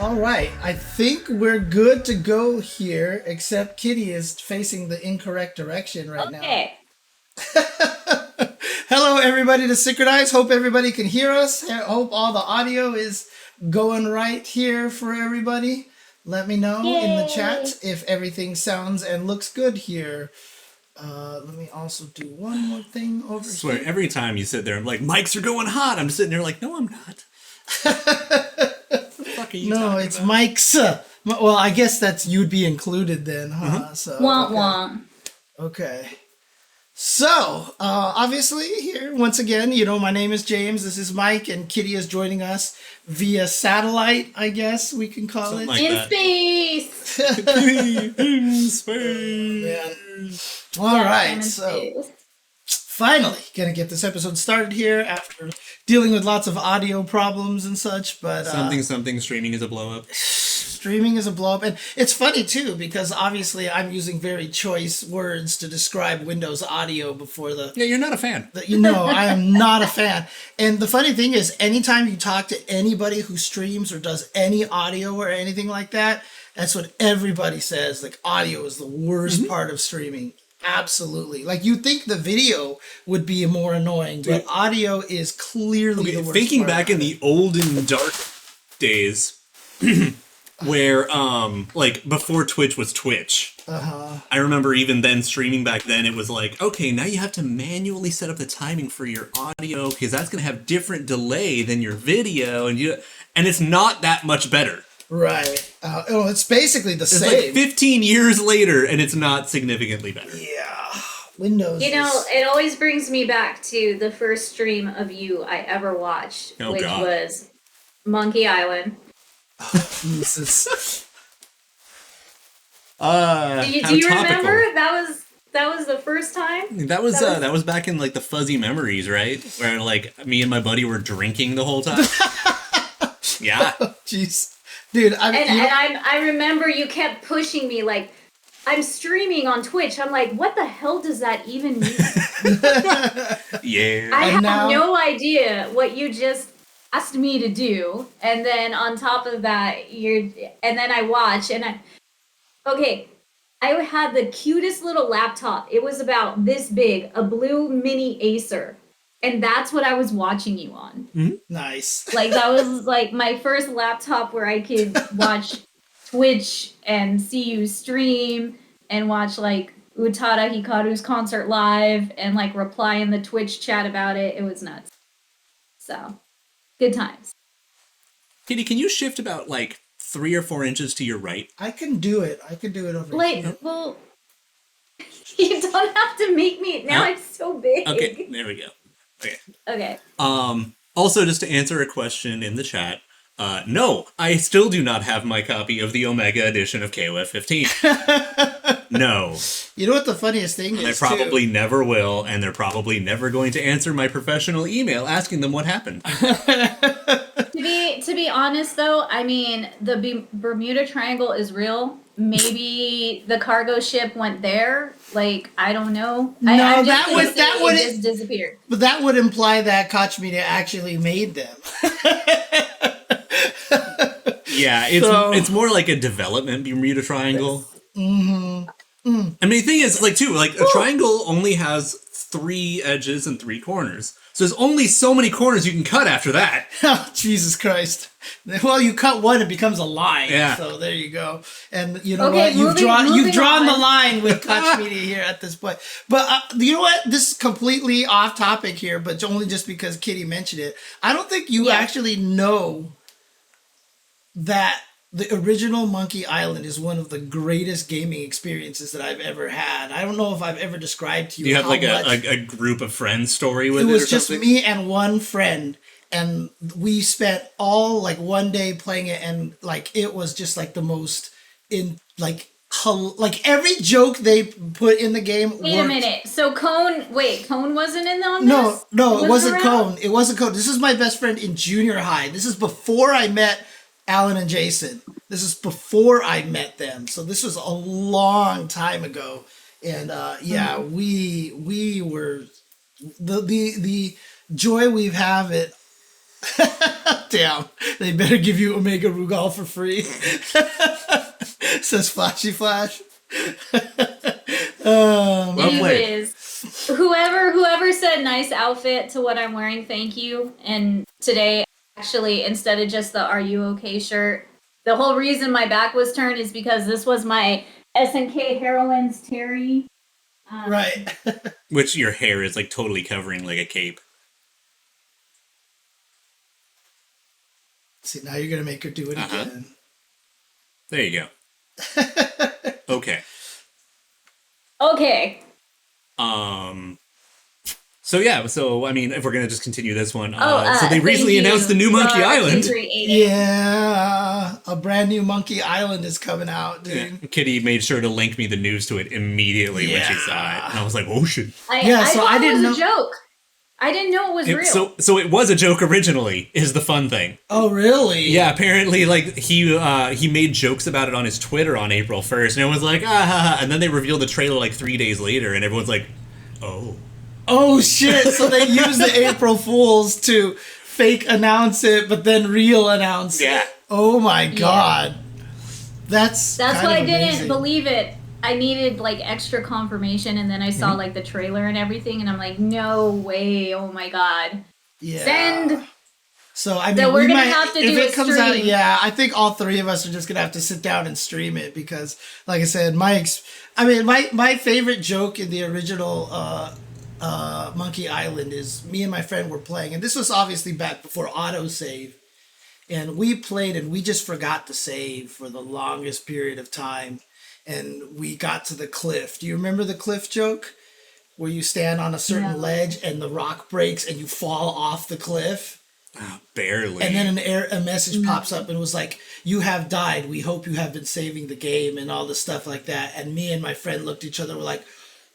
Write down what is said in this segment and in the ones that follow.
All right, I think we're good to go here, except Kitty is facing the incorrect direction right now. Okay. Hello, everybody to SNKronize. Hope everybody can hear us. I hope all the audio is going right here for everybody. Let me know in the chat if everything sounds and looks good here. Let me also do one more thing over here. I swear, every time you sit there, I'm like, mics are going hot. I'm sitting there like, no, I'm not. No, it's Mike's. Well, I guess that's you'd be included then, huh? So, Womp womp. Okay. So, obviously, here, once again, you know, my name is James, this is Mike, and Kitty is joining us via satellite, I guess we can call Something it. like In that. space. In space. Yeah. All right, I'm in so space. finally gonna get this episode started here after dealing with lots of audio problems and such, but Something streaming is a blow up. streaming is a blow up, and it's funny too because obviously I'm using very choice words to describe Windows audio before the. Yeah, you're not a fan. You know, I am not a fan. And the funny thing is, anytime you talk to anybody who streams or does any audio or anything like that, that's what everybody says. Like, audio is the worst part of streaming. Absolutely. Like, you think the video would be more annoying, but audio is clearly the worst Thinking part back of in it. the olden dark days, where like before Twitch was Twitch. I remember even then streaming back then, it was like, okay, now you have to manually set up the timing for your audio because that's going to have different delay than your video, and it's not that much better. Right. It's basically the It's same. like 15 years later, and it's not significantly better. Yeah. Windows You know, is- it always brings me back to the first stream of you I ever watched, Oh, which God. was Monkey Island. Jesus. Do you remember? That was the first time? That was back in like the fuzzy memories, right? Where like me and my buddy were drinking the whole time. Yeah. Jeez. Dude, I remember you kept pushing me like, I'm streaming on Twitch. I'm like, what the hell does that even mean? Yeah. I have now- no idea what you just asked me to do. And then on top of that, and then I watch okay, I had the cutest little laptop. It was about this big, a blue mini Acer. And that's what I was watching you on. nice. Like, that was like my first laptop where I could watch Twitch and see you stream and watch like Utada Hikaru's concert live and like reply in the Twitch chat about it. It was nuts. So, good times. Kitty, can you shift about like 3 or 4 inches to your right? I can do it. I can do it over Like, here. well, you don't have to make me. Now Huh? I'm so big. Okay, there we go. Okay. Okay. Also, just to answer a question in the chat, no, I still do not have my copy of the Omega edition of KOFXV. No, You know what the funniest thing I is? probably never will, and they're probably never going to answer my professional email asking them what happened. To be honest, though, I mean, the Bermuda Triangle is real. Maybe the cargo ship went there. Like, I don't know. No, I'm that just gonna would- say that would- it just disappeared. But that would imply that Koch Media actually made them. Yeah, it's more like a development Bermuda Triangle. I mean, the thing is, like, too, like, a triangle only has 3 edges and 3 corners. So there's only so many corners you can cut after that. Oh, Jesus Christ. Well, you cut one, it becomes a line. Yeah. So there you go. And you know Okay, what? You've moving drawn the on. line with Koch Media here at this point. But you know what? This is completely off topic here, but only just because Kitty mentioned it. I don't think you actually know that the original Monkey Island is one of the greatest gaming experiences that I've ever had. I don't know if I've ever described to you. Do you have how like much a group of friends story with it it? was or just something? me and one friend, and we spent all like one day playing it, and like it was just like the most like every joke they put in the game. Wait a minute. So Cone wasn't in on No, this? no, it wasn't around? Cone. It wasn't Cone. This is my best friend in junior high. This is before I met Alan and Jason. This is before I met them. So this was a long time ago. And we were the joy we've have it Damn, they better give you Omega Rugal for free. Says Flashy Flash. Anyways, whoever said nice outfit to what I'm wearing, thank you. And today, actually, instead of just the "Are you okay" shirt, the whole reason my back was turned is because this was my SNK Heroines Terry. Right. Which your hair is like totally covering like a cape. See, now you're gonna make her do it again. There you go. Okay. Okay. So I mean, if we're gonna just continue this one, so they thank recently you, announced the new Monkey Island. 2380. Yeah, a brand new Monkey Island is coming out, dude. Yeah. Kitty made sure to link me the news to it immediately when she saw it, and I was like, "Oh shit!" I so thought I didn't it was know. a joke. I didn't know it was real. So it was a joke originally. Is the fun thing? Oh, really? Yeah, apparently, like he made jokes about it on his Twitter on April 1st, and everyone's like, ah, ha, ha. And then they revealed the trailer like 3 days later, and everyone's like, oh. Oh shit! So they used the April Fools to fake announce it, but then real announce Yeah. it. Oh my god, that's why I didn't amazing. believe it. I needed like extra confirmation, and then I saw like the trailer and everything, and I'm like, no way! Oh my god! Yeah. Send. So I mean, So we're we gonna might, have to if do it a comes out. stream. Yeah, I think all three of us are just gonna have to sit down and stream it because, like I said, my favorite joke in the original Monkey Island is me and my friend were playing, and this was obviously back before autosave, and we played and we just forgot to save for the longest period of time, and we got to the cliff. Do you remember the cliff joke? Where you stand on a certain ledge and the rock breaks and you fall off the cliff? Barely. And then a message pops up and it was like, "You have died. We hope you have been saving the game," and all this stuff like that. And me and my friend looked at each other and were like,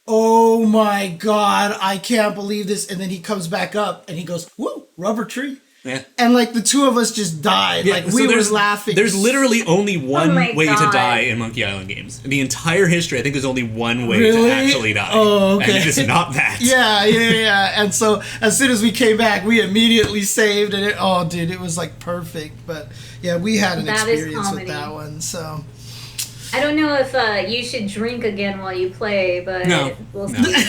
"Oh my god, I can't believe this." And then he comes back up and he goes, "Woo, rubber tree." Yeah. And like the two of us just died. Yeah, like so we were there's laughing. There's literally only one my way to God. die in Monkey Island games. In the entire history, I think there's only one way Really? to actually die. Oh, okay. And it is not that. Yeah. And so as soon as we came back, we immediately saved, and it was like perfect. But yeah, we had an That is experience with comedy. that one. So I don't know if you should drink again while you play, but No, we'll no. see.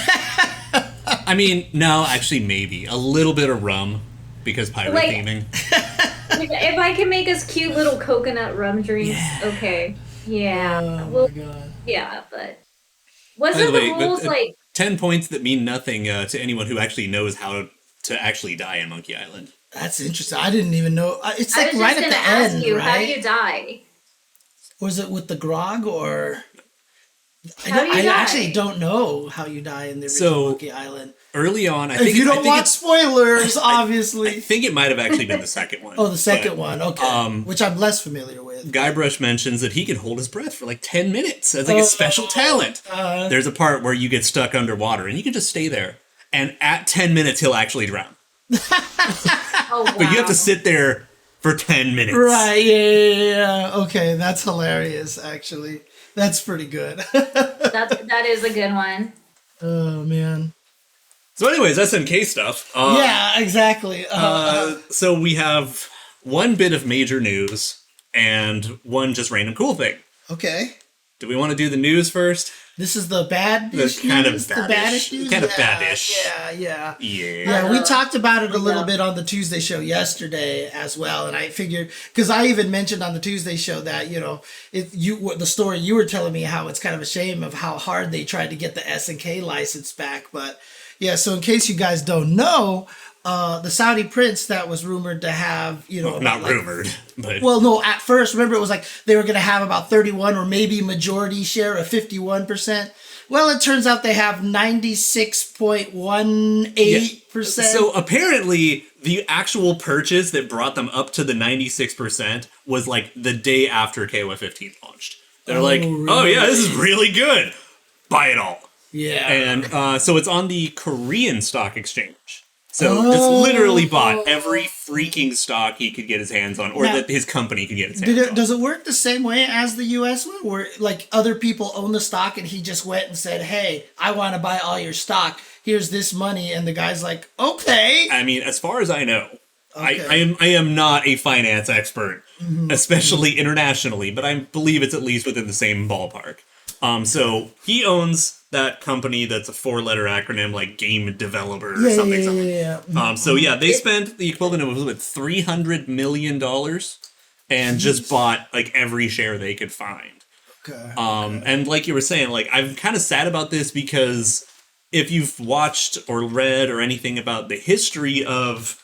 I mean, no, actually, maybe. A little bit of rum, because pirate Like- theming. If I can make us cute little coconut rum drinks, okay. Yeah. oh well, my god. yeah, but By wasn't the the way, rules but, like 10 points that mean nothing to anyone who actually knows how to actually die in Monkey Island. That's interesting. I didn't even know. It's I like was right just at gonna the ask end, you, how do right? you die? Was it with the grog or? How do you I die? actually don't know how you die in the original So, Monkey Island. Early on, I If think you I don't think want it's- spoilers, I obviously. think it might have actually been the second one. Oh, the second but one. Okay. Which I'm less familiar with. Guybrush mentions that he can hold his breath for like 10 minutes as like a special talent. There's a part where you get stuck underwater and you can just stay there. And at 10 minutes, he'll actually drown. Oh, wow. But you have to sit there for 10 minutes. Right. Yeah. Okay. That's hilarious, actually. That's pretty good. That is a good one. Oh, man. So anyways, SNK stuff. Yeah, exactly. So we have one bit of major news and one just random cool thing. Okay. Do we want to do the news first? This is the bad The kind of news? The badish. badish news? Kind of Yeah, badish. Yeah. Yeah. Yeah, we talked about it a little Yeah. bit on the Tuesday show yesterday as well, and I figured because I even mentioned on the Tuesday show that the story you were telling me how it's kind of a shame of how hard they tried to get the SNK license back, but yeah. So in case you guys don't know, the Saudi prince that was rumored to have Not rumored, but Well, no, at first, remember, it was like they were going to have about 31 or maybe majority share of 51%. Well, it turns out they have 96.18%. So apparently, the actual purchase that brought them up to the 96% was like the day after KOFXV launched. They're like, oh yeah, this is really good. Buy it all. Yeah. And so it's on the Korean stock exchange. So just literally bought every freaking stock he could get his hands on, or Now, that his company could get his hands on. Does it work the same way as the US one, where like other people own the stock and he just went and said, "Hey, I want to buy all your stock. Here's this money," and the guy's like, "Okay." I mean, as far as I know, I am not a finance expert, especially internationally, but I believe it's at least within the same ballpark. So he owns that company that's a 4-letter acronym like game developer or something. So yeah, they spent the equivalent of $300 million and just bought like every share they could find. And like you were saying, like I'm kind of sad about this because if you've watched or read or anything about the history of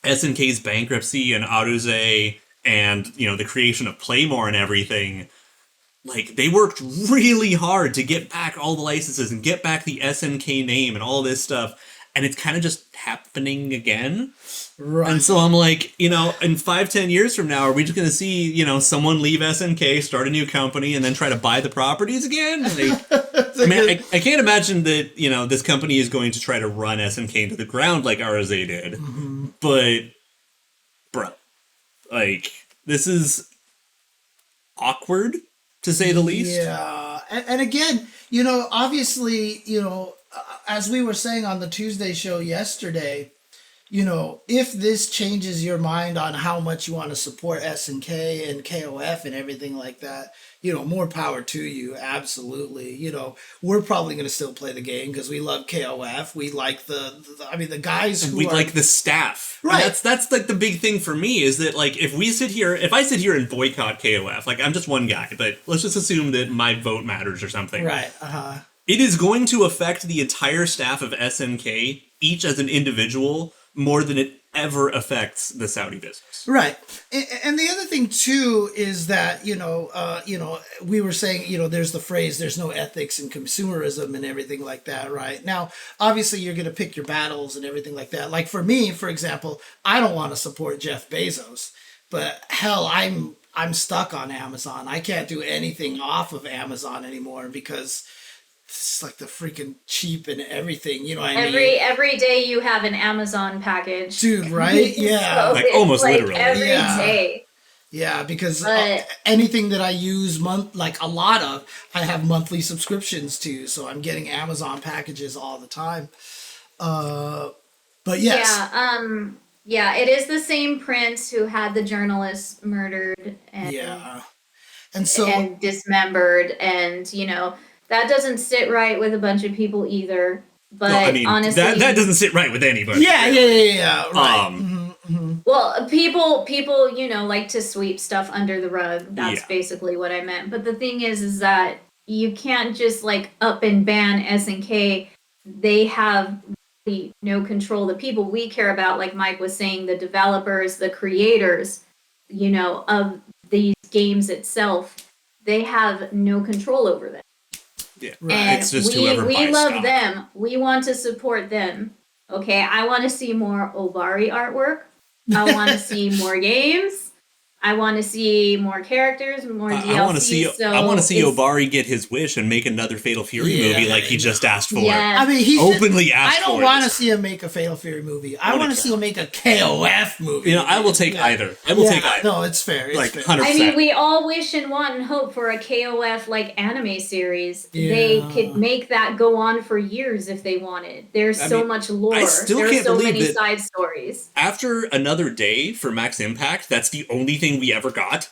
SNK's bankruptcy and Whodigiya and, you know, the creation of Playmore and everything, like, they worked really hard to get back all the licenses and get back the SNK name and all this stuff, and it's kind of just happening again. Right. And so I'm like, you know, in 5-10 years from now, are we just going to see, you know, someone leave SNK, start a new company, and then try to buy the properties again? I mean, I can't imagine that, you know, this company is going to try to run SNK into the ground like Whodigiya did. But, bro, like, this is awkward, to say the least. Yeah. And again, you know, obviously, you know, as we were saying on the Tuesday show yesterday, you know, if this changes your mind on how much you want to support SNK and KOF and everything like that, you know, more power to you. Absolutely. You know, we're probably going to still play the game because we love KOF. We like the guys who like the staff. Right. And that's like the big thing for me is that, like, if I sit here and boycott KOF, like, I'm just one guy, but let's just assume that my vote matters or something. Right. It is going to affect the entire staff of SNK, each as an individual, more than it ever affects the Saudi business. Right. And the other thing too is that, you know, we were saying, you know, there's the phrase, there's no ethics in consumerism and everything like that, right? Now, obviously you're going to pick your battles and everything like that. Like for me, for example, I don't want to support Jeff Bezos, but hell, I'm stuck on Amazon. I can't do anything off of Amazon anymore because it's like the freaking cheap and everything, you know what I mean? Every day you have an Amazon package. Dude, right? Yeah. So like almost like literally. Every day. Yeah, because anything that I use like a lot of, I have monthly subscriptions to, so I'm getting Amazon packages all the time. But yes. Yeah, it is the same prince who had the journalists murdered and dismembered, and you know, that doesn't sit right with a bunch of people either. But well, I mean, honestly, that doesn't sit right with anybody. Yeah. Right. Well, people, you know, like to sweep stuff under the rug. That's basically what I meant. But the thing is that you can't just like up and ban SNK. They have really no control. The people we care about, like Mike was saying, the developers, the creators, you know, of these games itself, they have no control over them. Yeah, right. And it's just we love them. We want to support them. Okay, I want to see more Obari artwork. I want to see more games. I want to see more characters, more DLC. I want to see Obari get his wish and make another Fatal Fury movie like he just asked for. Yes. I mean, he openly asked for. I don't want to see him make a Fatal Fury movie. I want to see him make a KOF movie. You know, I will take either. I will take either. No, it's fair. It's fair. 100%. I mean, we all wish and want and hope for a KOF like anime series. Yeah. They could make that go on for years if they wanted. There's so much lore. I still There's can't so believe many that side stories. After another day for Max Impact, that's the only thing we ever got.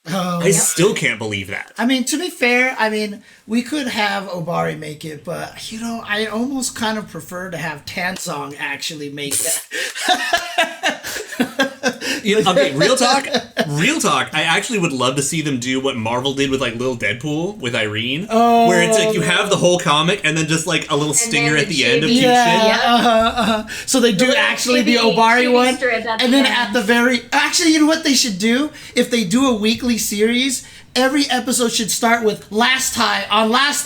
I still can't believe that. I mean, to be fair, I mean, we could have Obari make it, but, you know, I almost kind of prefer to have Tansong actually make that. Okay, real talk. I actually would love to see them do what Marvel did with like Little Deadpool with Irene, where it's like you have the whole comic and then just like a little stinger at the end of cute shit. So they do actually the Obari one, and then at the very actually, you know what they should do? If they do a weekly series, every episode should start with last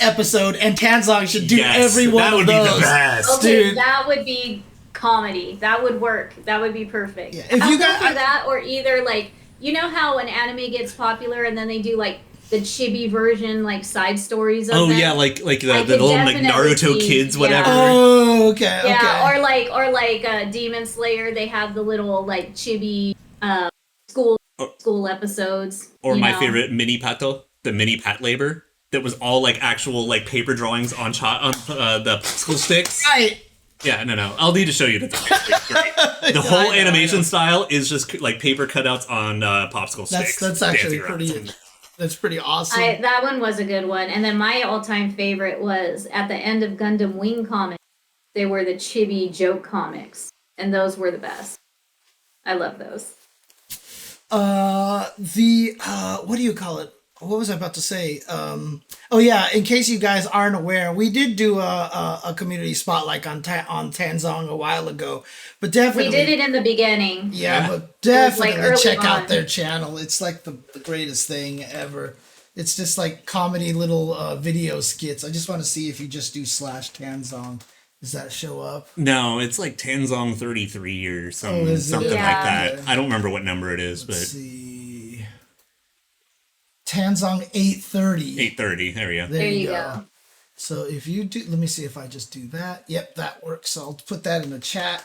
episode, and Tansong should do every one of those. That would be the best, okay, dude. That would be comedy. That would work. That would be perfect. Yeah. If you got that, or either like, you know how an anime gets popular and then they do like the chibi version, like side stories of them? Yeah, like the little like Naruto kids, whatever. Oh, okay. Yeah, okay. or like Demon Slayer, they have the little like chibi school episodes. Or my favorite, Mini Pato, the Mini Pat Labor, that was all like actual like paper drawings on the pencil sticks. Yeah, no. I'll need to show you the it's great. The whole animation style is just like paper cutouts on popsicle sticks. That's actually dancing around. That's pretty awesome. That one was a good one. And then my all-time favorite was at the end of Gundam Wing comics. They were the chibi joke comics, and those were the best. I love those. What do you call it? What was I about to say? Oh yeah, in case you guys aren't aware, we did do a community spotlight on Tanzong a while ago, but definitely we did it in the beginning. Yeah, but definitely like check on. out their channel. It's like the greatest thing ever. It's just like comedy little video skits. I just want to see if you just do /Tanzong. Does that show up? No, it's like Tanzong 33 or something like that. I don't remember what number it is, Let's but see. Tanzong 830. 830. There we go. There you go. So if you do, let me see if I just do that. Yep, that works. So I'll put that in the chat.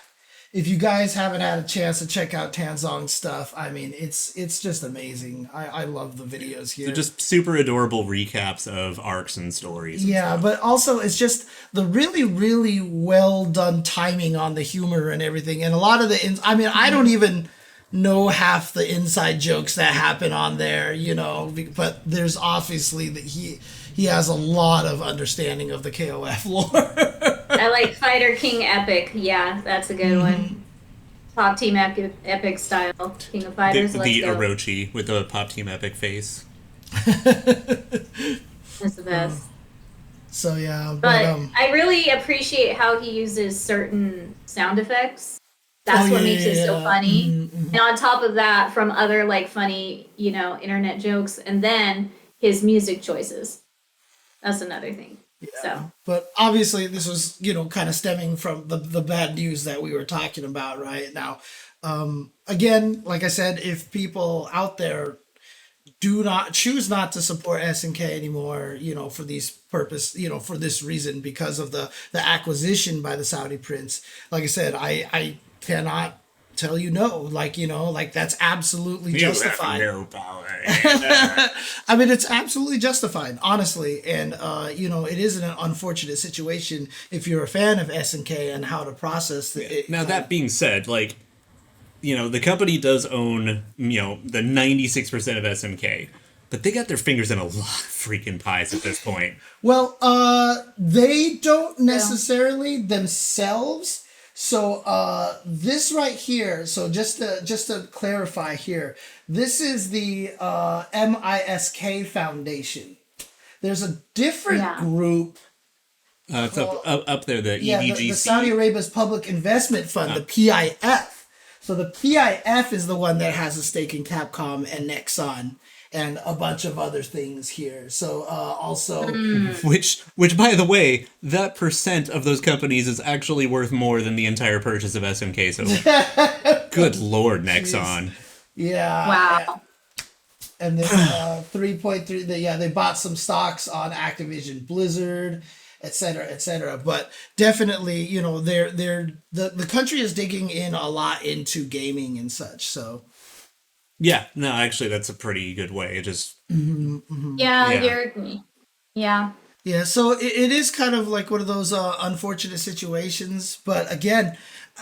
If you guys haven't had a chance to check out Tanzong's stuff, I mean, it's just amazing. I love the videos here. They're just super adorable recaps of arcs and stories. Yeah, but also it's just the really, really well done timing on the humor and everything. And a lot of the, I don't even know half the inside jokes that happen on there, but there's obviously that he has a lot of understanding of the KOF lore. I like Fighter King Epic. Yeah, that's a good one. Pop Team Epic style. King of Fighters. The Orochi with the Pop Team Epic face. That's the best. So yeah, but I really appreciate how he uses certain sound effects. That's what makes it so funny. And on top of that, from other like funny, internet jokes, and then his music choices. That's another thing. Yeah. So, but obviously this was, kind of stemming from the bad news that we were talking about right now. Again, like I said, if people out there choose not to support SNK anymore, for these purpose, for this reason, because of the acquisition by the Saudi prince, like I said, I cannot tell you no, like that's absolutely justified. You have no power. I mean, it's absolutely justified, honestly. And, it is an unfortunate situation if you're a fan of SNK and how to process it. Now, that being said, the company does own, the 96% of SNK, but they got their fingers in a lot of freaking pies at this point. Well, they don't necessarily themselves. So this right here, so just to clarify here, this is the MISK Foundation. There's a different group. It's up there, the EVGC. The Saudi Arabia's Public Investment Fund, the PIF. So the PIF is the one that has a stake in Capcom and Nexon and a bunch of other things here. So also... Which, by the way, that percent of those companies is actually worth more than the entire purchase of SNK. So good Lord, Nexon. Yeah. Wow. And then 3.3, they bought some stocks on Activision Blizzard, et cetera, but definitely, the country is digging in a lot into gaming and such, so. Yeah, no, actually, that's a pretty good way. It just. Yeah, so it is kind of like one of those unfortunate situations, but again,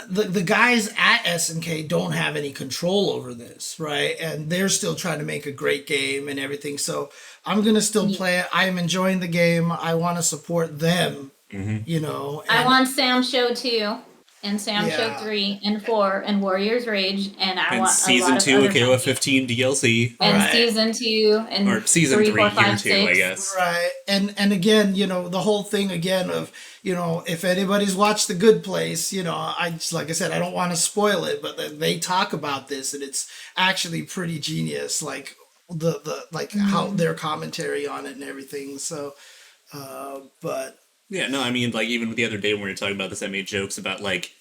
the guys at SNK don't have any control over this, right? And they're still trying to make a great game and everything. So I'm going to still play it. I'm enjoying the game. I want to support them, I want Sam Show 2 and Sam Show 3 and 4 and Warrior's Rage. And I want Season 2 of KOF15 DLC. And Season 2 and or Season 3 4, 5, here 6. too, I guess. Right. And again, the whole thing again of, if anybody's watched The Good Place, like I said, I don't want to spoil it, but they talk about this and it's actually pretty genius, like how their commentary on it and everything. So, but. Yeah, no, I mean, even the other day when we were talking about this, I made jokes about, like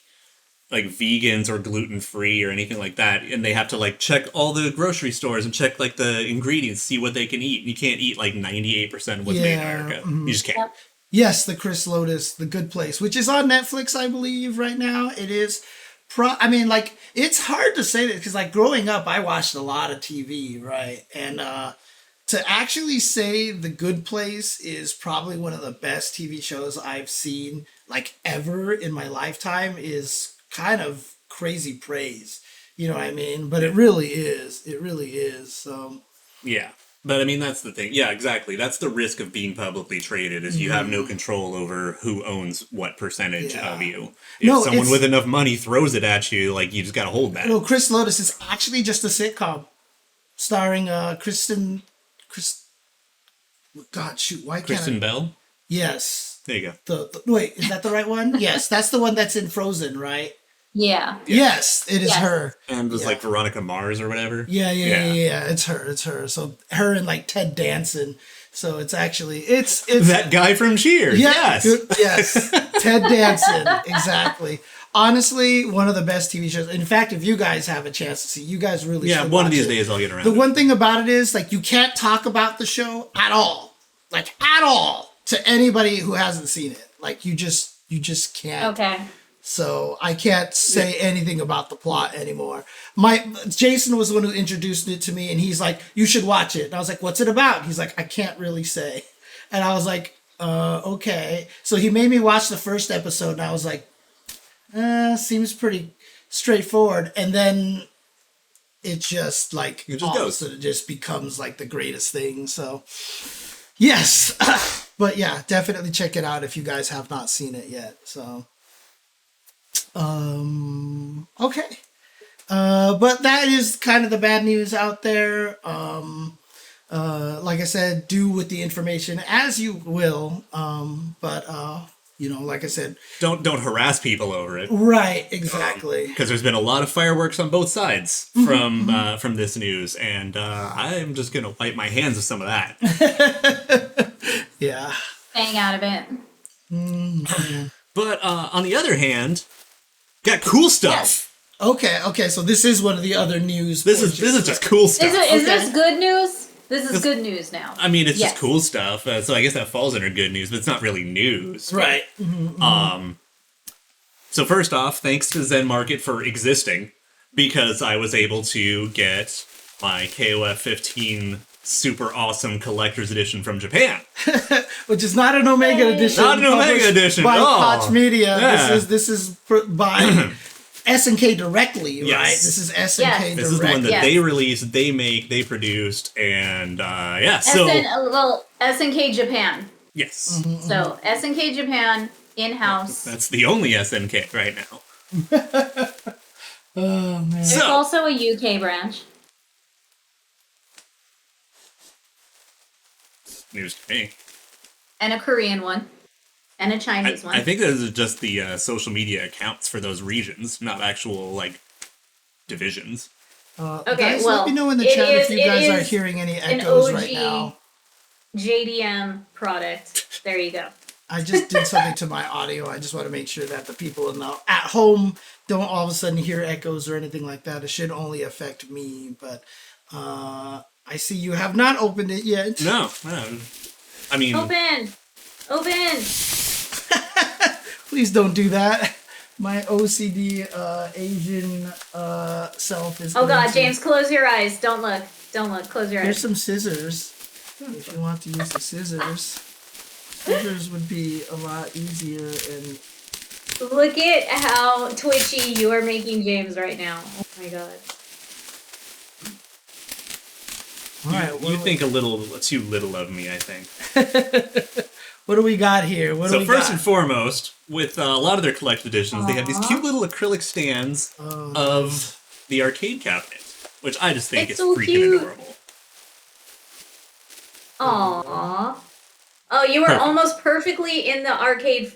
vegans or gluten-free or anything like that, and they have to, check all the grocery stores and check, the ingredients, see what they can eat. You can't eat, 98% of what's made in America. You just can't. Yes, the Chris Lotus, The Good Place, which is on Netflix, I believe, right now. It is. It's hard to say that because, growing up, I watched a lot of TV, right? And, to actually say The Good Place is probably one of the best TV shows I've seen like ever in my lifetime is kind of crazy praise. You know what I mean? But it really is. It really is. So Yeah. But I mean, that's the thing. Yeah, exactly. That's the risk of being publicly traded is you have no control over who owns what percentage of you. If someone with enough money throws it at you, like, you just got to hold that. No, Chris Lotus is actually just a sitcom starring God, shoot, why can't Kristen Bell? Yes. There you go. Wait, is that the right one? Yes, that's the one that's in Frozen, right? Yeah. Yes, it is her. And was like Veronica Mars or whatever. Yeah. It's her. So her and like Ted Danson. So it's actually it's that guy from Cheers. Yeah, Yes. yes. Ted Danson. Exactly. Honestly, one of the best TV shows. In fact, if you guys have a chance to see, you guys really should one of watch these it. days I'll get around. The one thing about it is, like, you can't talk about the show at all, like at all, to anybody who hasn't seen it. Like, you just can't. Okay. So I can't say anything about the plot anymore. Jason was the one who introduced it to me, and he's like, "You should watch it." And I was like, "What's it about?" He's like, "I can't really say." And I was like, "Okay." So he made me watch the first episode, and I was like, seems pretty straightforward. And then it just like it just goes. It just becomes like the greatest thing. So yes, but yeah, definitely check it out if you guys have not seen it yet. So okay. But that is kind of the bad news out there. Like I said, do with the information as you will. But you know, like I said, don't harass people over it. Right, exactly. Because there's been a lot of fireworks on both sides from this news, and I'm just gonna wipe my hands of some of that. Yeah. Staying out of it. But on the other hand, got cool stuff. Yes. Okay. So this is one of the other news. This is just cool stuff. Is this good news? This is good news now. I mean, it's just cool stuff. So I guess that falls under good news, but it's not really news. Right. So first off, thanks to Zen Market for existing, because I was able to get my KOF15 super awesome collector's edition from Japan. Which is not an Omega edition. Not an Omega edition. By Koch Media. Yeah. This is by SNK directly, right? Yes. This is SNK direct. This is the one that they released, they make, they produced, and SNK Japan. Yes. So SNK Japan in-house. That's the only SNK right now. Oh man. There's also a UK branch. News to me. And a Korean one. And a Chinese one. I think those are just the social media accounts for those regions, not actual, like, divisions. Okay, guys, well, let me know in the chat if you guys are hearing any echoes right now. JDM product. There you go. I just did something to my audio. I just want to make sure that the people at home don't all of a sudden hear echoes or anything like that. It should only affect me, but I see you have not opened it yet. No. I mean... Open! Please don't do that. My OCD Asian self is... Oh God, James, close your eyes. Don't look. Close your eyes. There's some scissors. If you want to use the scissors. Scissors would be a lot easier and... Look at how twitchy you are making James right now. Oh my God. All right, you think a little too little of me, I think. What do we got here? So first and foremost, with a lot of their collector's editions, they have these cute little acrylic stands of the arcade cabinet, which I just think is so freaking cute. Adorable. Aww. Oh, you were almost perfectly in the arcade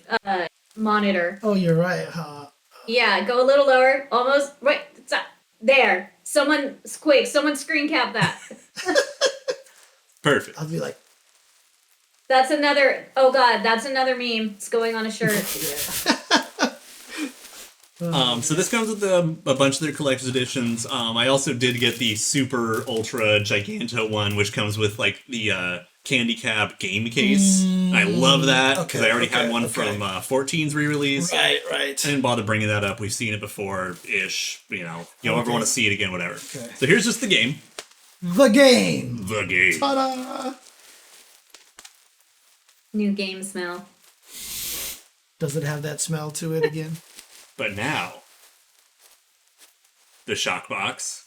monitor. Oh, you're right, huh? Yeah, go a little lower. Almost. Right. There. Someone screen cap that. Perfect. I'll be like... That's another... Oh, God. That's another meme. It's going on a shirt. So this comes with a bunch of their collector's editions. I also did get the super ultra giganto one, which comes with like the Candy Cab game case. I love that because I already had one from 14's re-release. Right. I didn't bother bringing that up. We've seen it before-ish. You don't ever want to see it again, whatever. Okay. So here's just the game. The game. Ta-da! New game smell. Does it have that smell to it again? But now, the shock box.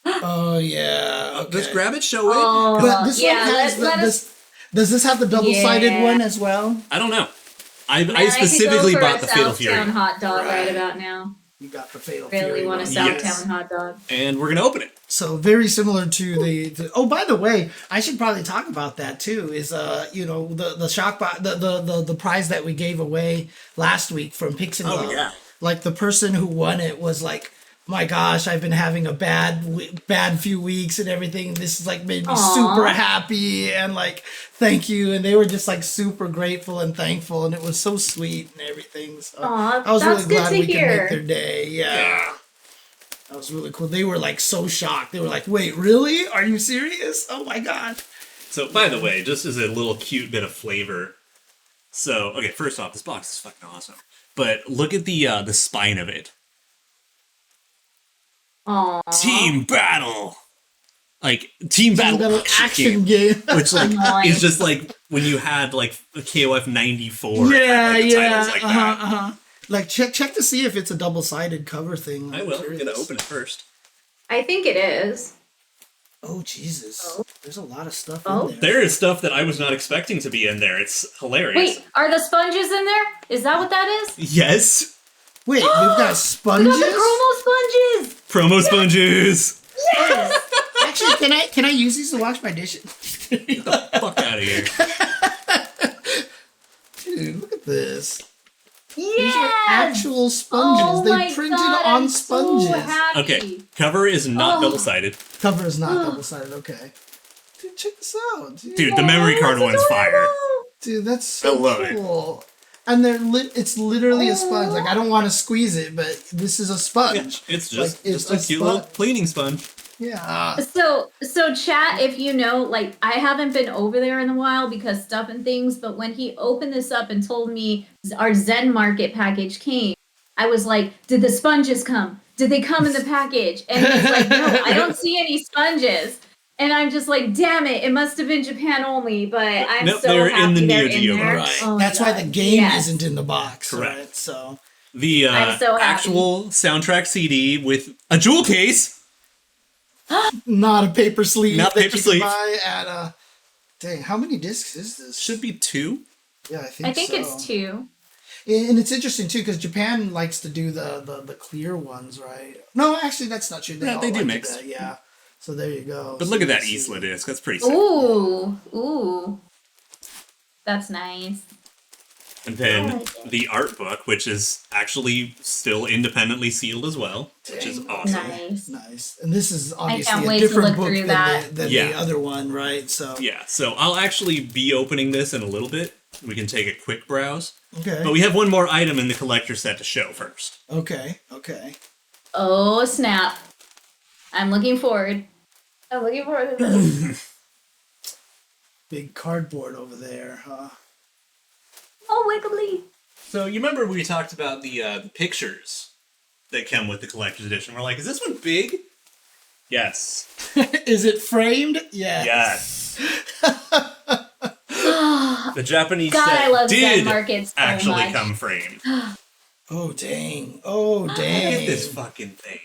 Oh yeah. Okay. Let's grab it, show it. But this yeah, one has let us. Does this have the double-sided Yeah. one as well? I don't know. I Man, specifically I could go for bought a the Fatal Fury. Southtown hot dog right about now. You got the Fatal Really Fury want a one. Southtown Yes. hot dog. And we're gonna open it. So very similar to the oh, by the way, I should probably talk about that too. Is the shock box, the prize that we gave away last week from Pix and Love. yeah. Like the person who won it was like, my gosh, I've been having a bad few weeks and everything. This has like made me super happy and like thank you. And they were just like super grateful and thankful, and it was so sweet and everything. So Aw, I was that's really glad good to we could hear. make their day. Yeah. That was really cool. They were like so shocked. They were like, "Wait, really? Are you serious? Oh my god!" So, by the way, just as a little cute bit of flavor. So, okay, first off, this box is fucking awesome. But look at the spine of it. Aww. Team battle. Like team battle Little action game. which like Nice. is just like when you had like a KOF 94. Yeah, like, the yeah. titles like that. Uh-huh. Like check to see if it's a double-sided cover thing. I I'm will. I'm curious. gonna open it first. I think it is. Oh Jesus! Oh. There's a lot of stuff Oh. in there. There is stuff that I was not expecting to be in there. It's hilarious. Wait, are the sponges in there? Is that what that is? Yes. Wait, we've got We sponges. got the promo sponges. Promo sponges. Yes. Actually, can I use these to wash my dishes? Fuck out of here. Dude, look at this. These are Yes. actual sponges. Oh they my printed God, on I'm sponges. So happy. Okay, cover is not Oh. double-sided. Cover is not double-sided. Okay. Dude, check this out. Dude, the memory card one's fire. Dude, that's so I love it. cool. And it's literally a sponge. Like I don't want to squeeze it, but this is a sponge. It's Like, just, it's just a cute little cleaning sponge. Yeah. So chat, if you know, like I haven't been over there in a while because stuff and things, but when he opened this up and told me our Zen Market package came, I was like, did the sponges come? Did they come in the package? And he's like, no, I don't see any sponges. And I'm just like, damn it, it must have been Japan only, but I'm Nope, so they're happy in the they're Neo in Geo there. box. Right. Oh my That's why God. the game Yes. isn't in the box. Correct. Right? So The I'm so happy. actual soundtrack CD with a jewel case. not a paper sleeve. Not that paper you sleeve. Can buy at dang, how many discs is this? Should be 2. Yeah, I think I think so. it's 2. And it's interesting too because Japan likes to do the clear ones, right? No, actually, that's not true. Yeah, all they do like mix. that, yeah. So there you go. But So look at you that see- Isla disc. That's pretty sick. Ooh. That's nice. And then I like it. the art book, which is actually still independently sealed as well, which is Dang. awesome. Nice. Nice. And this is can't obviously a wait to different look book through than, that. the Yeah. other one, right? So Yeah, so I'll actually be opening this in a little bit. We can take a quick browse. okay, But we have one more item in the collector set to show first. okay. Oh snap! I'm looking forward. I'm looking forward to this. Big cardboard over there, huh? Oh wiggly! So you remember we talked about the pictures that come with the collector's edition. We're like, is this one big? Yes. Is it framed? Yes. Yes. The Japanese God, set I love Zen did Market so actually much. come framed. Oh dang! Oh Look dang! at this fucking thing.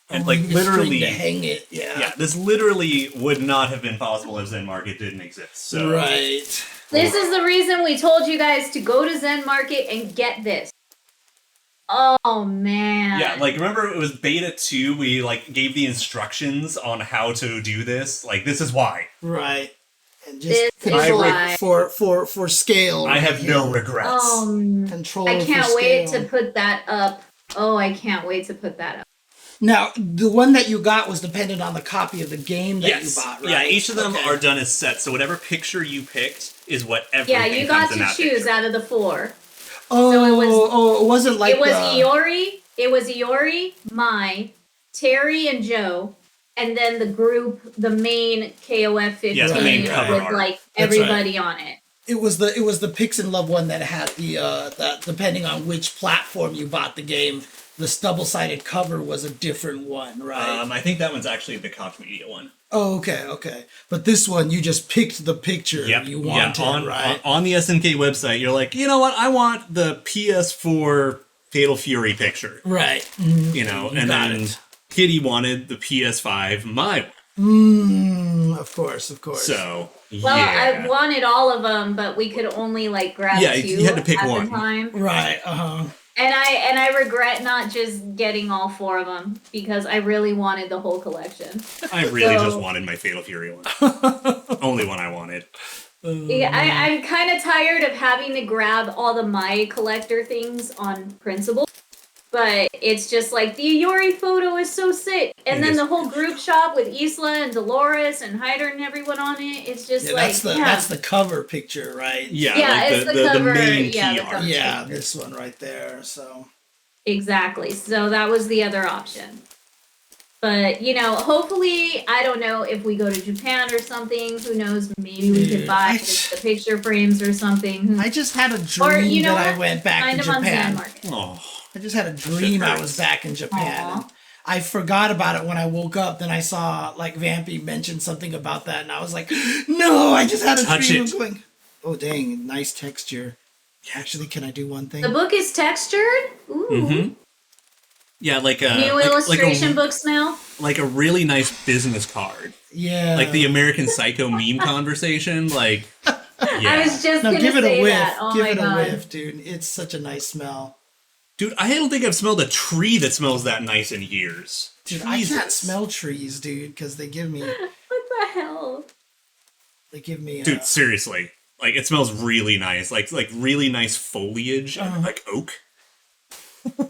And Oh, like it's literally, to hang it. Yeah. yeah, this literally would not have been possible if Zen Market didn't exist. So Right. This is the reason we told you guys to go to Zen Market and get this. Oh man. yeah, like remember it was beta 2, we like gave the instructions on how to do this. Like this is why. Right. And This just is control why. it for scale. I have no right? regrets. Control. I for can't wait scale. to put that up. Oh, I can't wait to put that up. Now, the one that you got was dependent on the copy of the game that Yes. you bought, right? Yeah, each of them Okay. are done as sets. So whatever picture you picked is what everything Yeah, you got comes in to that choose picture. out of the 4. Oh, So it was- it wasn't like It was the, Iori. It was Iori, Mai, Terry, and Joe, and then the group, the main KOF 15 Yeah, the main with cover art. like That's everybody on it. It was the Pix and Love one that had the that depending on which platform you bought the game, this double-sided cover was a different one, right? I think that one's actually the Koch Media one. Oh, okay. But this one, you just picked the picture you wanted, right? On the SNK website, you're like, you know what? I want the PS4 Fatal Fury picture. Right. You know, and then Kitty wanted the PS5 my Of course. So, well, I wanted all of them, but we could only like grab two you had to pick at one. the time. Right. And I regret not just getting all 4 of them because I really wanted the whole collection. I really just wanted my Fatal Fury one. Only one I wanted. Yeah, I'm kind of tired of having to grab all the my collector things on principle. But it's just like the Iori photo is so sick, and then the whole group shot with Isla and Dolores and Hyder and everyone on it. It's just that's the cover picture, right? Yeah, like it's the cover, main key the art. Yeah, this one right there. So exactly. So that was the other option. But you know, hopefully, I don't know if we go to Japan or something. Who knows? Maybe we could buy the picture frames or something. I just had a dream that I went back to Japan. Oh. I just had a dream I was back in Japan. And I forgot about it when I woke up. Then I saw like Vampy mention something about that, and I was like, "No, I just had a dream of going." Oh dang, nice texture. Actually, can I do one thing? The book is textured. Ooh. Mm-hmm. Yeah, like a new illustration book smell. Like a really nice business card. Yeah, like the American Psycho meme conversation. Like, yeah. I was just gonna give it say a whiff. that. Oh give my it God. a whiff, dude. It's such a nice smell. Dude, I don't think I've smelled a tree that smells that nice in years. Dude, I can't smell trees, dude, because they give me. What the hell? They give me. Dude, seriously, like it smells really nice, like really nice foliage and like oak.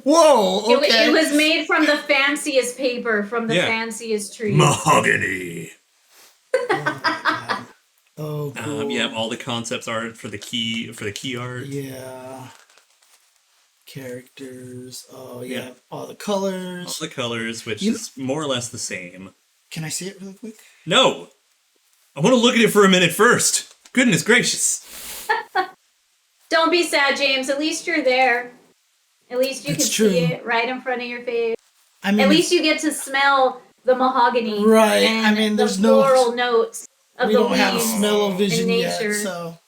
Whoa! Okay. It was made from the fanciest paper, from the fanciest trees. Mahogany. Oh, cool. Yeah, all the concepts art for the key art. Yeah. Characters. Oh, yeah. All the colors. All the colors, which is more or less the same. Can I see it really quick? No! I want to look at it for a minute first. Goodness gracious. Don't be sad, James. At least you're there. At least you can see it right in front of your face. I mean, at least you get to smell the mahogany. Right. And I mean, there's the floral notes of we the don't leaves have smell-o-vision in yet, nature. so.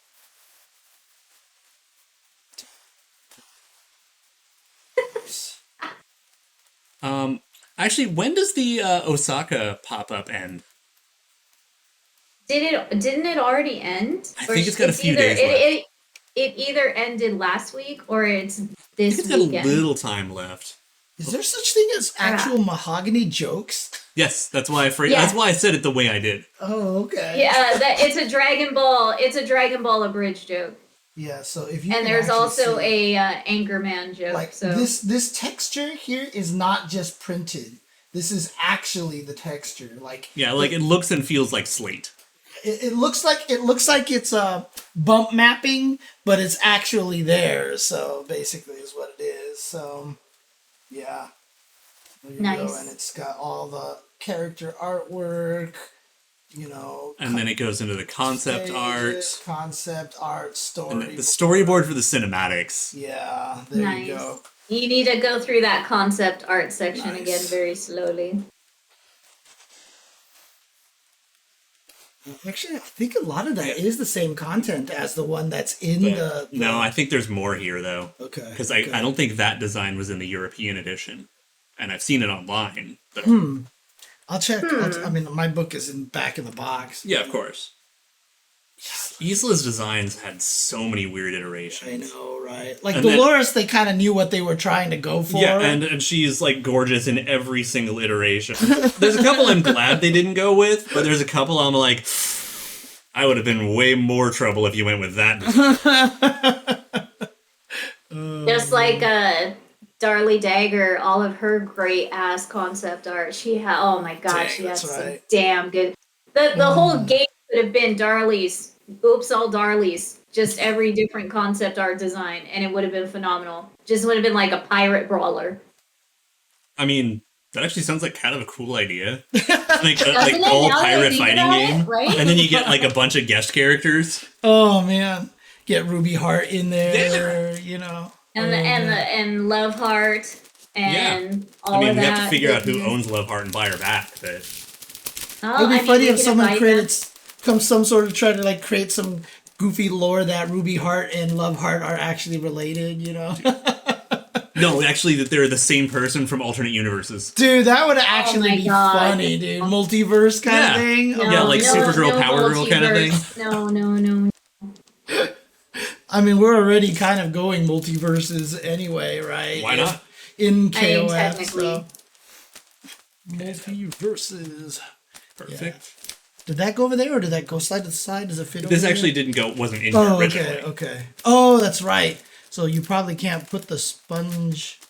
Actually, when does the Osaka pop-up end? Didn't it already end? I think it's got a few days left. It either ended last week or it's this weekend. Got a little time left. Is there such thing as actual mahogany jokes? Yes, that's why that's why I said it the way I did. Oh, okay. Yeah, it's a Dragon Ball. It's a Dragon Ball abridged joke. Yeah, so if you and there's also a Anchorman joke. Like so this texture here is not just printed. This is actually the texture. Like it looks and feels like slate. It looks like it's a bump mapping, but it's actually there. So basically, is what it is. So yeah, there you go. And it's got all the character artwork. You know, and then it goes into the concept art, story, and the storyboard for the cinematics. Yeah, there you go. You need to go through that concept art section again very slowly. Actually, I think a lot of that is the same content as the one that's in the... No, I think there's more here, though. Okay. Because I don't think that design was in the European edition. And I've seen it online. But... I'll check. I mean, my book is back in the box. Yeah, of course. Isla's designs had so many weird iterations. I know, right? Like and Dolores, they kind of knew what they were trying to go for. Yeah, and she's like gorgeous in every single iteration. There's a couple I'm glad they didn't go with, but there's a couple I'm like, I would have been way more trouble if you went with that. Just like Darlie Dagger, all of her great ass concept art. She had, oh my god, she has some damn good. The whole game could have been Darlie's. Oops, all Darlie's. Just every different concept art design, and it would have been phenomenal. Just would have been like a pirate brawler. I mean, that actually sounds like kind of a cool idea. Like all pirate fighting game, right? And then you get like a bunch of guest characters. Oh man, get Ruby Heart in there, you know. And Love Heart and all of that. I mean, we have to figure out who owns Love Heart and buy her back, but It'd be funny if someone created some sort of try to like create some goofy lore that Ruby Heart and Love Heart are actually related, you know? No, actually, that they're the same person from alternate universes. Dude, that would actually be funny, dude. Multiverse kind of thing. No, yeah, like Supergirl, Power Girl kind of thing. No. I mean, we're already kind of going multiverses anyway, right? Why not? In KOF, technically. so. Multiverses. Perfect. Yeah. Did that go over there, or did that go side to side? Does it fit over This there? actually didn't go, wasn't in here originally. Okay. Oh, that's right. So you probably can't put the sponge...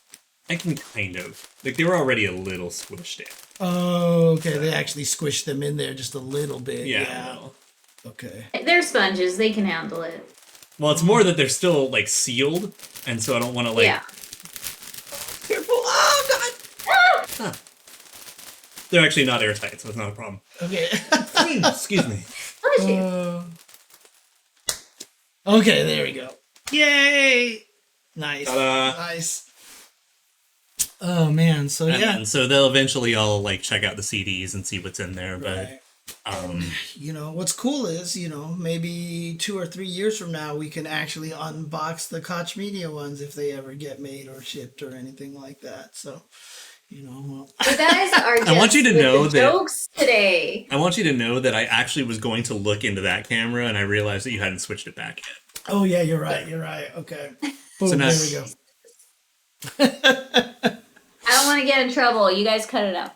I can kind of. Like, they were already a little squished in. Oh, okay. They actually squished them in there just a little bit. Yeah. Well. Okay. They're sponges. They can handle it. Well, it's more that they're still, like, sealed, and so I don't want to, like... Yeah. Careful. Oh, God. Huh. They're actually not airtight, so it's not a problem. Okay. Excuse me. Okay, there we go. Yay! Nice. Ta-da. Nice. Oh, man. So, yeah. And so they'll eventually all, like, check out the CDs and see what's in there, but... Right. You know, what's cool is, you know, maybe 2 or 3 years from now, we can actually unbox the Koch Media ones if they ever get made or shipped or anything like that. So, you know, well. You guys are just I want you to know that jokes today. I want you to know that I actually was going to look into that camera, and I realized that you hadn't switched it back yet. Oh, yeah, you're right. You're right. Okay. Boom, So now, there we go. I don't want to get in trouble. You guys cut it out.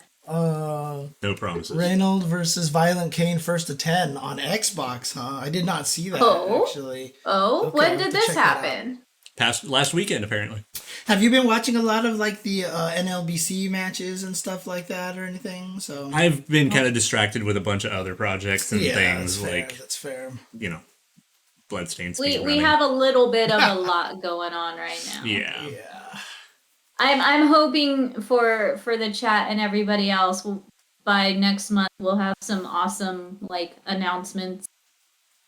no promises. Reynolds versus Violent Kane first to 10 on Xbox, huh? I did not see that, actually. Oh, Okay, when I'll did have to this check that out. happen? Last weekend, apparently. Have you been watching a lot of, like, the NLBC matches and stuff like that or anything? So I've been kind of distracted with a bunch of other projects and things, that's fair, like, that's fair. you know, Bloodstained We have a little bit of a lot going on right now. Yeah. I'm hoping for the chat and everybody else by next month we'll have some awesome like announcements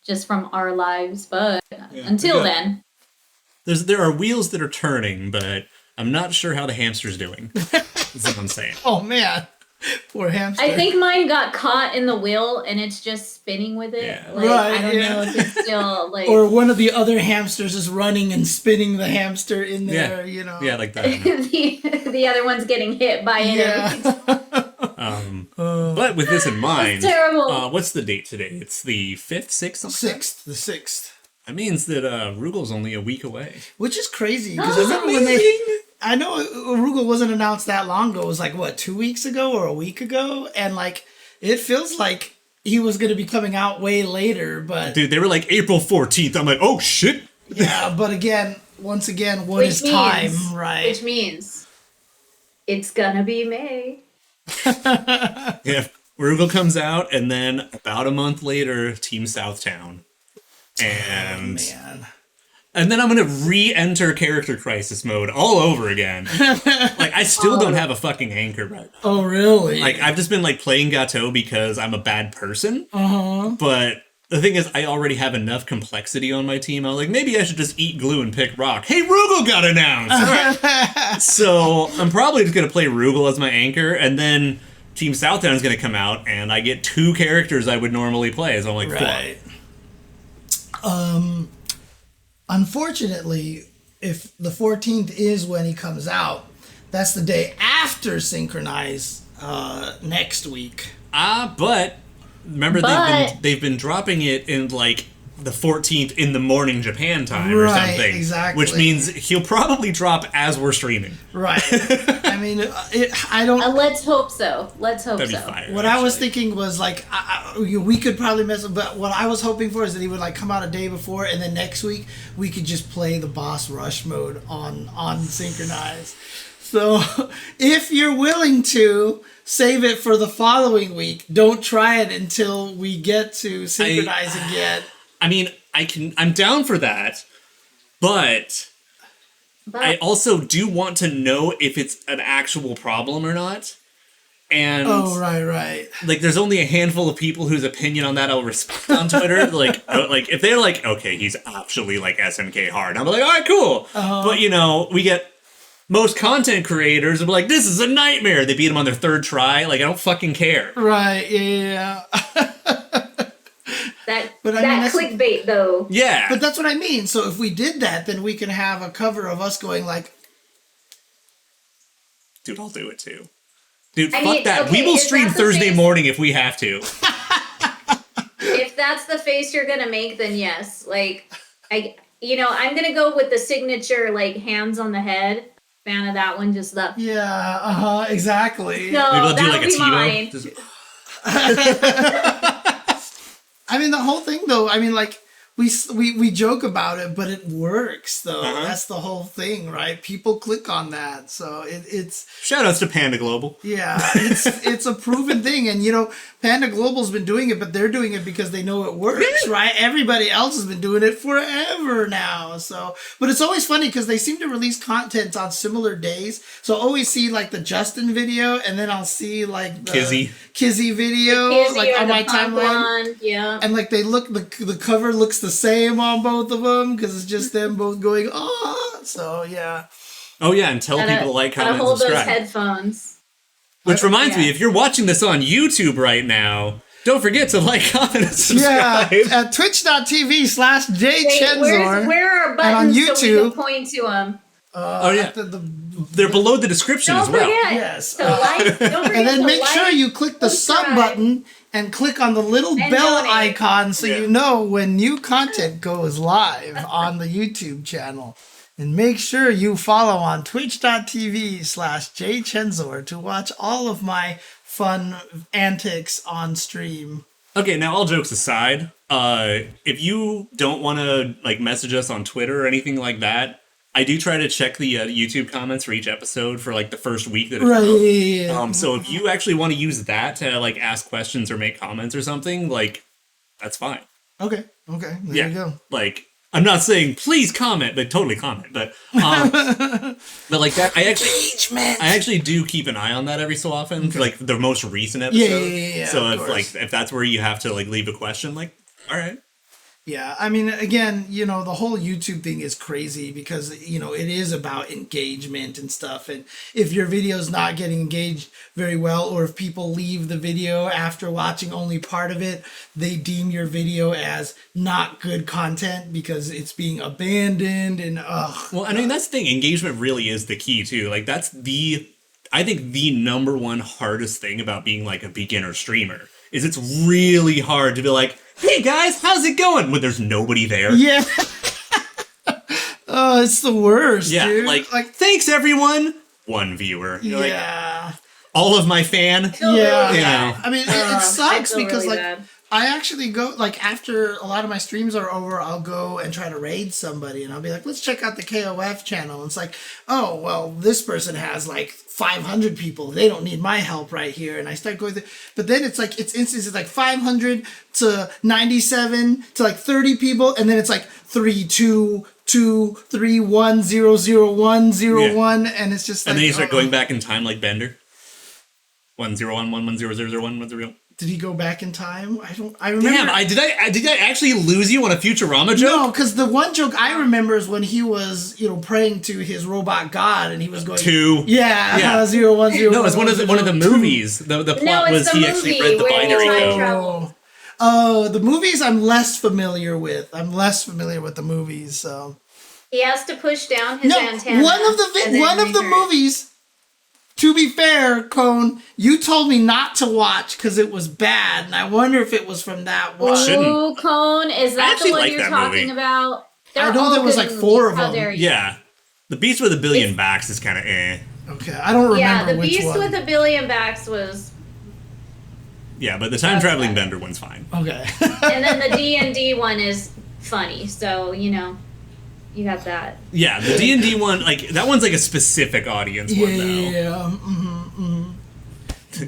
just from our lives, but until then, there are wheels that are turning, but I'm not sure how the hamster's doing. That's what I'm saying. Oh man, poor hamster. I think mine got caught in the wheel and it's just spinning with it. Yeah. Like, I don't know if it's still like. Or one of the other hamsters is running and spinning the hamster in there. You know. Yeah, like that. the other one's getting hit by it. Yeah. But with this in mind, It's terrible. What's the date today? It's the 5th, 6th? Something like that? The 6th. That means that Rugel's only a week away. Which is crazy because I remember when I know Rugal wasn't announced that long ago. It was like what, 2 weeks ago or a week ago, and like it feels like he was going to be coming out way later. But Dude, they were like April 14th. I'm like, oh shit. Yeah, but once again, what is time, right? Which means it's gonna be May. Yeah, Rugal comes out, and then about a month later, Team Southtown. And and then I'm gonna re-enter character crisis mode all over again. Like, I still don't have a fucking anchor right now. Oh, really? Like, I've just been like playing Gato because I'm a bad person. But the thing is, I already have enough complexity on my team. I was like, maybe I should just eat glue and pick rock. Hey, Rugal got announced! So I'm probably just gonna play Rugal as my anchor, and then Team Southtown is gonna come out, and I get 2 characters I would normally play. So I'm like, right. Unfortunately, if the 14th is when he comes out, that's the day after SNKronize next week. But remember, they've been dropping it in like the 14th in the morning Japan time or something. Exactly. Which means he'll probably drop as we're streaming. Right. I mean, I don't. Let's hope so. Let's hope That'd so. be fire, What I was thinking was like, we could probably mess up, but what I was hoping for is that he would like come out a day before, and then next week we could just play the boss rush mode on SNKronize. So if you're willing to save it for the following week, don't try it until we get to SNKronize again. I mean, I'm down for that, but I also do want to know if it's an actual problem or not. And right. Like, there's only a handful of people whose opinion on that I'll respect on Twitter. like if they're like, okay, he's actually like SNK hard, I'm like, all right, cool. But you know, we get most content creators will be like, this is a nightmare. They beat them on their third try. Like, I don't fucking care. Right, yeah. That clickbait, though. Yeah. But that's what I mean. So if we did that, then we can have a cover of us going like... Dude, I'll do it too. Dude, I fuck mean, that. okay, We will is stream that the Thursday face? morning if we have to. If that's the face you're gonna make, then yes. Like, I'm gonna go with the signature, like, hands on the head. Fan of that one, just the... Yeah, exactly. No, Maybe I'll do that'll like a be Tito. mine. Just- I mean, the whole thing, though, I mean, like, we joke about it, but it works, though. That's the whole thing, right? People click on that, so it's... Shoutouts to Panda Global. Yeah, it's a proven thing, and, Panda Global's been doing it, but they're doing it because they know it works, right? Everybody else has been doing it forever now, so... But it's always funny, because they seem to release content on similar days, so I'll always see, like, the Justin video, and then I'll see, like, the... Kizzy video, Kizzy like, or on the my punk timeline. one, yeah. And like the cover looks the same on both of them because it's just them both going so yeah. Oh yeah, and tell people to like, comment, and hold subscribe. those headphones. Which reminds me, if you're watching this on YouTube right now, don't forget to like, comment, and subscribe. Yeah, at twitch.tv/jchensor. Where are buttons and on YouTube, so we can point to them? Oh yeah, they're below the description as well. Forget. Yes. So like, don't forget and then to make sure like, you click the sub subscribe. button and click on the little And bell donate. icon so you know when new content goes live on the YouTube channel. And make sure you follow on twitch.tv/jchensor to watch all of my fun antics on stream. Okay, now all jokes aside, if you don't want to like message us on Twitter or anything like that, I do try to check the YouTube comments for each episode for like the first week that it's Right. So if you actually want to use that to like ask questions or make comments or something, like that's fine. Okay. There you go. Like I'm not saying please comment, but totally comment. But but like that, I actually do keep an eye on that every so often, like the most recent episode. Yeah, so of course. if that's where you have to like leave a question, like all right. Yeah, I mean, again, the whole YouTube thing is crazy because, it is about engagement and stuff. And if your video's not getting engaged very well, or if people leave the video after watching only part of it, they deem your video as not good content because it's being abandoned and Well, I mean, that's the thing. Engagement really is the key, too. Like, I think the number one hardest thing about being like a beginner streamer is it's really hard to be like, hey guys, how's it going? When there's nobody there. Yeah. Oh, it's the worst, dude. Like thanks everyone. One viewer. You're like, all of my fan. Yeah. I mean, it sucks I feel because really like bad. I actually go like after a lot of my streams are over, I'll go and try to raid somebody, and I'll be like, let's check out the KOF channel. And it's like, oh well, this person has like 500 people. They don't need my help right here. And I start going through, but then it's like it's instances like 500 to 97 to like 30 people, and then it's like 3, 2, 2, 3, 1, 0, 0, 1, 0, 1, and it's just like, and then you start going back in time like Bender. 101 110 110. Did he go back in time? I remember. Damn, did I actually lose you on a Futurama joke? No, because the one joke I remember is when he was, praying to his robot god, and he was going 2. Yeah. 0, 1, 0. No, it's one of the movies. The plot was he actually read the binary code. Oh, the movies I'm less familiar with. I'm less familiar with the movies. So He has to push down his antenna. one of the movies. To be fair, Cone, you told me not to watch because it was bad, and I wonder if it was from that one. Ooh, Cone, is that the one like you're that talking movie. about? I know there was like 4 of How them. dare you. Yeah. The Beast with a Billion Backs is kind of eh. Okay, I don't remember Yeah, the which Beast one. with a Billion Backs was... Yeah, but the time traveling Bender one's fine. Okay. And then the D&D one is funny, so, you got that. Yeah, the D&D one, like, that one's like a specific audience one, though. Yeah.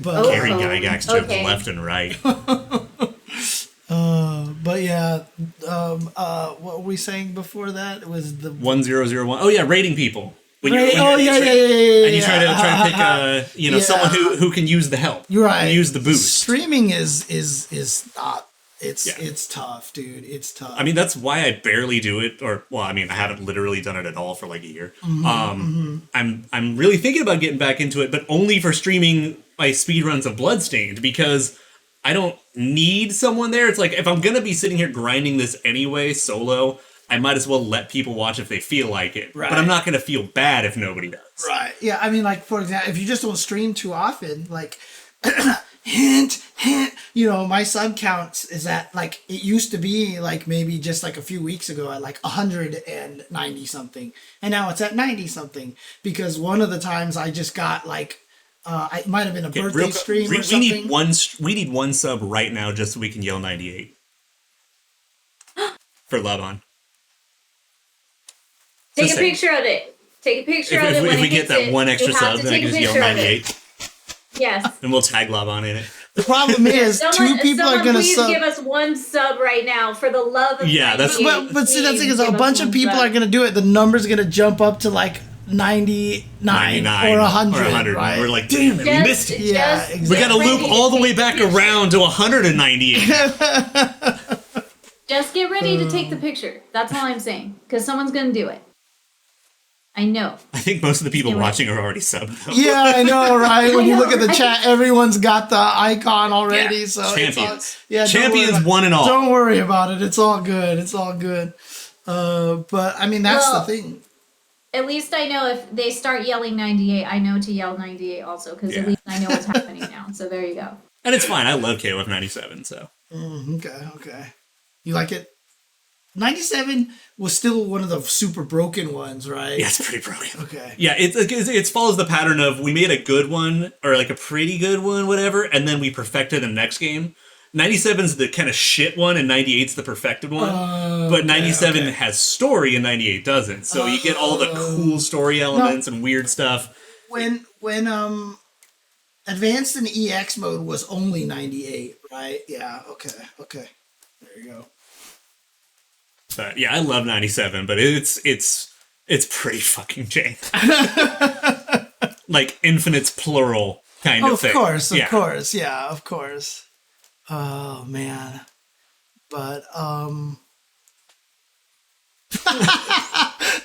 But Gary Gygax jokes okay. left and right. but yeah, what were we saying before that? It was the 1001. Oh yeah, rating people. When yeah. And you try to pick someone who can use the help. You're right. And use the boost. Streaming is not It's tough, dude. It's tough. I mean, that's why I barely do it, or well, I mean, I haven't literally done it at all for like a year. I'm really thinking about getting back into it, but only for streaming my speedruns of Bloodstained, because I don't need someone there. It's like, if I'm gonna be sitting here grinding this anyway solo, I might as well let people watch if they feel like it. Right. But I'm not gonna feel bad if nobody does. Right. Yeah. I mean, like, for example, if you just don't stream too often, like, hint, you know, my sub count is at, like, it used to be like maybe just like a few weeks ago at like 190 something, and now it's at 90 something, because one of the times I just got like, it might have been a birthday stream or something. We need one sub right now just so we can yell 98 for Laban. Take a picture of it. Take a picture of it. If we get that one extra sub, then I can just yell 98. Yes. And we'll tag Laban in it. The problem is, two people are going to sub. Please give us one sub right now, for the love of But see, that's the thing is, a bunch of people are going to do it. The number's going to jump up to like 99 or 100. Right? We're like, damn it, we missed it. Yeah, exactly. We got to loop all the way back around to 198. Just get ready to take the picture. That's all I'm saying. Because someone's going to do it. I know. I think most of the people watching are already subbed, though. Yeah, I know, right? When you look at the chat, everyone's got the icon already. Yeah. So Champions. Champions one and all. Don't worry about it. It's all good. It's all good. But, I mean, that's the thing. At least I know if they start yelling 98, I know to yell 98 also, because at least I know what's happening now. So there you go. And it's fine. I love KOF 97, so. Okay. You like it? 97 was still one of the super broken ones, right? Yeah, it's pretty broken. Okay. Yeah, it follows the pattern of, we made a good one, or like a pretty good one, whatever, and then we perfected the next game. 97's the kind of shit one, and 98's the perfected one. But 97 has story, and 98 doesn't. So you get all the cool story elements and weird stuff. When Advanced and EX mode was only 98, right? Yeah, okay. There you go. But yeah, I love 97, but it's pretty fucking jank. Like Infinite's plural kind of thing. Of course. Yeah, of course. Oh man. But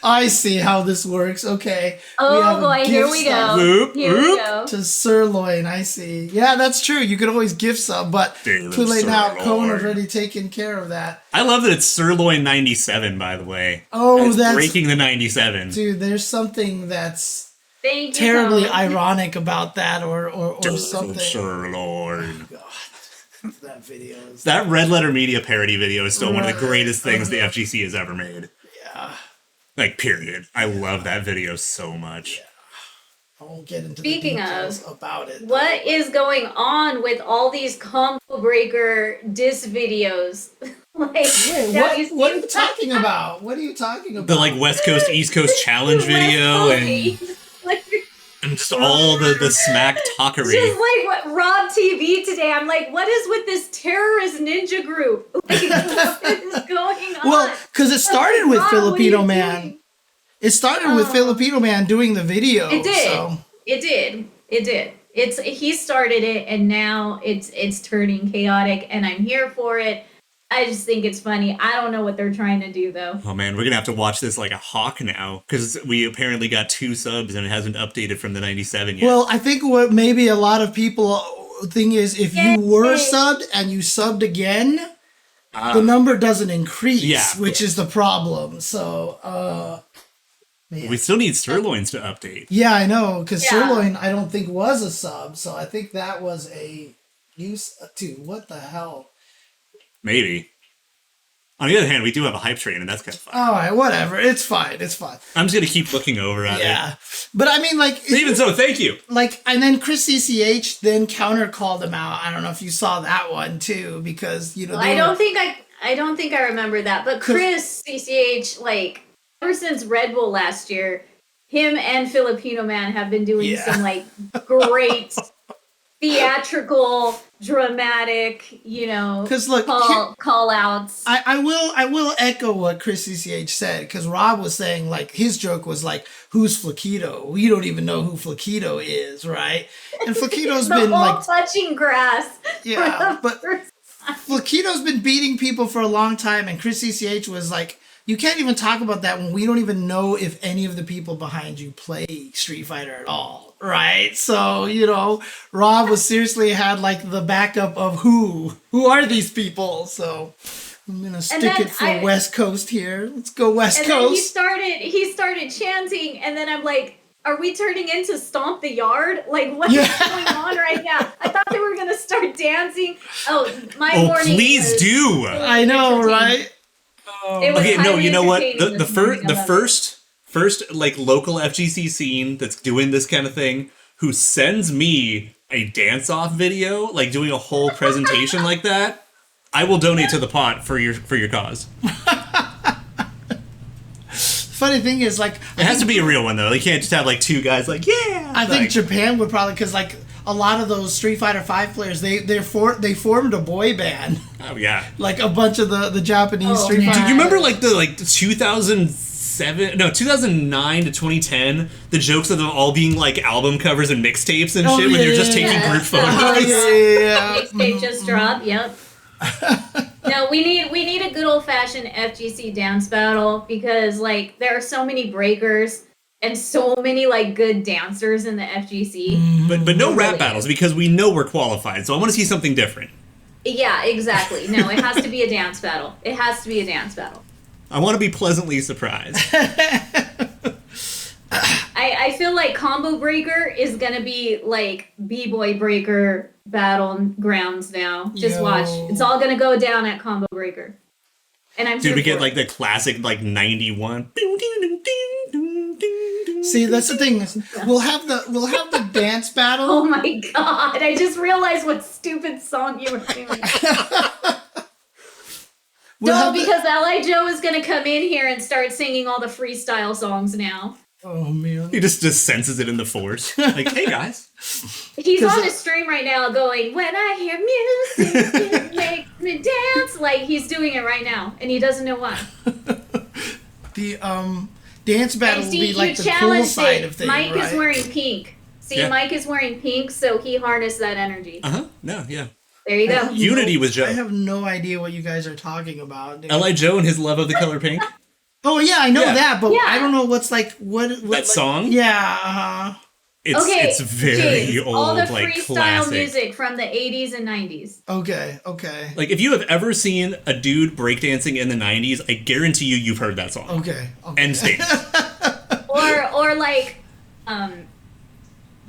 I see how this works. Okay. Oh boy, here we go. Here we go. To Sirloin, I see. Yeah, that's true. You could always gift some, but too late now. Cohen has already taken care of that. I love that it's Sirloin 97, by the way. Oh, that's breaking the 97. Dude, there's something that's terribly ironic about that, or something. Sirloin. Oh, God. That video is... That Red Letter Media parody video is still one of the greatest things the FGC has ever made. Yeah. Like, period. I love that video so much. Yeah. I won't get into the details about it. What is going on with all these combo breaker diss videos? What are you talking about? What are you talking about? The like West Coast East Coast challenge video and just all the smack talkery. Just like what Rob TV today. I'm like, what is with this terrorist ninja group? Like, what is going on? Well, because it started with Filipino Man. It started with Filipino Man doing the video. It did. So. It did. He started it, and now it's turning chaotic, and I'm here for it. I just think it's funny. I don't know what they're trying to do, though. Oh, man, we're going to have to watch this like a hawk now, because we apparently got 2 subs, and it hasn't updated from the 97 yet. Well, I think what maybe a lot of people think is, if you were subbed and you subbed again, the number doesn't increase, which is the problem. So, man. We still need Sirloins to update. Yeah, I know, because Sirloin, I don't think, was a sub, so I think that was a use. Dude, what the hell? Maybe. On the other hand, we do have a hype train, and that's kind of fun. All right, whatever. It's fine. I'm just going to keep looking over at it. Yeah. But I mean, like... Even so, thank you. Like, and then Chris CCH then counter called him out. I don't know if you saw that one, too, because, you know... I don't think I remember that. But Chris CCH, like, ever since Red Bull last year, him and Filipino Man have been doing some, like, great... theatrical, dramatic, you know, call outs. I will echo what Chris CCH said, because Rob was saying, like, his joke was like, who's Flaquito? We don't even know who Flaquito is, right? And Flaquito's been like touching grass. Yeah, but Flaquito's been beating people for a long time, and Chris CCH was like, you can't even talk about that when we don't even know if any of the people behind you play Street Fighter at all, right? So, you know, Rob was seriously had like the backup of who are these people? So I'm gonna stick it for West Coast here. Let's go West Coast. Then he started chanting, and then I'm like, are we turning into Stomp the Yard? Like, what is going on right now? I thought they were gonna start dancing. Oh, my morning. Please do. I know, right? Okay, no, you know what? The first like local FGC scene that's doing this kind of thing, who sends me a dance-off video, like doing a whole presentation like that, I will donate to the pot for your cause. Funny thing is, like, it has to be a real one though. You can't just have like two guys like, yeah. I think Japan would probably, because like a lot of those Street Fighter V players, they formed a boy band. Oh yeah, like a bunch of the Japanese Street Fighter. Do you remember like the 2009 to 2010, the jokes of them all being like album covers and mixtapes and shit when you're just taking group photos? Mixtape just dropped. Yep. No, we need a good old fashioned FGC dance battle, because like there are so many breakers and so many like good dancers in the FGC. But no rap battles, because we know we're qualified. So I want to see something different. Yeah, exactly. No, it has to be a dance battle. It has to be a dance battle. I want to be pleasantly surprised. I feel like Combo Breaker is gonna be like B-Boy Breaker battlegrounds now. Just watch. It's all gonna go down at Combo Breaker. And I'm Dude, we get like the classic like 91. See, that's the thing. We'll have the dance battle. Oh my god! I just realized what stupid song you were doing. Because L.I. Joe is gonna come in here and start singing all the freestyle songs now. Oh man! He just senses it in the force. Like, hey guys. He's on his stream right now going, when I hear music, it makes me dance. Like, he's doing it right now, and he doesn't know why. The dance battle will be like the cool side of things, Mike right? is wearing pink. See, Mike is wearing pink, so he harnessed that energy. No, yeah. There you go. Unity was Joe. I have no idea what you guys are talking about. L.I. Joe and his love of the color pink. Oh yeah, I know that, but I don't know what's like what that like, song. Yeah, It's very James, old, all the like freestyle classic music from the 80s and 90s. Okay. Like if you have ever seen a dude breakdancing in the 90s, I guarantee you've heard that song. Okay. End statement. or like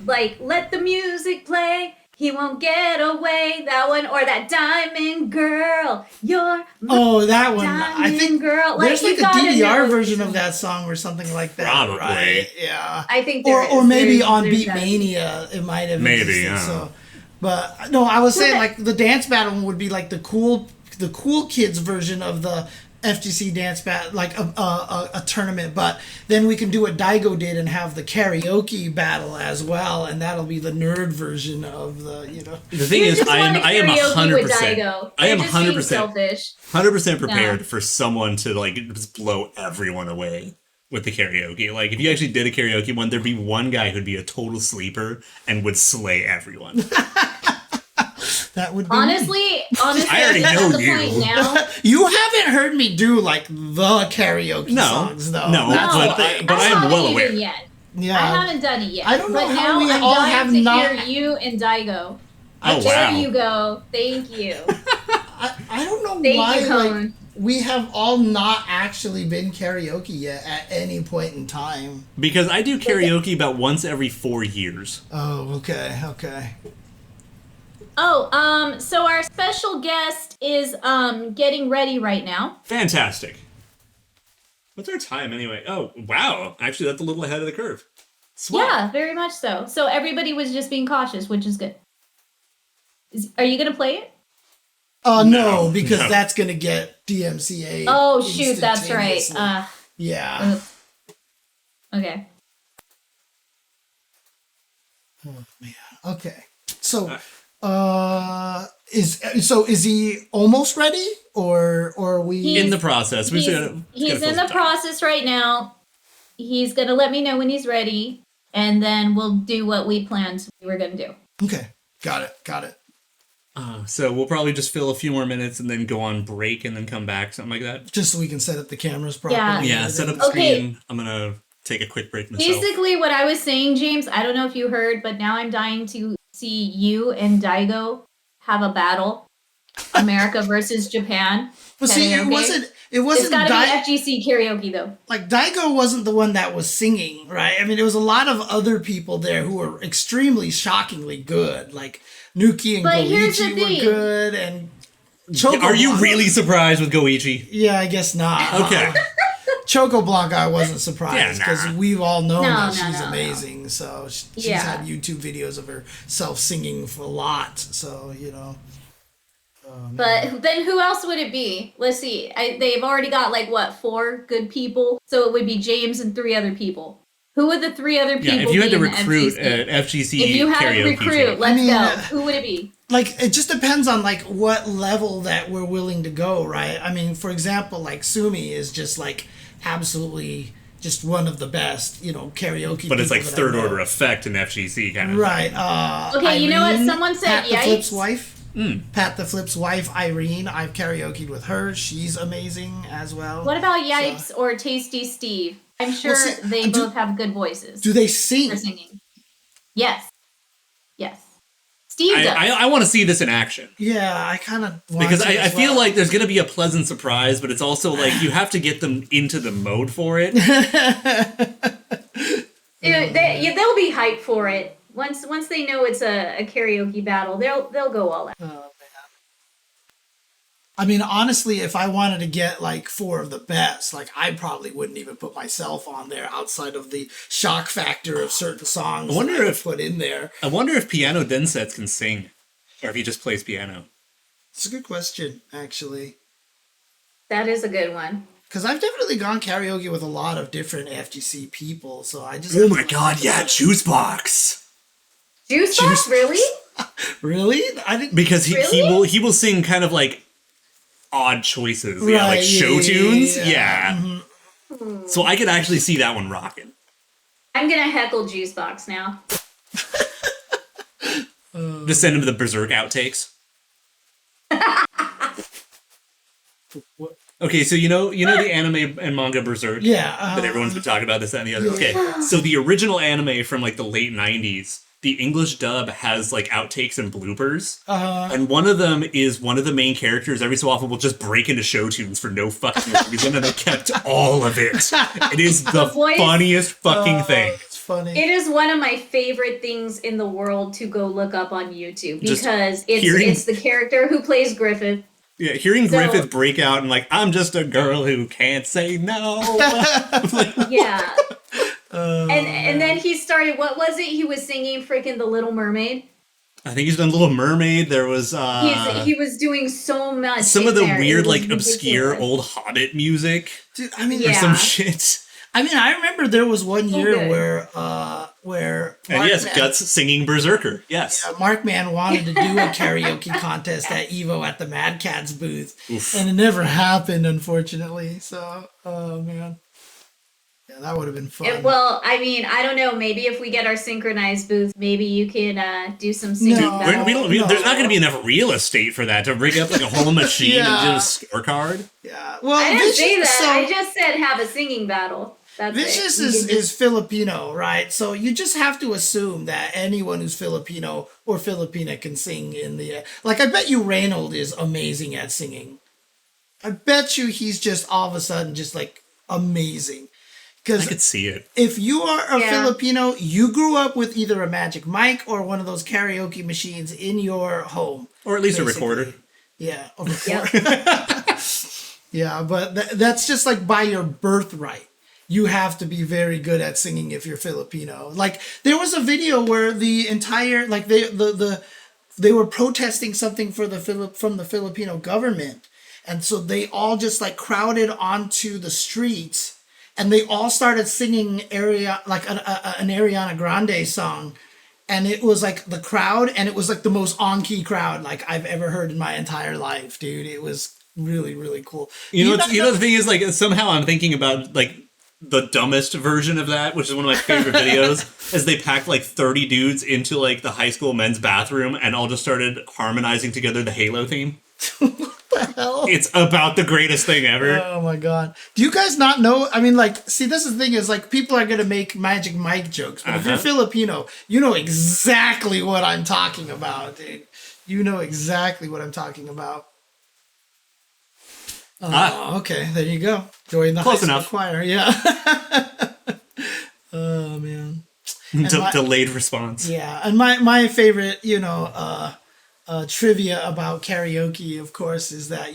let the music play. He won't get away. That one, or that Diamond Girl. You're my that one. Diamond I think Girl. there's like a DDR version of that song or something like that. Probably. Right? Yeah. I think there or maybe on there's Beatmania it might have maybe. existed, so. But no, I was saying like the dance battle would be like the cool kids version of the FGC dance battle, like a tournament, but then we can do what Daigo did and have the karaoke battle as well, and that'll be the nerd version of the, you know. The thing is, I am 100%. I am 100% prepared for someone to like just blow everyone away with the karaoke. Like if you actually did a karaoke one, there'd be one guy who'd be a total sleeper and would slay everyone. That would be honestly, I already know you. Point now. You haven't heard me do like the karaoke songs, though. No, but I am well aware. Yet. Yeah, I haven't done it yet. I don't know but how now we I'm all dying have to not. hear you and Daigo. Oh, there wow. you go. Thank you. I don't know Thank why you, Cone. we have all not actually been karaoke yet at any point in time. Because I do karaoke about once every 4 years. Oh, okay. Oh, so our special guest is getting ready right now. Fantastic. What's our time anyway? Oh, wow. Actually, that's a little ahead of the curve. Swell. Yeah, very much so. So everybody was just being cautious, which is good. Are you going to play it? No, because that's going to get DMCA. Oh, shoot, that's right. Yeah. Okay. Oh, man. Okay. So, is he almost ready, or are we in the process? He's in the process right now. He's gonna let me know when he's ready, and then we'll do what we planned we were gonna do. Okay, got it. So we'll probably just fill a few more minutes and then go on break and then come back, something like that. Just so we can set up the cameras properly. Yeah, set up the screen. I'm gonna take a quick break myself. Basically, what I was saying, James, I don't know if you heard, but now I'm dying to see you and Daigo have a battle. America versus Japan. Well, see, it wasn't. It's got to be FGC karaoke though. Like Daigo wasn't the one that was singing, right? I mean, there was a lot of other people there who were extremely shockingly good. Like Nuki and Goichi were good, and Choco Are you Blanca. really surprised with Goichi? Yeah, I guess not. Okay. Choco Blanca, I wasn't surprised because we've all known that she's amazing. No. So she's had YouTube videos of herself singing for a lot. So But then who else would it be? Let's see. They've already got 4 good people. So it would be James and 3 other people. Who would the 3 other people be? Yeah, if you had to recruit FGC? an FGC If you had to karaoke recruit, team. let's go. Who would it be? It just depends on what level that we're willing to go, right? I mean, for example, Sumi is just absolutely just one of the best, karaoke. But it's people that I third know. order effect in FGC kind of. Right. Okay, Irene, you know what? Someone said Pat the yikes. Flip's wife. Pat the Flip's wife, Irene. I've karaoke'd with her. She's amazing as well. What about Yipes or Tasty Steve? I'm sure they both have good voices. Do they sing? For singing. Yes. Steve does. I want to see this in action. Yeah, I kind of because I feel like there's going to be a pleasant surprise, but it's also you have to get them into the mode for it. They'll be hyped for it. Once they know it's a karaoke battle, they'll go all out. Oh, man. I mean, honestly, if I wanted to get 4 of the best, I probably wouldn't even put myself on there outside of the shock factor of certain songs. I wonder if put in there. I wonder if Piano Densets can sing, or if he just plays piano. It's a good question, actually. That is a good one. Because I've definitely gone karaoke with a lot of different FGC people, so I just... Oh my god, yeah, Juicebox! Juicebox, really? Really? I didn't... Because he will sing kind of odd choices, right, show tunes. Yeah. Mm-hmm. So I could actually see that one rocking. I'm gonna heckle Juicebox now. Just send him the Berserk outtakes. Okay, so you know the anime and manga Berserk? Yeah. That everyone's been talking about this, that, and the other. Okay, so the original anime from the late 90s, the English dub has outtakes and bloopers. And one of them is one of the main characters every so often will just break into show tunes for no fucking reason, and they kept all of it. It is the funniest fucking thing. It's funny. It is one of my favorite things in the world to go look up on YouTube because it's the character who plays Griffith. Yeah, hearing Griffith break out and I'm just a girl who can't say no. Yeah. And then he started, what was it? He was singing freaking The Little Mermaid. I think he's done Little Mermaid. There was he was doing so much. Some of the weird, ridiculous. obscure old Hobbit music. Dude, I mean, or some shit. I mean, I remember there was one year where and yes, Guts singing Berserker. Yes, Markman wanted to do a karaoke contest at Evo at the Mad Cats booth, and it never happened, unfortunately. So, oh man, yeah, that would have been fun. Well, I mean, I don't know. Maybe if we get our synchronized booth, maybe you can do some singing. There's not going to be enough real estate for that to rig up a whole machine and do a scorecard. Yeah, well, I didn't say that. I just said have a singing battle. Vicious is Filipino, right? So you just have to assume that anyone who's Filipino or Filipina can sing in the... I bet you Reynold is amazing at singing. I bet you he's just all of a sudden just amazing. I could see it. If you are a Filipino, you grew up with either a Magic Mic or one of those karaoke machines in your home. Or at least a recorder. Yeah, a recorder. Yeah, but that's just by your birthright. You have to be very good at singing if you're Filipino. There was a video where the entire they were protesting something from the Filipino government, and so they all just crowded onto the streets, and they all started singing an Ariana Grande song, and it was the crowd, and it was the most on-key crowd I've ever heard in my entire life, dude. It was really, really cool. You know the thing is somehow I'm thinking about the dumbest version of that, which is one of my favorite videos, is they packed like 30 dudes into like the high school men's bathroom and all just started harmonizing together the Halo theme. What the hell? It's about the greatest thing ever. Oh my god. Do you guys not know? I mean, like, see, this is the thing is, like, people are gonna make Magic Mike jokes, but if you're Filipino, you know exactly what I'm talking about, dude. You know exactly what I'm talking about. Oh, okay. There you go. Join the Close high school enough. choir. Yeah. Oh man. Delayed response. Yeah, and my favorite, trivia about karaoke, of course, is that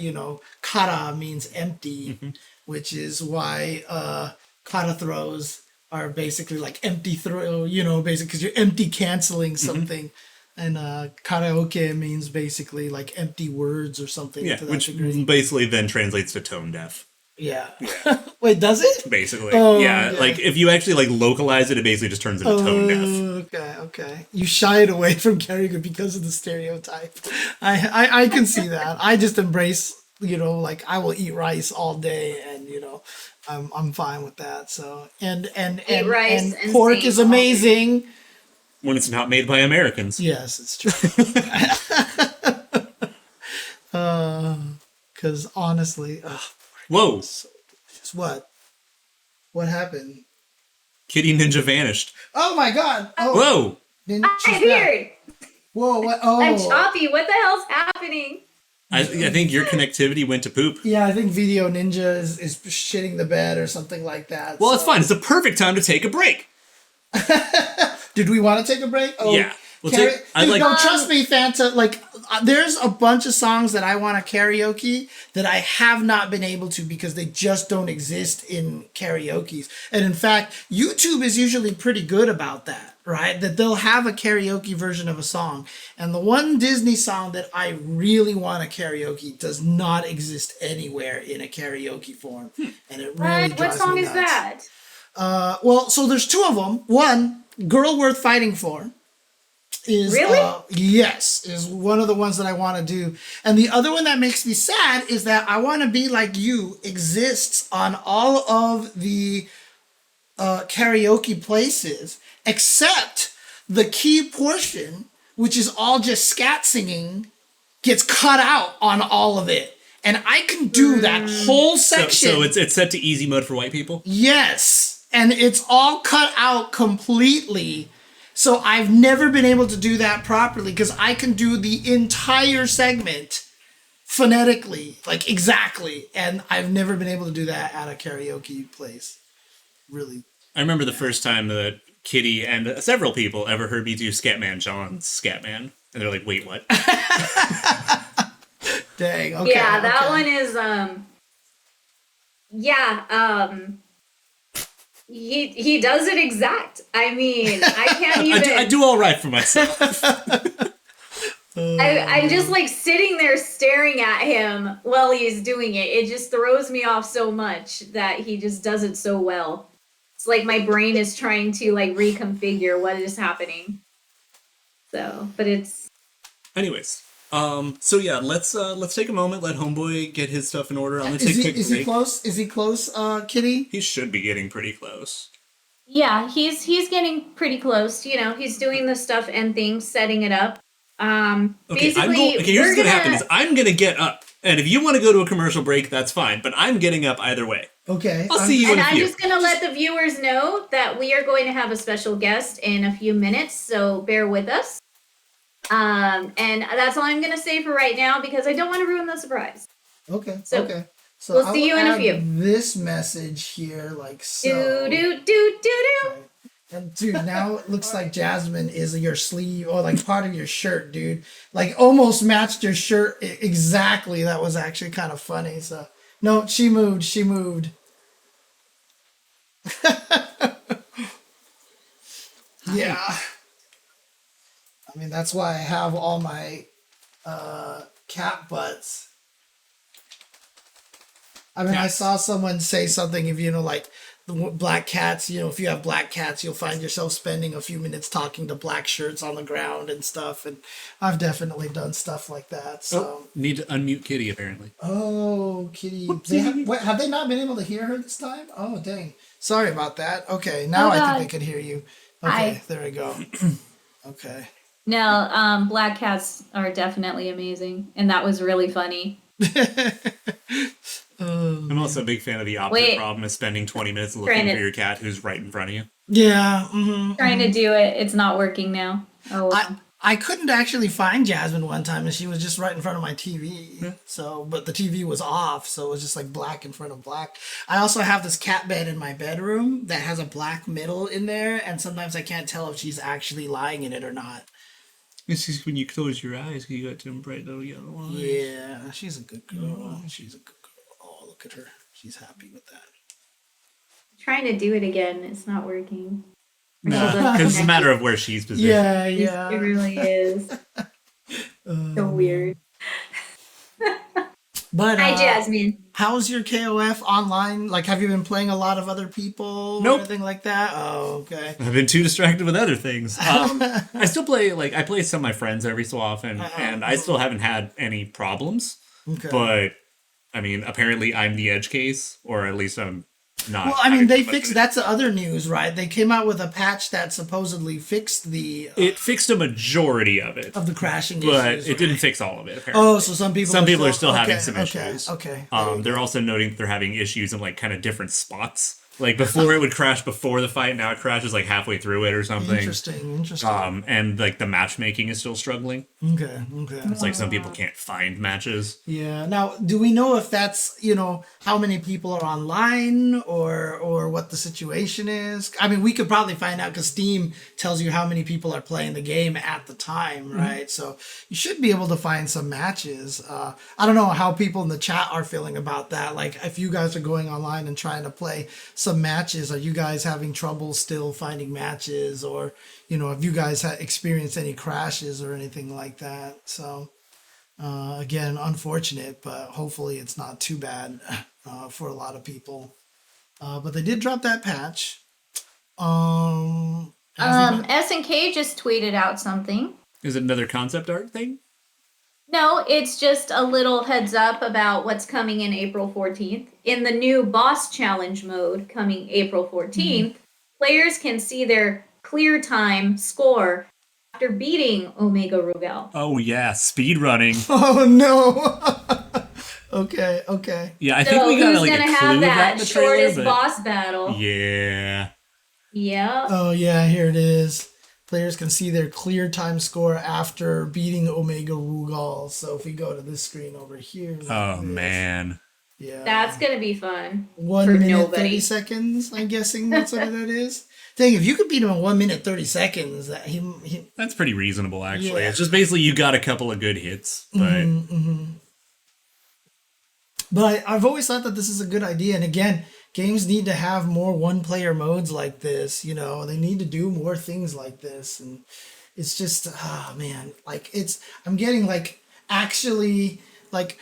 kara means empty, which is why kara throws are basically like empty throw. Basically because you're empty canceling something. And karaoke means basically like empty words or something. Yeah, to that which degree. basically then translates to tone deaf. Yeah. Wait, does it? Basically. Oh, yeah, okay. like if you actually like localize it, it basically just turns into tone deaf. Okay. You shied away from karaoke because of the stereotype. I can see that. I just embrace, like I will eat rice all day, and I'm fine with that. So and rice and pork sing is all day. amazing. When it's not made by Americans. Yes, it's true. Because honestly, Whoa. just what happened? Kitty Ninja vanished. Oh my god! Oh, Whoa. she's I'm back. here. Whoa! What? Oh, I'm choppy. What the hell's happening? I think your connectivity went to poop. yeah. I think Video Ninja is shitting the bed or something like that. Well, so- it's fine. It's the perfect time to take a break. Did we want to take a break? Oh, Yeah. We'll take, no, trust me, Fanta. Like, there's a bunch of songs that I want to karaoke that I have not been able to because they just don't exist in karaoke's. And in fact, YouTube is usually pretty good about that, right? That they'll have a karaoke version of a song. And the one Disney song that I really want to karaoke does not exist anywhere in a karaoke form. And it really What drives song me is nuts. that? Well, so there's two of them. One, Girl Worth Fighting For, is Really? is one of the ones that I want to do. And the other one that makes me sad is that I Want to Be Like You exists on all of the karaoke places except the key portion, which is all just scat singing, gets cut out on all of it. And I can do that whole section. So it's set to easy mode for white people? Yes, and it's all cut out completely. So I've never been able to do that properly because I can do the entire segment phonetically, like exactly, and I've never been able to do that at a karaoke place. Really. I remember the first time that Kitty and several people ever heard me do Scatman John's Scatman. And they're like, wait, what? Dang, okay. Yeah, that okay. one is he does it exact. I mean, I can't even I do all right for myself. I'm just like sitting there staring at him while he's doing it. It just throws me off so much that he just does it so well. It's like my brain is trying to like reconfigure what is happening. So, but it's Anyways, so yeah, let's take a moment, let Homeboy get his stuff in order. I'm gonna take a quick Is break. he close? Is he close, Kitty? He should be getting pretty close. yeah, he's getting pretty close. He's doing the stuff and things, setting it up. Okay, Basically, here's what's gonna happen is I'm gonna get up. And if you want to go to a commercial break, that's fine. But I'm getting up either way. Okay. I'll see you in And a I'm few. just going to let the viewers know that we are going to have a special guest in a few minutes, so bear with us. And that's all I'm going to say for right now because I don't want to ruin the surprise. Okay. So, okay. So we'll I see will you in a add few. This message here, like so. Do. And dude, now it looks like Jasmine is your sleeve or like part of your shirt, dude. Like almost matched your shirt exactly. That was actually kind of funny. So no, she moved. Yeah. I mean, that's why I have all my cat butts. I mean, I saw someone say something if like black cats, you know, if you have black cats, you'll find yourself spending a few minutes talking to black shirts on the ground and stuff. And I've definitely done stuff like that. So Need to unmute Kitty, apparently. Oh, Kitty. Have they not been able to hear her this time? Oh, dang. Sorry about that. Okay, now I think they could hear you. Okay, there we go. Okay. No, black cats are definitely amazing, and that was really funny. I'm also a big fan of the opposite problem of spending 20 minutes looking for your cat who's right in front of you. Yeah. Trying to do it, it's not working now. Oh, well. I couldn't actually find Jasmine one time, and she was just right in front of my TV. So, but the TV was off, so it was just like black in front of black. I also have this cat bed in my bedroom that has a black middle in there, and sometimes I can't tell if she's actually lying in it or not. It's just when you close your eyes, you got them bright little yellow eyes. Yeah, she's a good girl. She's a good girl. Oh, look at her. She's happy with that. Trying to do it again, it's not working. No, because it's a matter of where she's positioned. Yeah. It really is. So weird. But Hi, Jasmine. How's your KOF online? Like, have you been playing a lot of other people Nope. or anything like that? Oh, okay. I've been too distracted with other things. I still play, I play some of my friends every so often, and I still haven't had any problems. Okay. But, I mean, apparently I'm the edge case, or at least I'm not. Well, I mean, they fixed, that's the other news, right? They came out with a patch that supposedly fixed the... it fixed a majority of it. Of the crashing but issues, it didn't right? fix all of it, apparently. Oh, so some people are still having some issues. Okay. They're also noting that they're having issues in, kind of different spots. Like, before it would crash before the fight, now it crashes, halfway through it or something. Interesting. And, the matchmaking is still struggling. Okay. It's some people can't find matches. Yeah. Now, do we know if that's, how many people are online or what the situation is? I mean, we could probably find out because Steam tells you how many people are playing the game at the time, right? So you should be able to find some matches. I don't know how people in the chat are feeling about that. Like, if you guys are going online and trying to play some matches, are you guys having trouble still finding matches, or have you guys experienced any crashes or anything like that? So again, unfortunate, but hopefully it's not too bad for a lot of people. But they did drop that patch. SNK just tweeted out something. Is it another concept art thing? No, it's just a little heads up about what's coming in April 14th. In the new boss challenge mode coming April 14th, players can see their clear time score after beating Omega Rugal. Oh yeah, speed running. Oh no. Okay. Yeah, I think we got a clue have of that in the trailer, shortest boss battle. Yeah. Yeah. Oh yeah, here it is. Players can see their clear time score after beating Omega Rugal. So if we go to this screen over here. Oh, man. Yeah. That's going to be fun. 1 minute, 30 seconds, I'm guessing that's what that is. Dang, if you could beat him in 1 minute, 30 seconds, that's pretty reasonable, actually. Yeah. It's just basically you got a couple of good hits. But, but I've always thought that this is a good idea. And again, games need to have more one-player modes like this. They need to do more things like this, and it's just, man, I'm getting actually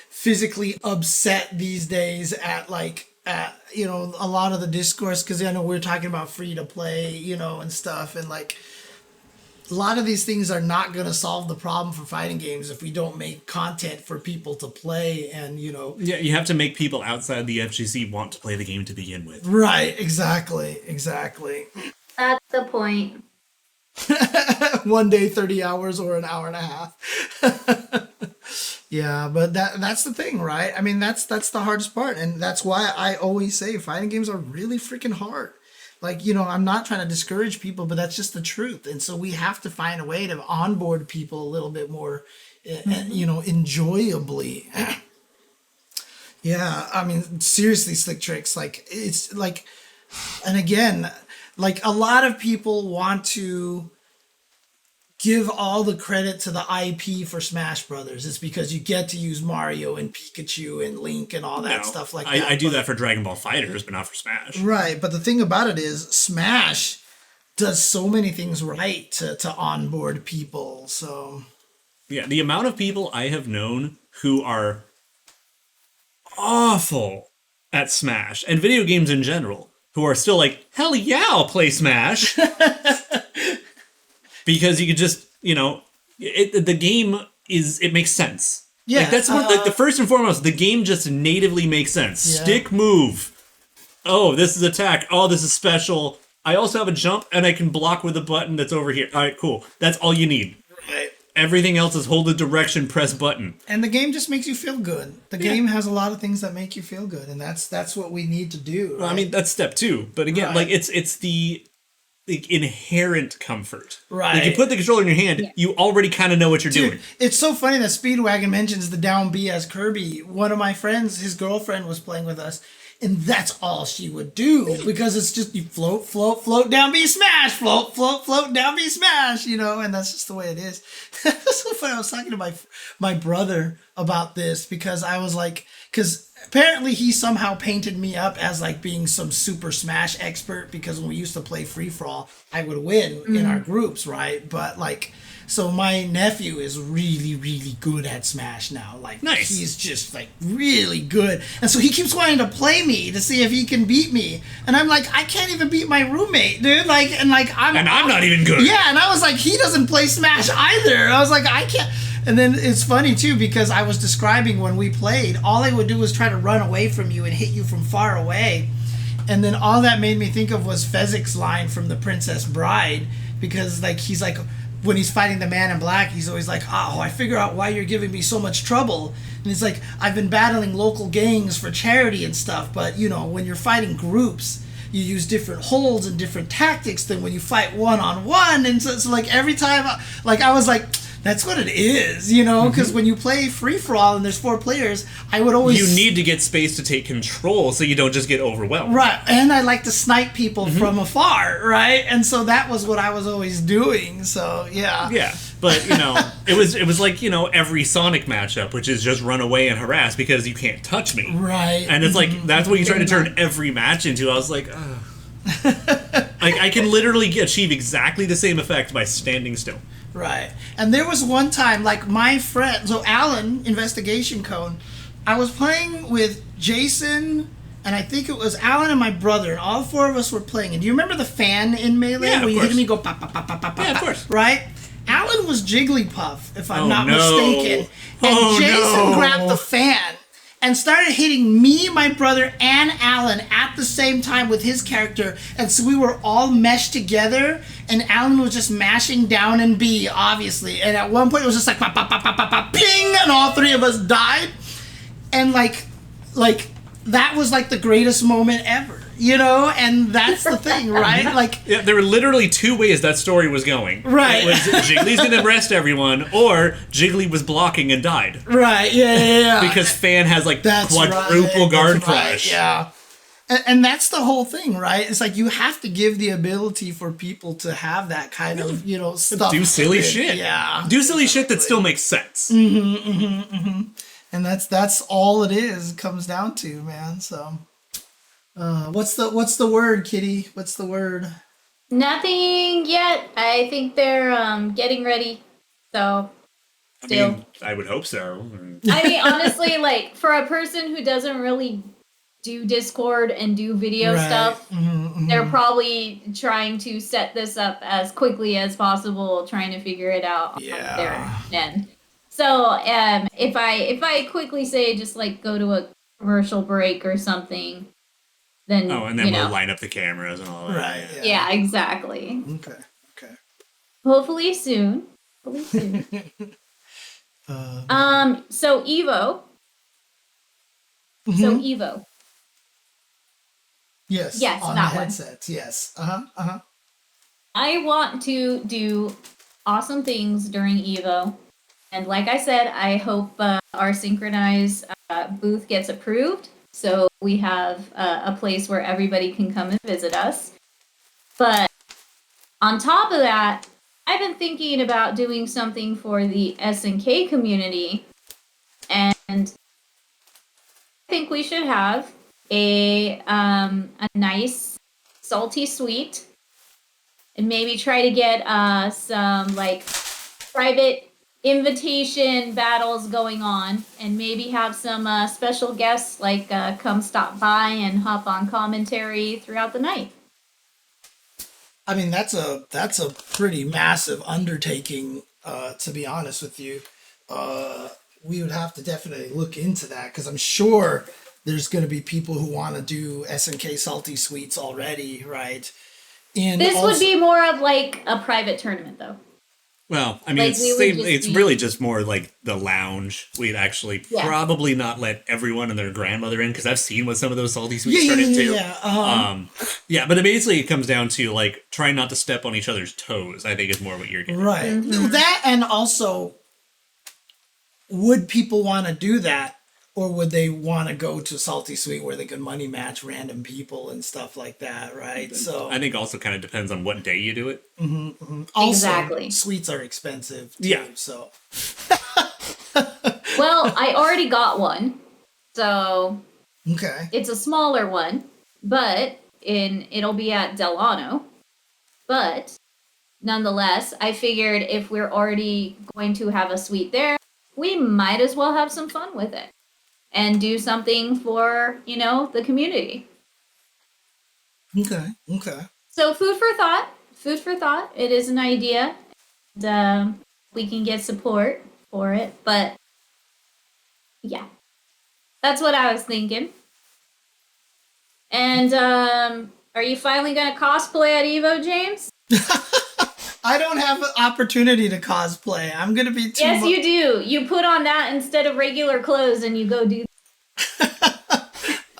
physically upset these days at a lot of the discourse, because I know we're talking about free to play, and stuff, and a lot of these things are not going to solve the problem for fighting games if we don't make content for people to play. And yeah, you have to make people outside the FGC want to play the game to begin with. Right, exactly. That's the point. 1 day, 30 hours, or an hour and a half. Yeah, but that's the thing, right? I mean, that's the hardest part, and that's why I always say fighting games are really freaking hard. I'm not trying to discourage people, but that's just the truth. And so we have to find a way to onboard people a little bit more, enjoyably. Yeah, I mean, seriously, Slick Tricks, and again, a lot of people want to give all the credit to the IP for Smash Brothers. It's because you get to use Mario and Pikachu and Link and all that stuff that. I do that for Dragon Ball FighterZ, but not for Smash. Right, but the thing about it is Smash does so many things right to onboard people. So yeah, the amount of people I have known who are awful at Smash and video games in general who are still like, hell yeah, I'll play Smash. Because you could just, the game it makes sense. Yeah. Like that's what, the first and foremost, the game just natively makes sense. Yeah. Stick move. Oh, this is attack. Oh, this is special. I also have a jump and I can block with a button that's over here. All right, cool. That's all you need. Right. Everything else is hold the direction, press button. And the game just makes you feel good. The game has a lot of things that make you feel good, and that's what we need to do. Right? Well, I mean, that's step 2. But again, like it's the inherent comfort. Right. Like you put the controller in your hand, you already kind of know what you're doing. It's so funny that Speedwagon mentions the down B as Kirby. One of my friends, his girlfriend was playing with us, and that's all she would do, because it's just you float, float, float, down B, smash, float, float, float, down B, smash, and that's just the way it is. It's so funny. I was talking to my brother about this, because I was like, because apparently he somehow painted me up as like being some super Smash expert, because when we used to play free for all, I would win in our groups, right? But like, so my nephew is really, really good at Smash now. Like, nice. He's just like really good. And so he keeps wanting to play me to see if he can beat me. And I'm like, I can't even beat my roommate, dude. I'm not even good. Yeah, and I was like, he doesn't play Smash either. I was like, I can't. And then it's funny too, because I was describing when we played, all I would do was try to run away from you and hit you from far away. And then all that made me think of was Fezzik's line from The Princess Bride, because like he's like, when he's fighting the man in black, he's always like, oh, I figure out why you're giving me so much trouble. And he's like, I've been battling local gangs for charity and stuff, but when you're fighting groups, you use different holds and different tactics than when you fight one-on-one. And so like every time, I was like, that's what it is, because when you play free-for-all and there's 4 players, I would always... You need to get space to take control so you don't just get overwhelmed. Right, and I like to snipe people from afar, right? And so that was what I was always doing, so yeah. Yeah, but, it was like, every Sonic matchup, which is just run away and harass because you can't touch me. Right. And it's like, that's what you try to turn every match into. I was like, oh. I can literally achieve exactly the same effect by standing still. Right. And there was one time, like my friend, so Alan, Investigation Cone, I was playing with Jason, and I think it was Alan and my brother, and all 4 of us were playing. And do you remember the fan in Melee? Yeah, where you hit course. me, go pop, pop, pop, pop, pop, Yeah, pop, of course. right? Alan was Jigglypuff, if I'm not no. mistaken. And Jason grabbed the fan and started hitting me, my brother, and Alan at the same time with his character. And so we were all meshed together, and Alan was just mashing down and B, obviously. And at one point it was just like, pop, pop, pop, pop, pop, pop, ping, and all 3 of us died. And like that was like the greatest moment ever, and that's the thing, right? Like, yeah, there were literally 2 ways that story was going. Right. It was Jiggly's gonna arrest everyone, or Jiggly was blocking and died. Right, yeah. Because Fan has like That's quadruple right, guard that's right, crash. yeah. And that's the whole thing, right? It's like you have to give the ability for people to have that kind of, stuff. Do silly shit. Yeah. Do silly shit that still makes sense. And that's all it is. It comes down to, man. So, what's the word, Kitty? What's the word? Nothing yet. I think they're getting ready. So, still. I mean, I would hope so. I mean, honestly, like for a person who doesn't really do Discord and do video stuff, they're probably trying to set this up as quickly as possible, trying to figure it out on their end. So, if I quickly say just like go to a commercial break or something, then and then we'll line up the cameras and all that. Right. Yeah, exactly. Okay. Hopefully soon. So Evo. So Evo. Yes. Yes, on that the one. headsets. Yes. I want to do awesome things during Evo. And like I said, I hope our SNKronize booth gets approved. So we have a place where everybody can come and visit us. But on top of that, I've been thinking about doing something for the SNK community. And I think we should have a nice salty sweet. And maybe try to get some like private invitation battles going on, and maybe have some special guests like come stop by and hop on commentary throughout the night. I mean, that's a pretty massive undertaking, to be honest with you. We would have to definitely look into that, because I'm sure there's going to be people who want to do SNK Salty Sweets already, right? And This also, would be more of like a private tournament, though. Well, I mean, Like, we would just it's be- really just more like the lounge. We'd actually probably not let everyone and their grandmother in, because I've seen what some of those salty sweets turn into. Yeah, but basically it comes down to like trying not to step on each other's toes. I think is more what you're getting. right. Mm-hmm. That, and also, would people want to do that, or would they want to go to Salty Sweet where they could money match random people and stuff like that, right? So I think also kind of depends on what day you do it. also, Exactly. sweets are expensive too, Yeah. so Well, I already got one, so okay. it's a smaller one, but it'll be at Delano. But nonetheless, I figured if we're already going to have a suite there, we might as well have some fun with it and do something for, the community. Okay. So food for thought. Food for thought. It is an idea. And, we can get support for it, but yeah, that's what I was thinking. And are you finally gonna cosplay at Evo, James? I don't have an opportunity to cosplay. I'm gonna be too. Yes, you do. You put on that instead of regular clothes, and you go do.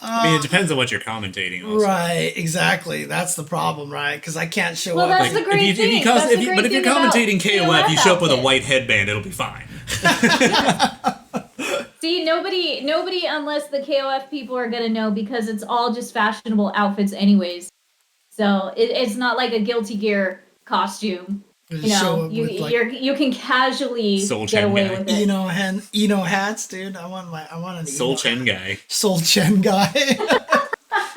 I mean, it depends on what you're commentating. Also. Right, exactly. That's the problem, right? Because I can't show Well, up. that's the great thing. But if you're thing about commentating KOF, you show up with a outfit. white headband, it'll be fine. See, nobody, unless the KOF people are gonna know, because it's all just fashionable outfits, anyways. So it's not like a Guilty Gear costume. Show up with, like, You can casually Soul get Chen away guy. with it. Eno hats, dude. I want an Soul Eno Chen hat. guy. Soul Chen guy.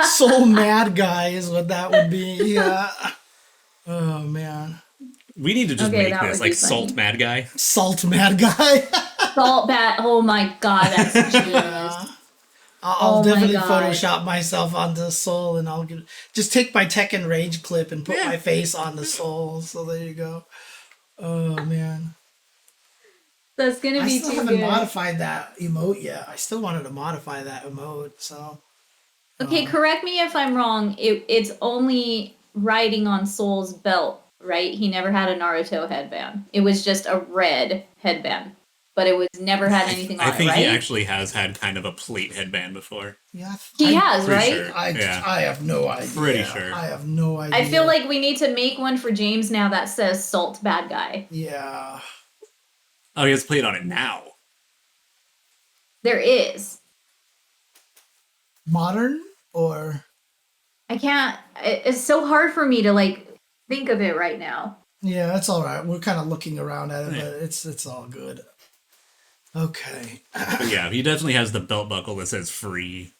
Soul Mad guy is what that would be. Yeah. Oh man. We need to just Okay, make that this would be like Salt funny. Mad Guy. Salt Mad guy. Salt bat. Oh my god, that's genius. I'll Oh my definitely God. Photoshop myself onto Soul, and I'll just take my Tekken Rage clip and put my face on the Soul. So there you go. Oh man. That's gonna I be still too haven't good. modified that emote yet. I still wanted to modify that emote, so Okay, correct me if I'm wrong. It's only riding on Soul's belt, right? He never had a Naruto headband. It was just a red headband, but it was never had anything on I it, think right? he actually has had kind of a plate headband before. yeah. He has, pretty right? sure. I Yeah. have no idea. Pretty sure. I have no idea. I feel like we need to make one for James now that says Salt Bad Guy. Yeah. Oh, he has a plate on it now. There is. Modern or I can't. It's so hard for me to think of it right now. yeah, that's all right. We're kind of looking around at it, but it's all good. Okay. But yeah, he definitely has the belt buckle that says free,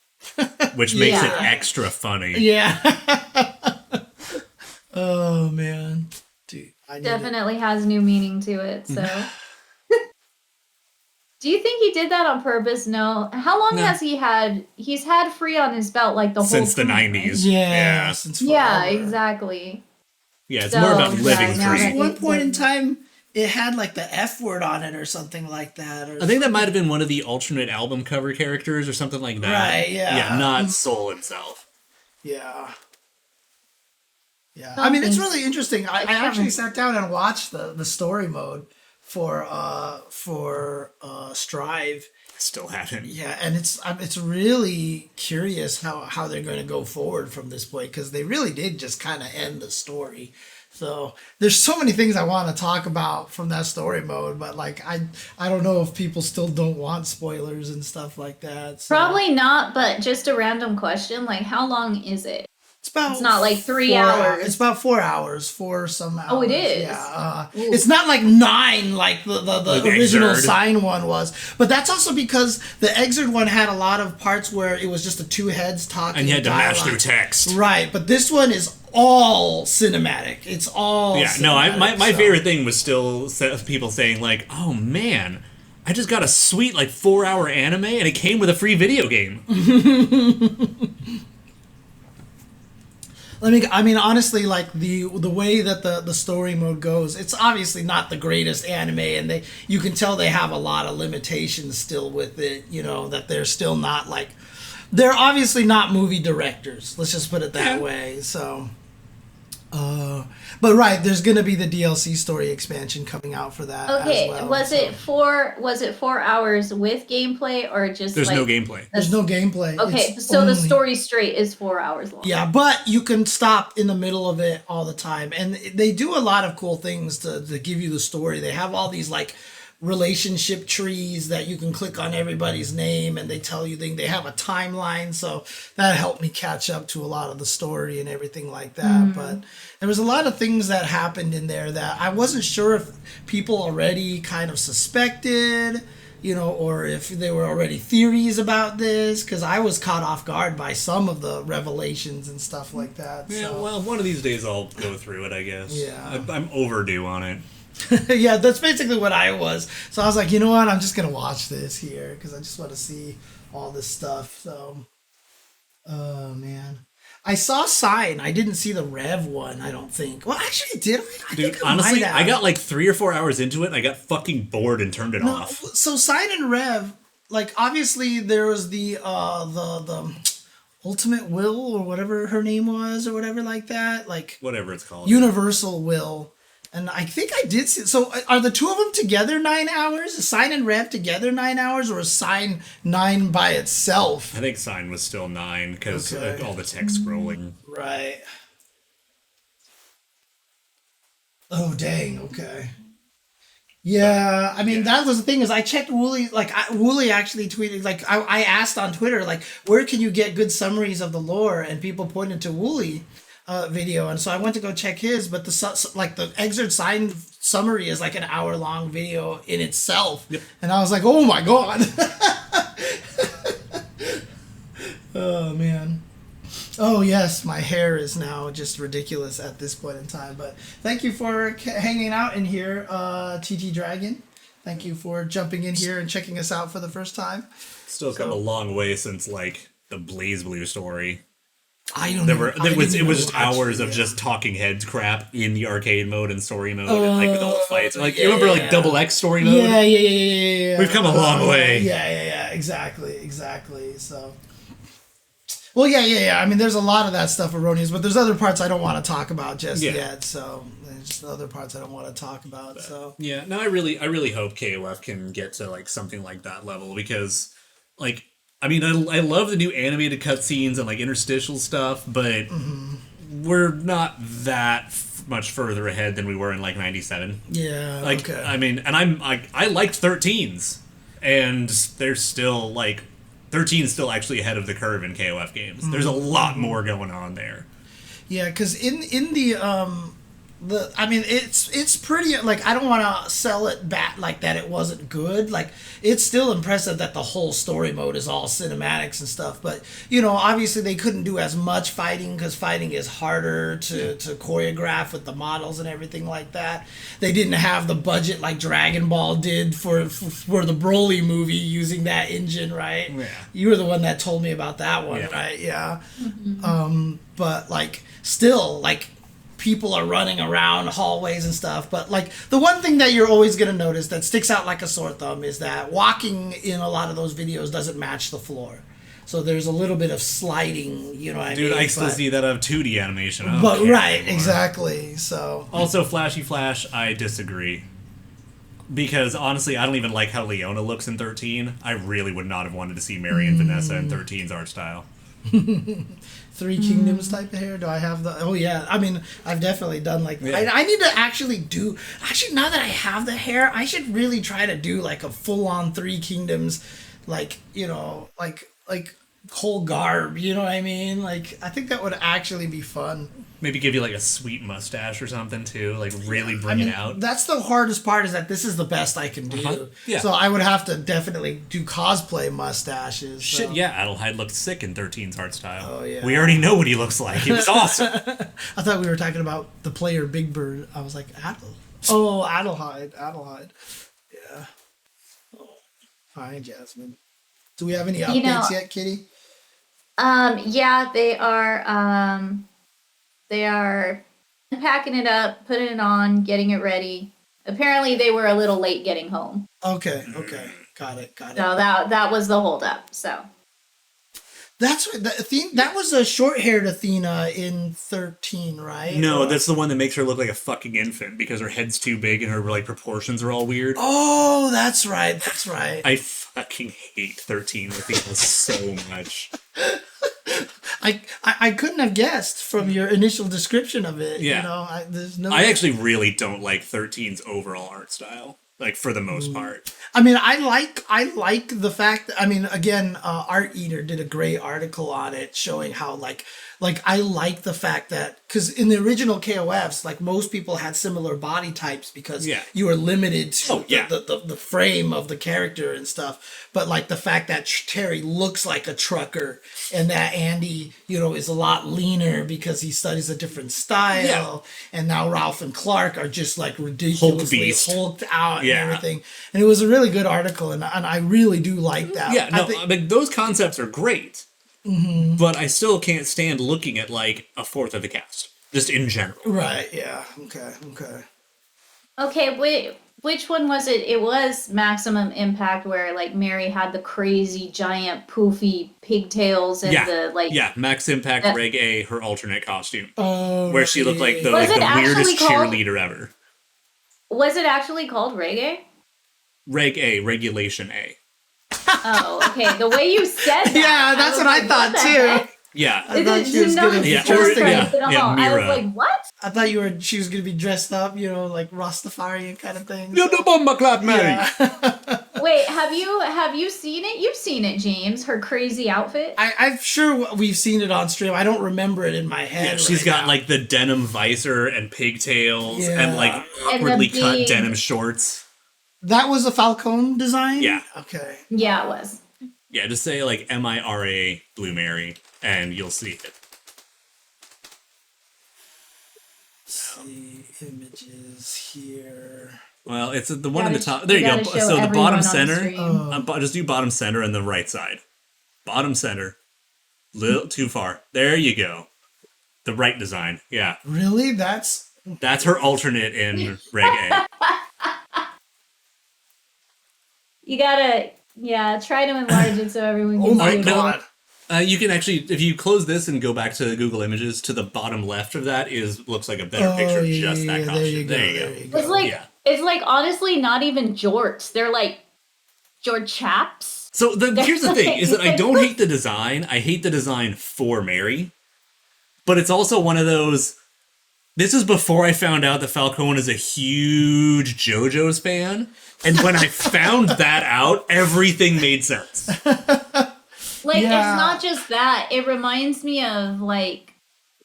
which makes it Yeah. extra funny. Yeah. Oh man, dude, I need it. Definitely has new meaning to it. So. Do you think he did that on purpose? No. How long No. has he had? He's had free on his belt like the Since the whole time, 90s. Yeah, since Yeah, forever. exactly. Yeah, it's So, more about yeah, living now free. that At one It's point in like- time, it had like the F word on it or something like that. Or I think that might have been one of the alternate album cover characters or something like that. Right, yeah. Yeah, not Soul himself. Yeah. Yeah. Don't I mean, it's think- really interesting. I actually sat down and watched the story mode for Strive. Still haven't. Yeah, and it's really curious how they're going to go forward from this point, because they really did just kind of end the story. So there's so many things I want to talk about from that story mode, but like I don't know if people still don't want spoilers and stuff like that. So Probably not, but just a random question. Like, how long is it? it's It's not like 3 hours. It's about 4 hours, 4 some hours. Oh, it is? Yeah. It's not like 9 like the original Exerd. Sign one was. But that's also because the Exerd one had a lot of parts where it was just the two heads talking. And you had to dialogue. mash through text. Right, but this one is all cinematic. It's all Yeah, no, cinematic, my so. favorite thing was still people saying, like, oh man, I just got a sweet, like, 4-hour anime and it came with a free video game. I mean, honestly, like the way that the story mode goes, it's obviously not the greatest anime, and you can tell they have a lot of limitations still with it. You know, that they're still not like, they're obviously not movie directors. Let's just put it that way. So, but right, there's gonna be the DLC story expansion coming out for that. Okay, as well, was it 4 hours with gameplay or just There's like, no gameplay. There's no gameplay. Okay, It's so the only- story straight is 4 hours long. Yeah, but you can stop in the middle of it all the time. And they do a lot of cool things to give you the story. They have all these like relationship trees that you can click on everybody's name and they tell you things. They have a timeline. So that helped me catch up to a lot of the story and everything like that. But there was a lot of things that happened in there that I wasn't sure if people already kind of suspected, you know, or if there were already theories about this, because I was caught off guard by some of the revelations and stuff like that. Yeah, So. well, one of these days I'll go through it, I guess. Yeah. I'm overdue on it. Yeah, that's basically what I was. So I was like, you know what? I'm just gonna watch this here because I just want to see all this stuff. So, oh man, I saw Sign. I didn't see the Rev one. I don't think. Well, actually, did I? I Dude, think I honestly, might have. I got like 3 or 4 hours into it and I got fucking bored and turned it off. So Sign and Rev, like obviously there was the Ultimate Will or whatever her name was or whatever like that, like Whatever it's called. Universal Will. And I think I did see. So are the two of them together 9 hours? Is Sign and Rev together 9 hours, or is Sign 9 by itself? I think Sign was still 9 because Okay. all the text scrolling. Right. Oh dang. Okay. Yeah, I mean that was the thing is I checked Wooly. Like Wooly actually tweeted. Like I asked on Twitter, like where can you get good summaries of the lore, and people pointed to Wooly. Video, and so I went to go check his, but the Exerd Sign summary is like an hour-long video in itself. Yep. And I was like, oh my god. Oh man. Oh yes, my hair is now just ridiculous at this point in time, but thank you for hanging out in here, TT Dragon. Thank you for jumping in here and checking us out for the first time. Still come a long way since like the Blaze Blue story. I don't know. It was just hours of just talking heads crap in the arcade mode and story mode, and like with all the fights. Like you remember like Double X story mode? Yeah. We've come a long way. Yeah. Exactly. So, well, yeah. I mean, there's a lot of that stuff erroneous, but there's other parts I don't want to talk about just yet. So there's other parts I don't want to talk about. So Yeah, no, I really hope KOF can get to like something like that level because, like, I mean, I love the new animated cutscenes and like interstitial stuff, but we're not that much further ahead than we were in like '97. yeah, Like, okay. I mean, and I liked 13s, and they're still like 13's still actually ahead of the curve in KOF games. There's a lot more going on there. Yeah, because in the I mean it's pretty, like I don't want to sell it back like that it wasn't good. Like it's still impressive that the whole story mode is all cinematics and stuff, but you know obviously they couldn't do as much fighting because fighting is harder to choreograph with the models and everything like that. They didn't have the budget like Dragon Ball did for the Broly movie using that engine, right? Yeah. You were the one that told me about that one, Yeah. right? Yeah. But like still like people are running around hallways and stuff, but like the one thing that you're always going to notice that sticks out like a sore thumb is that walking in a lot of those videos doesn't match the floor, so there's a little bit of sliding, you know what I mean? Dude, I still see that of 2D animation. I don't But care right, anymore. exactly. So Also, Flashy Flash, I disagree. Because honestly, I don't even like how Leona looks in 13. I really would not have wanted to see Mary and Vanessa in 13's art style. Three Kingdoms type of hair. Do I have the? Oh yeah. I mean, I've definitely done like. Yeah. I need to actually do. Actually, now that I have the hair, I should really try to do like a full on Three Kingdoms, like you know, like whole garb. You know what I mean? Like, I think that would actually be fun. Maybe give you like a sweet mustache or something too, like really bring it out. That's the hardest part, is that this is the best I can do. Yeah. So I would have to definitely do cosplay mustaches. So. Shit, yeah, Adelheid looked sick in 13's art style. Oh, yeah. We already know what he looks like. It was awesome. I thought we were talking about the player Big Bird. I was like, Adelheid. Yeah. Oh. Hi, Jasmine. Do we have any updates yet, Kitty? Yeah, they are packing it up, putting it on, getting it ready. Apparently, they were a little late getting home. Okay. Got it. So that was the holdup. So That's that was a short-haired Athena in 13, right? No, that's the one that makes her look like a fucking infant because her head's too big and her like proportions are all weird. Oh, that's right. I fucking hate 13 Athena so much. I couldn't have guessed from your initial description of it. Yeah. You know, there's no. I actually really don't like 13's overall art style, like for the most part. I mean, I like the fact that, I mean, again, Art Eater did a great article on it showing how like I like the fact that, because in the original KOFs, like most people had similar body types because you were limited to the frame of the character and stuff. But like the fact that Terry looks like a trucker and that Andy, you know, is a lot leaner because he studies a different style. And now Ralph and Clark are just like ridiculously hulked out and everything. And it was a really good article, and I really do like that. Yeah, no, I mean, those concepts are great. Mm-hmm. But I still can't stand looking at like a fourth of the cast, just in general. Right, yeah. Okay, which one was it? It was Maximum Impact where like Mary had the crazy giant poofy pigtails and the like. Yeah, Max Impact Reg A, her alternate costume. Oh, where she looked like the weirdest cheerleader ever. Was it actually called Reggae? Reg A, Regulation A. Oh, okay. The way you said that. Yeah, that's what I thought too. Yeah. I thought she was going to be dressed up. I was like, what? I thought she was going to be dressed up, you know, like Rastafarian kind of thing. You're the bomber clap, Mary. Wait, have you seen it? You've seen it, James. Her crazy outfit. I'm sure we've seen it on stream. I don't remember it in my head. Yeah, she's got like the denim visor and pigtails and like awkwardly cut denim shorts. That was a Falcone design? Yeah. Okay. Yeah, it was. Yeah, just say like MIRA Blue Mary and you'll see it. See images here. Well, it's the one in the top. There you go. So the bottom center. Just do bottom center and the right side. Bottom center. Little too far. There you go. The right design. Yeah. Really? That's her alternate in Reg A. You gotta, try to enlarge it so everyone can see. Oh my god. You can actually, if you close this and go back to Google Images, to the bottom left of that looks like a better picture of just that costume. There you go. It's like honestly not even jorts. They're like George chaps. So here's the thing, is that I don't hate the design. I hate the design for Mary. But it's also one of those, this is before I found out that Falcone is a huge JoJo's fan. And when I found that out, everything made sense. Like, it's not just that. It reminds me of, like,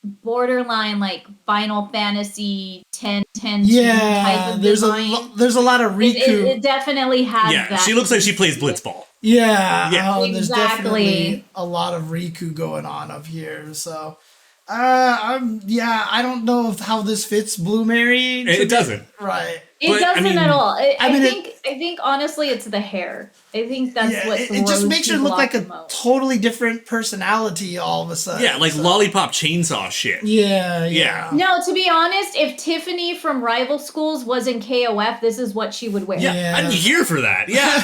borderline, like, Final Fantasy 10 type of design. There's a lot of Riku. It definitely has that. Yeah, she looks like she plays Blitzball. Yeah. Exactly. There's definitely a lot of Riku going on up here, so... I don't know how this fits Blue Mary. It doesn't. Right. It doesn't at all. I think honestly it's the hair. I think that's what it just makes her look like a totally different personality all of a sudden. Yeah, like lollipop chainsaw shit. Yeah. No, to be honest, if Tiffany from Rival Schools was in KOF, this is what she would wear. Yeah. I'm here for that. Yeah.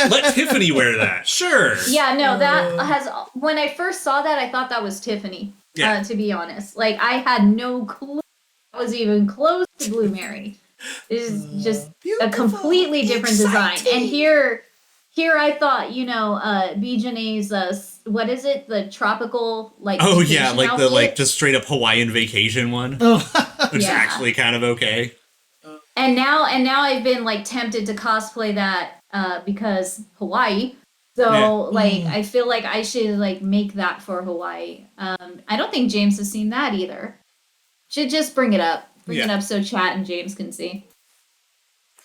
Let Tiffany wear that. Sure. Yeah, no, that has... When I first saw that, I thought that was Tiffany. Yeah. To be honest. Like, I had no clue I was even close to BlueAry. This is just a completely different design. And here I thought, Bijane's, what is it? The tropical, like, oh, yeah, like outfit? the, like, just straight up Hawaiian vacation one. Which is actually kind of okay. And now I've been, like, tempted to cosplay that, because Hawaii. So like I feel like I should like make that for Hawaii. I don't think James has seen that either. Should just bring it up. Bring it up so chat and James can see.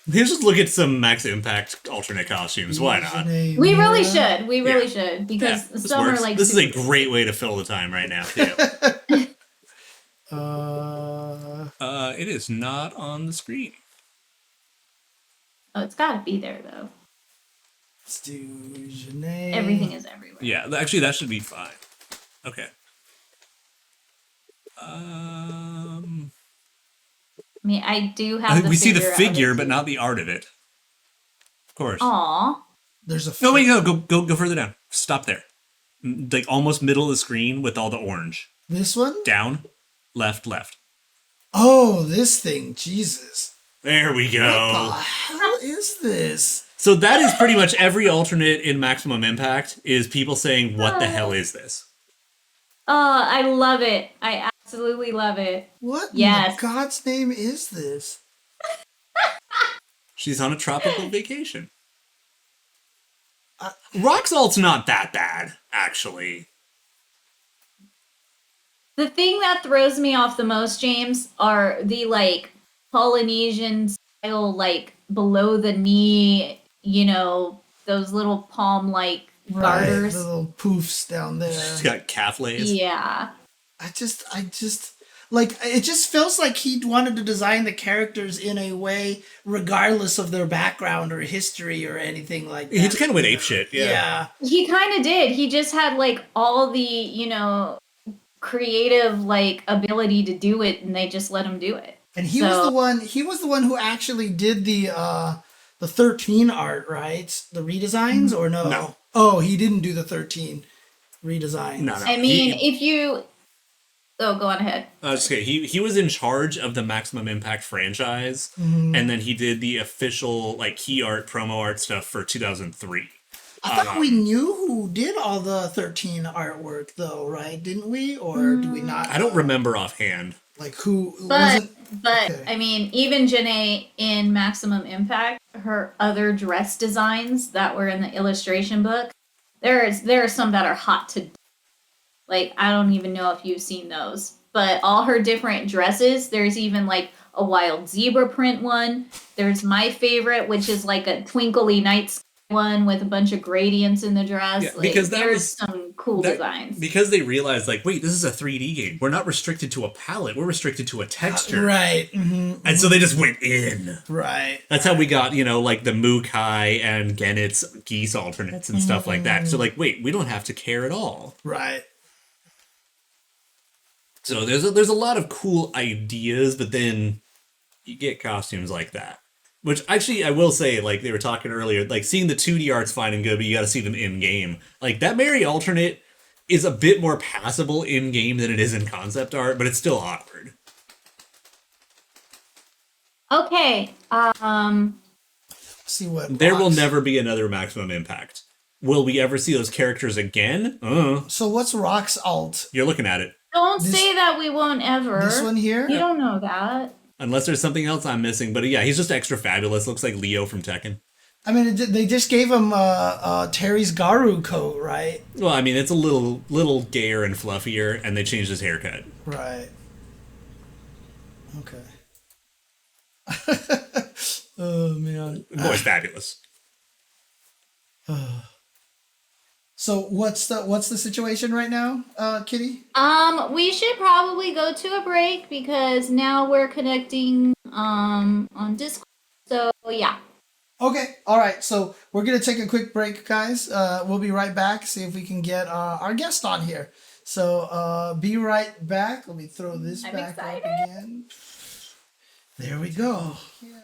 Let's just look at some Max Impact alternate costumes. Why not? We really should. We really should because some are like. This is a great way to fill the time right now too. It is not on the screen. Oh, it's gotta be there though. Let's do Janae. Everything is everywhere. Yeah, actually that should be fine. Okay. I mean, I do have. We see the figure, but not the art of it. Of course. Aw. There's a. No, wait, no, go further down. Stop there. Like almost middle of the screen with all the orange. This one? Down, left. Oh, this thing. Jesus. There we go. What the hell is this? So that is pretty much every alternate in Maximum Impact is people saying, "What the hell is this?" Oh, I love it. I absolutely love it. What in God's name is this? She's on a tropical vacation. Rock salt's not that bad, actually. The thing that throws me off the most, James, are the like Polynesian style, like below the knee, you know, those little palm-like garters. The little poofs down there. She's got calf lays. Yeah. I just, like, it just feels like he wanted to design the characters in a way, regardless of their background or history or anything like that. He just kind of went apeshit, yeah. He kind of did. He just had, like, all the, you know, creative, like, ability to do it, and they just let him do it. And he was the one who actually did the 13 art, right? The redesigns, or no? No. Oh, he didn't do the 13 redesigns. No. I mean, if you... Oh, go on ahead. Okay, he was in charge of the Maximum Impact franchise, and then he did the official like key art, promo art stuff for 2003. I thought we knew who did all the 13 artwork, though, right? Didn't we, or do we not? I don't remember offhand. Like who? But okay. I mean, even Janae in Maximum Impact, her other dress designs that were in the illustration book, there are some that are hot to. Like, I don't even know if you've seen those. But all her different dresses, there's even, like, a wild zebra print one. There's my favorite, which is, like, a twinkly night sky one with a bunch of gradients in the dress. Yeah, like, because there's some cool designs. Because they realized, like, wait, this is a 3D game. We're not restricted to a palette. We're restricted to a texture. Right. And so they just went in. Right. That's how we got, you know, like, the Mukai and Genet's geese alternates and stuff like that. So, like, wait, we don't have to care at all. Right. So there's a lot of cool ideas, but then you get costumes like that. Which, actually, I will say, like, they were talking earlier, like, seeing the 2D art's fine and good, but you gotta see them in-game. Like, that Mary alternate is a bit more passable in-game than it is in concept art, but it's still awkward. Okay, see what there will never be another Maximum Impact. Will we ever see those characters again? So what's Rock's alt? You're looking at it. Don't say that we won't ever. This one here? You don't know that. Unless there's something else I'm missing. But yeah, he's just extra fabulous. Looks like Leo from Tekken. I mean, they just gave him Terry's Garu coat, right? Well, I mean, it's a little gayer and fluffier, and they changed his haircut. Right. Okay. Oh, man. The boy's fabulous. So what's the situation right now, Kitty? We should probably go to a break because now we're connecting on Discord. So yeah. Okay. All right. So we're gonna take a quick break, guys. We'll be right back. See if we can get our guest on here. So be right back. Let me throw this back up again. There we go.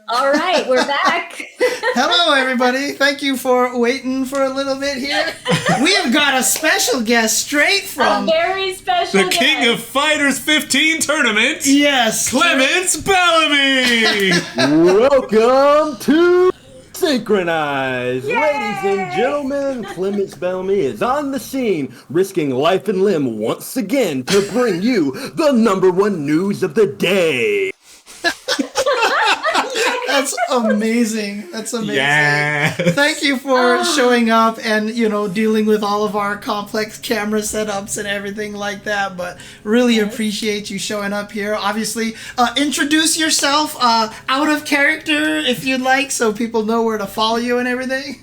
All right, we're back. Hello, everybody. Thank you for waiting for a little bit here. We have got a special guest straight from... A very special guest. The King of Fighters 15 tournament. Yes. Clemence Bellamy. Welcome to SNKronize. Ladies and gentlemen, Clemence Bellamy is on the scene, risking life and limb once again to bring you the #1 news of the day. That's amazing. That's amazing. Yeah. Thank you for showing up and, dealing with all of our complex camera setups and everything like that. But really appreciate you showing up here. Obviously, introduce yourself out of character if you'd like, so people know where to follow you and everything.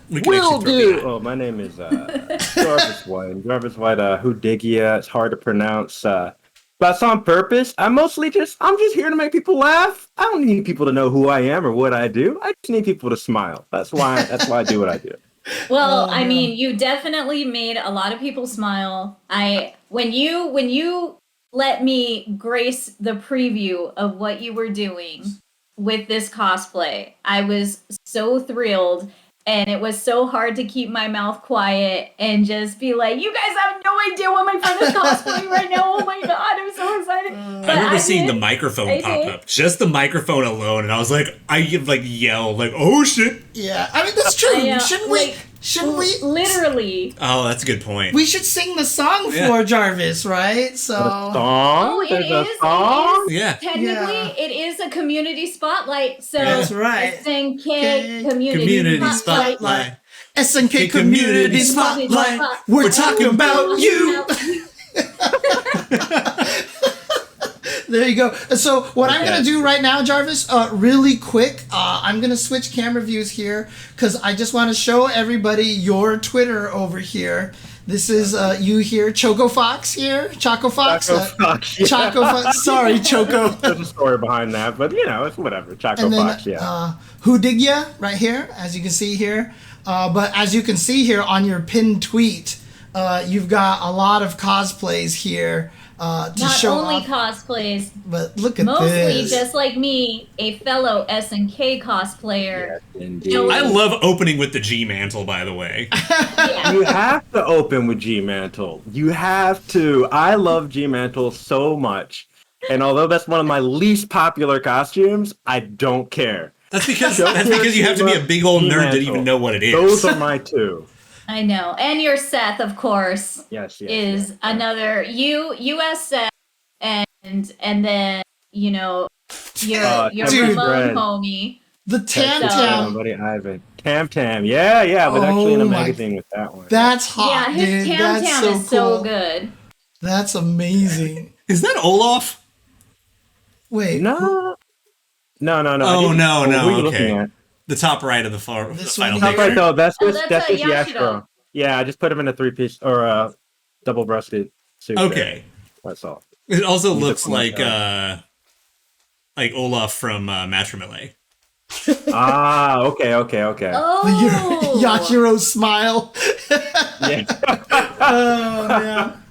Will do. Oh, my name is Jarvis White. Jarvis White, Whodigiya. It's hard to pronounce. But it's on purpose. I'm just here to make people laugh. I don't need people to know who I am or what I do. I just need people to smile. That's why I do what I do. Well, I mean, you definitely made a lot of people smile. When you let me grace the preview of what you were doing with this cosplay, I was so thrilled. And it was so hard to keep my mouth quiet and just be like, you guys have no idea what my friend is cosplaying right now. Oh my God, I'm so excited. I remember seeing the microphone pop up. Just the microphone alone. And I was like, I yell, oh shit. Yeah, I mean, that's true. Shouldn't we? Literally. Oh, that's a good point. We should sing the song for Jarvis, right? So. Song? Oh, it is. Yeah. Technically, it is a community spotlight. So that's right. SNK community spotlight. SNK community spotlight. We're talking about you. There you go. So what I'm going to do right now, Jarvis, really quick, I'm going to switch camera views here because I just want to show everybody your Twitter over here. This is you here, Choco Fox here, Choco Fox. Choco Fox. Sorry, Choco. There's a story behind that, but it's whatever. Choco Fox, yeah. Whodigiya right here, as you can see here. But as you can see here on your pinned tweet, you've got a lot of cosplays here. To Not show only off. cosplays, but look at mostly this. just like me, a fellow SNK cosplayer. Yes, indeed. I love opening with the G mantle, by the way. Yeah. You have to open with G Mantle. You have to. I love G Mantle so much. And although that's one of my least popular costumes, I don't care. That's because you have to be a big old nerd to even know what it is. Those are my two. I know. And your Seth, of course, Yes. another US Seth, and then, your Ramon homie. The Tam. Buddy Ivan. Tam. Yeah. But actually in a magazine with that one. That's hot, Yeah, his dude. Tam That's so is so cool. good. That's amazing. Is that Olaf? Wait. No. Oh, no. What are you looking Okay. at? The top right of the This final one Top picture. right though, that's just Yashiro. Yashiro. Yeah, I just put him in a 3-piece or a double-breasted suit. Okay. That's all. It also He's looks a cool like Olaf from Matrimony. Okay. Oh! Yashiro smile. Yeah. Oh, man.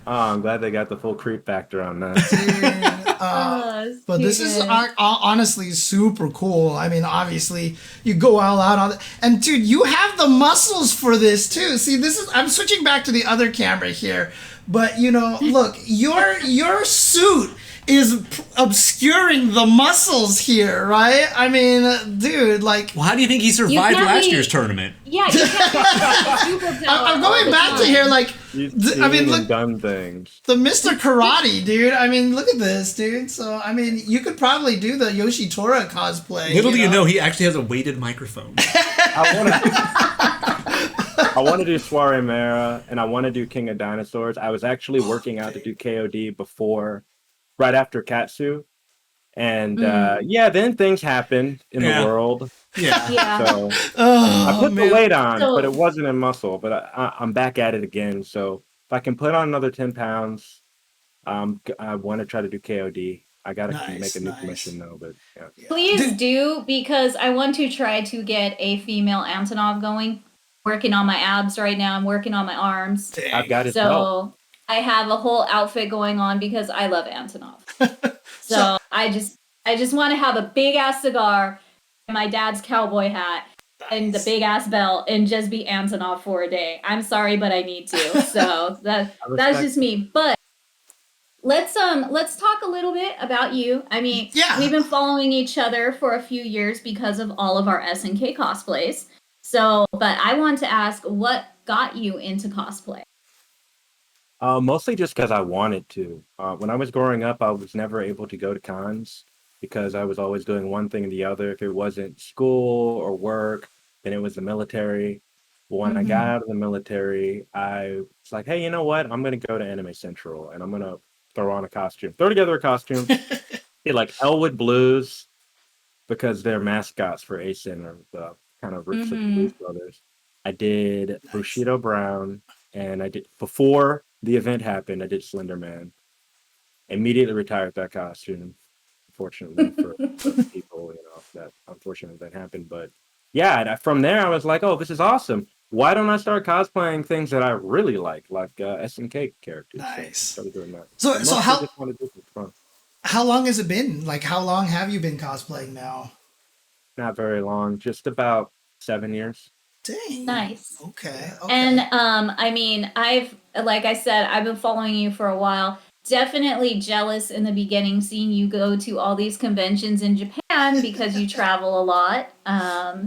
Oh, I'm glad they got the full creep factor on that. But this is honestly super cool. I mean, obviously, you go all out on it. And dude, you have the muscles for this too. See, I'm switching back to the other camera here. But, look, your suit is obscuring the muscles here, right? I mean, dude, like... Well, how do you think he survived last year's tournament? Yeah, you can't be superpower. I'm going back to here, like... I mean, look, done things. The Mr. Karate, dude. I mean, look at this, dude. So, I mean, you could probably do the Yoshitora cosplay. Little do you know, he actually has a weighted microphone. I want to do Soiree Mara, and I want to do King of Dinosaurs. I was actually working out to do KOD right after Katsu. And then things happened in the world. Yeah. So I put the weight on, but it wasn't in muscle. But I'm back at it again. So if I can put on another 10 pounds, I want to try to do KOD. I got to make a new commission though. But yeah. Please do, because I want to try to get a female Antonov going. Working on my abs right now. I'm working on my arms. Dang. I've got it. So I have a whole outfit going on because I love Antonov. So I just want to have a big ass cigar and my dad's cowboy hat and the big ass belt and just be Antonov for a day. I'm sorry, but I need to. So that's just me. But let's talk a little bit about you. I mean, we've been following each other for a few years because of all of our SNK cosplays. So, but I want to ask, what got you into cosplay? Mostly just because I wanted to. When I was growing up, I was never able to go to cons. because I was always doing one thing or the other. If it wasn't school or work, then it was the military. But when I got out of the military, I was like, hey, you know what? I'm going to go to Anime Central and I'm going to throw on a costume, throw together a costume. Did like Elwood Blues because they're mascots for ASIN or the kind of rich Blues Brothers. I did Bushido Brown, and I did before the event happened. I did Slender Man. Immediately retired that costume. Unfortunately for people, that unfortunate that happened. But yeah, from there I was like, oh, this is awesome. Why don't I start cosplaying things that I really like SNK characters? Nice. So started doing that. So how just wanted to do it for fun. how long has it been? Like, how long have you been cosplaying now? Not very long, just about 7 years. Dang. Nice. Okay. And I mean, like I said, I've been following you for a while. Definitely jealous in the beginning seeing you go to all these conventions in Japan because you travel a lot.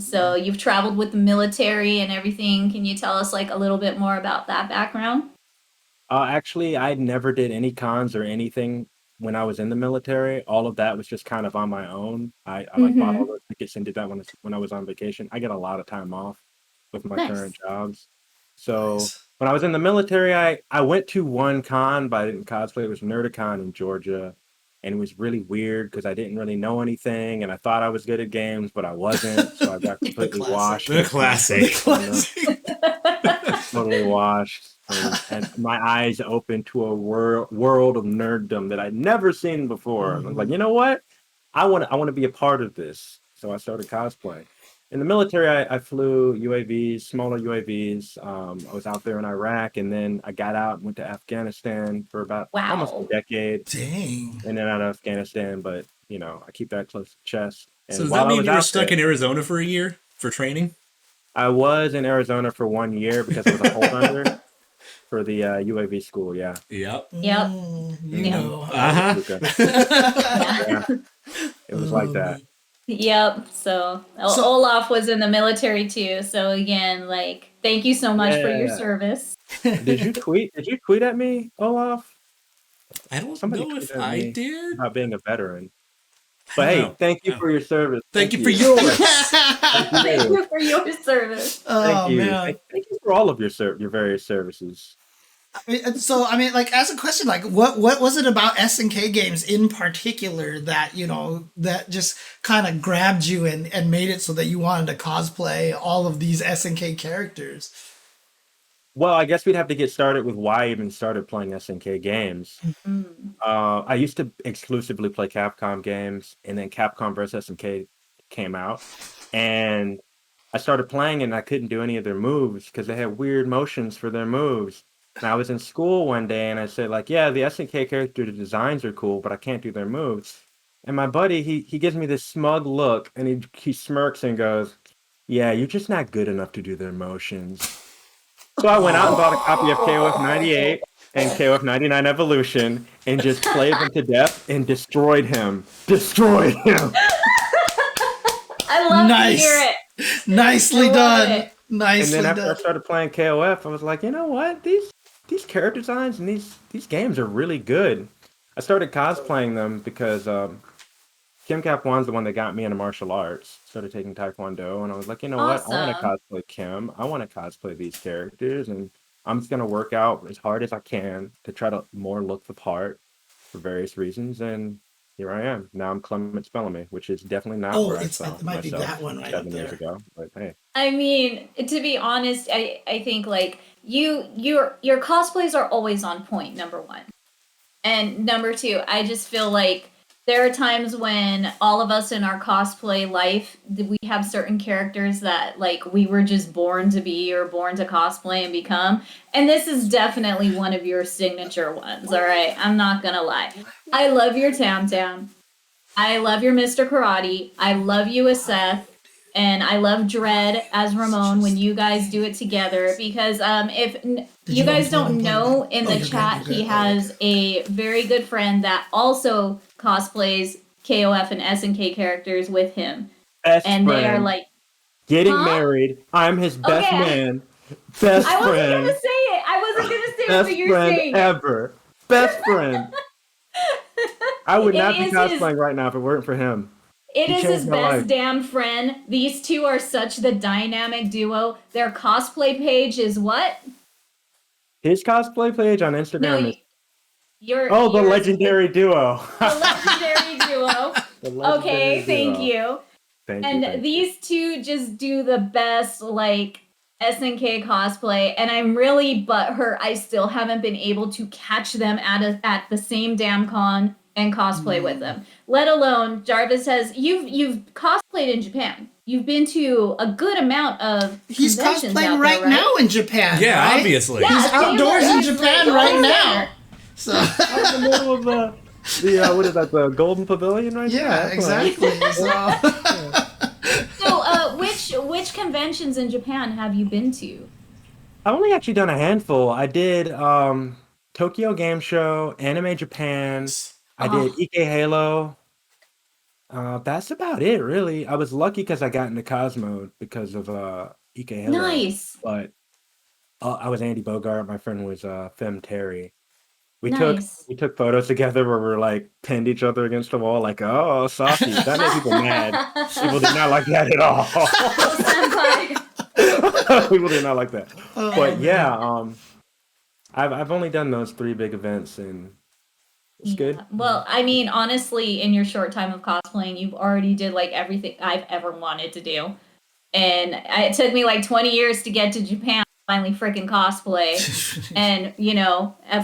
So you've traveled with the military and everything. Can you tell us like a little bit more about that background? Actually, I never did any cons or anything when I was in the military. All of that was just kind of on my own. I like bought all those tickets and did that when I was on vacation. I get a lot of time off with my current jobs. So when I was in the military, I went to one con, but I didn't cosplay. It was Nerdicon in Georgia. And it was really weird because I didn't really know anything. And I thought I was good at games, but I wasn't. So I got completely washed. The classic. Totally washed. And my eyes opened to a world of nerddom that I'd never seen before. And I was like, you know what? I want to be a part of this. So I started cosplaying. In the military, I flew UAVs, smaller UAVs. I was out there in Iraq, and then I got out and went to Afghanistan for about almost a decade. Dang. In and out of Afghanistan, but I keep that close to the chest. And So does that mean you were stuck in Arizona for a year for training? I was in Arizona for 1 year because I was a hold under for the UAV school. Yeah. Yep. Yep. You know. Yeah. It was like that. Yep. So Olaf was in the military too. So again, like, thank you so much for your service. Did you tweet at me, Olaf? I don't Somebody know if I did. About being a veteran. But hey, thank you for your service. Thank you for yours. Thank you for your service. Thank you. Man. Thank you for all of your various services. Like, as a question, like, what was it about SNK games in particular that, that just kind of grabbed you and made it so that you wanted to cosplay all of these SNK characters? Well, I guess we'd have to get started with why I even started playing SNK games. I used to exclusively play Capcom games, and then Capcom vs. SNK came out, and I started playing, and I couldn't do any of their moves because they had weird motions for their moves. And I was in school one day, and I said, like, yeah, the SNK character designs are cool, but I can't do their moves. And my buddy, he gives me this smug look, and he smirks and goes, yeah, you're just not good enough to do their motions. So I went out and bought a copy of KOF 98 and KOF 99 Evolution and just played them to death and destroyed him. Destroyed him! I love to hear it. Nicely done. Nicely and then after done. I started playing KOF, I was like, you know what? These character designs and these games are really good. I started cosplaying them because Kim Cap-1's the one that got me into martial arts. Started taking Taekwondo, and I was like, you know what? I want to cosplay Kim. I want to cosplay these characters, and I'm just going to work out as hard as I can to try to more look the part for various reasons, and here I am. Now I'm CLEMENCE BELLAMY, which is definitely not where I saw it might be that one right 7 up years there. ago. But hey. I mean, to be honest, I think like your cosplays are always on point, number one. And number two, I just feel like there are times when all of us in our cosplay life, we have certain characters that like we were just born to be or born to cosplay and become. And this is definitely one of your signature ones, all right? I'm not gonna lie. I love your Tam Tam. I love your Mr. Karate. I love you as Seth. And I love Dread as Ramon when you guys do it together because if you guys don't know, in the chat, he has a very good friend that also cosplays KOF and SNK characters with him. Best and friend. They are like Getting married. I'm his best man. Best I wasn't friend. gonna say it. I wasn't gonna say it, Best but you're friend saying ever. Best friend. I would It not be is his- cosplaying right now if it weren't for him. It He is changed his my best life. damn friend. These two are such the dynamic duo. Their cosplay page is what? His cosplay page on Instagram No, is your the yours- legendary duo. the legendary duo. The legendary Okay, thank duo. you. Thank you. And thank you. these two just do the best like SNK cosplay, and I'm really butthurt I still haven't been able to catch them at the same damn con and cosplay with them. Let alone Jarvis says you've cosplayed in Japan. You've been to a good amount of He's conventions cosplaying out right there, right? now in Japan. Yeah, right? obviously. Yeah, He's outdoors in Japan right now. So Out in the middle of the what is that? The Golden Pavilion, right? yeah, there? That's right. exactly. So So, which conventions in Japan have you been to? I've only actually done a handful. I did Tokyo Game Show, Anime Japan. I did Ike Halo. That's about it, really. I was lucky because I got into Cosmo because of Ike Halo. Nice. But I was Andy Bogart. My friend was Fem Terry. We Nice. took photos together where we're like pinned each other against the wall, like oh saucy. That made people mad. People did not like that at all. Senpai. People did not like that. Oh, But yeah, I've only done those 3 big events and it's good. Well, I mean, honestly, in your short time of cosplaying, you've already did like everything I've ever wanted to do. And it took me like 20 years to get to Japan, finally freaking cosplay. And,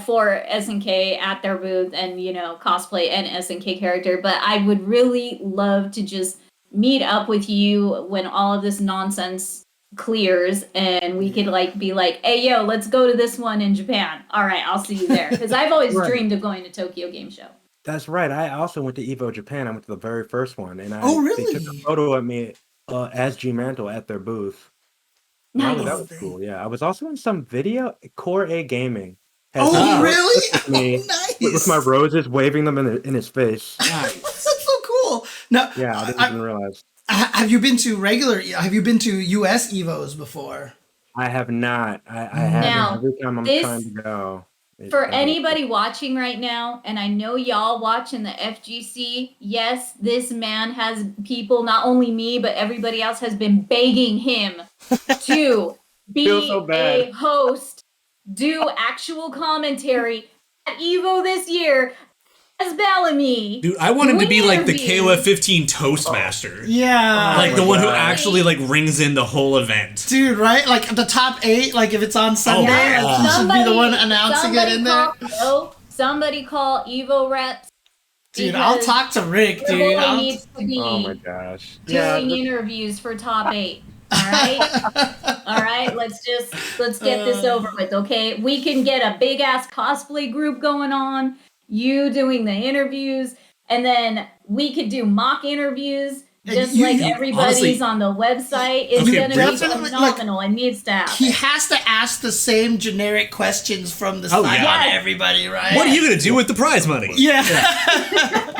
for SNK at their booth and, cosplay and SNK character. But I would really love to just meet up with you when all of this nonsense clears and we could be like, hey, yo, let's go to this one in Japan. All right, I'll see you there. Because I've always Right. dreamed of going to Tokyo Game Show. That's right. I also went to Evo Japan. I went to the very first one, and Oh, they really? took a photo of me as G Mantle at their booth. Nice. That was cool. Yeah, I was also in some video. Core A Gaming. had oh, some really? photos with me Oh, nice. with my roses, waving them in his face. That's so cool. Now, Yeah, I didn't even realize. have you been to US Evos before? I have not. I haven't. Now, Every time I'm this- trying to go. For anybody watching right now, and I know y'all watching the FGC, yes, this man has people, not only me, but everybody else has been begging him to be Feels so bad. a host, do actual commentary at Evo this year as Bellamy. Dude, I want him to be like the Interviews. KOF15 Toastmaster. Yeah. Like Oh the my one who God. actually rings in the whole event. Dude, right? Like the top 8, like if it's on Sunday, yeah. like, he should be the one announcing it in there. Somebody call Evo reps. Dude, I'll because talk to Rick, your dude. boy I'll- needs to be Oh my gosh. doing interviews for top 8. All right, all right. Let's get this over with, okay? We can get a big ass cosplay group going on. You doing the interviews, and then we could do mock interviews, just you- like you- everybody's honestly- on the website. It's Okay, gonna be definitely, phenomenal. It needs to happen. He has to ask the same generic questions from the Oh, side yeah. on everybody, right? What are you gonna do with the prize money? Yeah.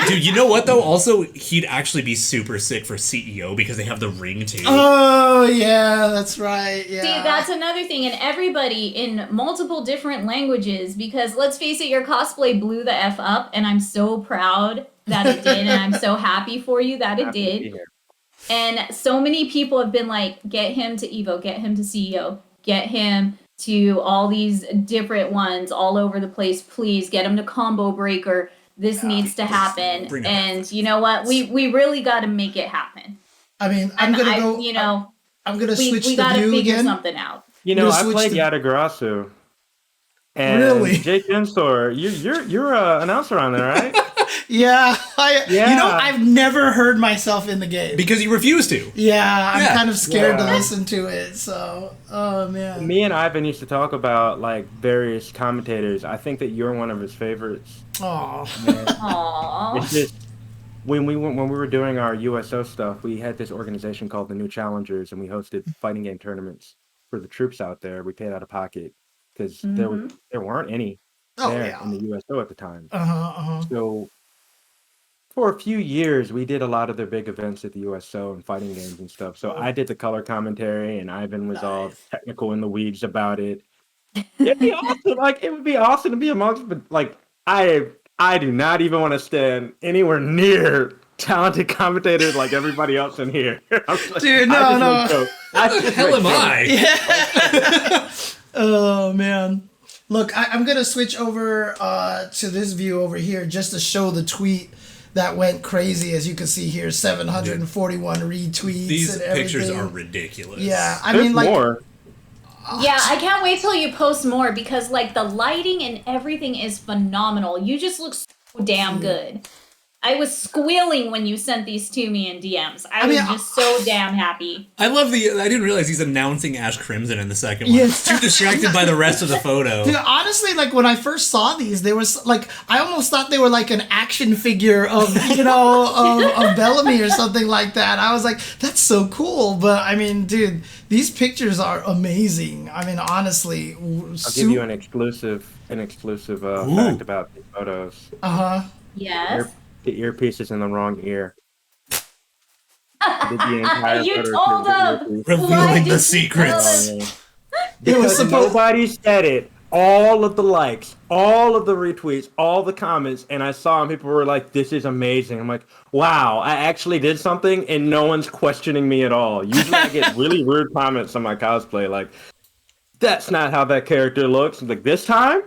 Dude, you know what though? Also, he'd actually be super sick for CEO because they have the ring too. Oh, yeah, that's right. Yeah. See, that's another thing, and everybody in multiple different languages, because let's face it, your cosplay blew the F up, and I'm so proud that it did, and I'm so happy for you that it Happy to be did. here. And so many people have been like, get him to Evo, get him to CEO, get him to all these different ones all over the place, please, get him to Combo Breaker. This needs to happen. Bring it And you know what? We really got to make it happen. I mean, I'm gonna go. You know, I'm gonna we switch the got to view figure again. something out. You know, We'll I switch played to- Yatagarasu. And Really? Jake Chensor, you're an announcer on there, right? Yeah, Yeah. You know, I've never heard myself in the game. Because you refuse to. Yeah, I'm Yeah. kind of scared to Yeah. listen to it. So, oh man. Me and Ivan used to talk about like various commentators. I think that you're one of his favorites. Oh, And Aww. it's just when we were doing our USO stuff, we had this organization called the New Challengers, and we hosted fighting game tournaments for the troops out there. We paid out of pocket because there weren't any oh there yeah. in the USO at the time. Uh-huh. So for a few years, we did a lot of their big events at the USO and fighting games and stuff. So I did the color commentary, and Ivan was all Nice. technical in the weeds about it. It'd be awesome. Like it would be awesome to be amongst, but like I I do not even want to stand anywhere near talented commentators like everybody else in here. Dude, no. What the hell am I? Oh man. Look, I'm gonna switch over to this view over here just to show the tweet that went crazy. As you can see here, 741 retweets. These and everything. pictures are ridiculous. Yeah, I There's mean, like, more. Yeah, I can't wait till you post more because like the lighting and everything is phenomenal. You just look so damn good. I was squealing when you sent these to me in DMs. I was just so damn happy. I love I didn't realize he's announcing Ash Crimson in the second one. Yes. Too distracted by the rest of the photo. Dude, honestly, like when I first saw these, there was like I almost thought they were like an action figure of of Bellamy or something like that. I was like, that's so cool. But I mean, dude, these pictures are amazing. I mean, honestly, I'll give you an exclusive fact about the photos. Yes. The earpiece is in the wrong ear. The You told him. Revealing the secrets. Because nobody said it. All of the likes, all of the retweets, all the comments, and I saw them. People were like, "This is amazing." I'm like, "Wow, I actually did something, and no one's questioning me at all." Usually, I get really weird comments on my cosplay, like, "That's not how that character looks." I'm like, this time,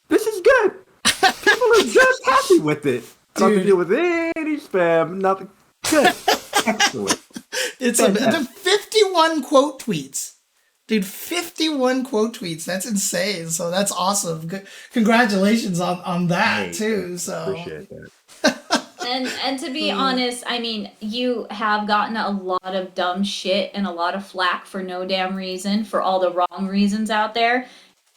this is good. People are just happy with it. Nothing to do with any spam. Nothing. Good. Excellent. It's the 51 quote tweets. Dude, 51 quote tweets. That's insane. So that's awesome. Congratulations on that too. So appreciate that. And to be honest, I mean, you have gotten a lot of dumb shit and a lot of flack for no damn reason, for all the wrong reasons out there.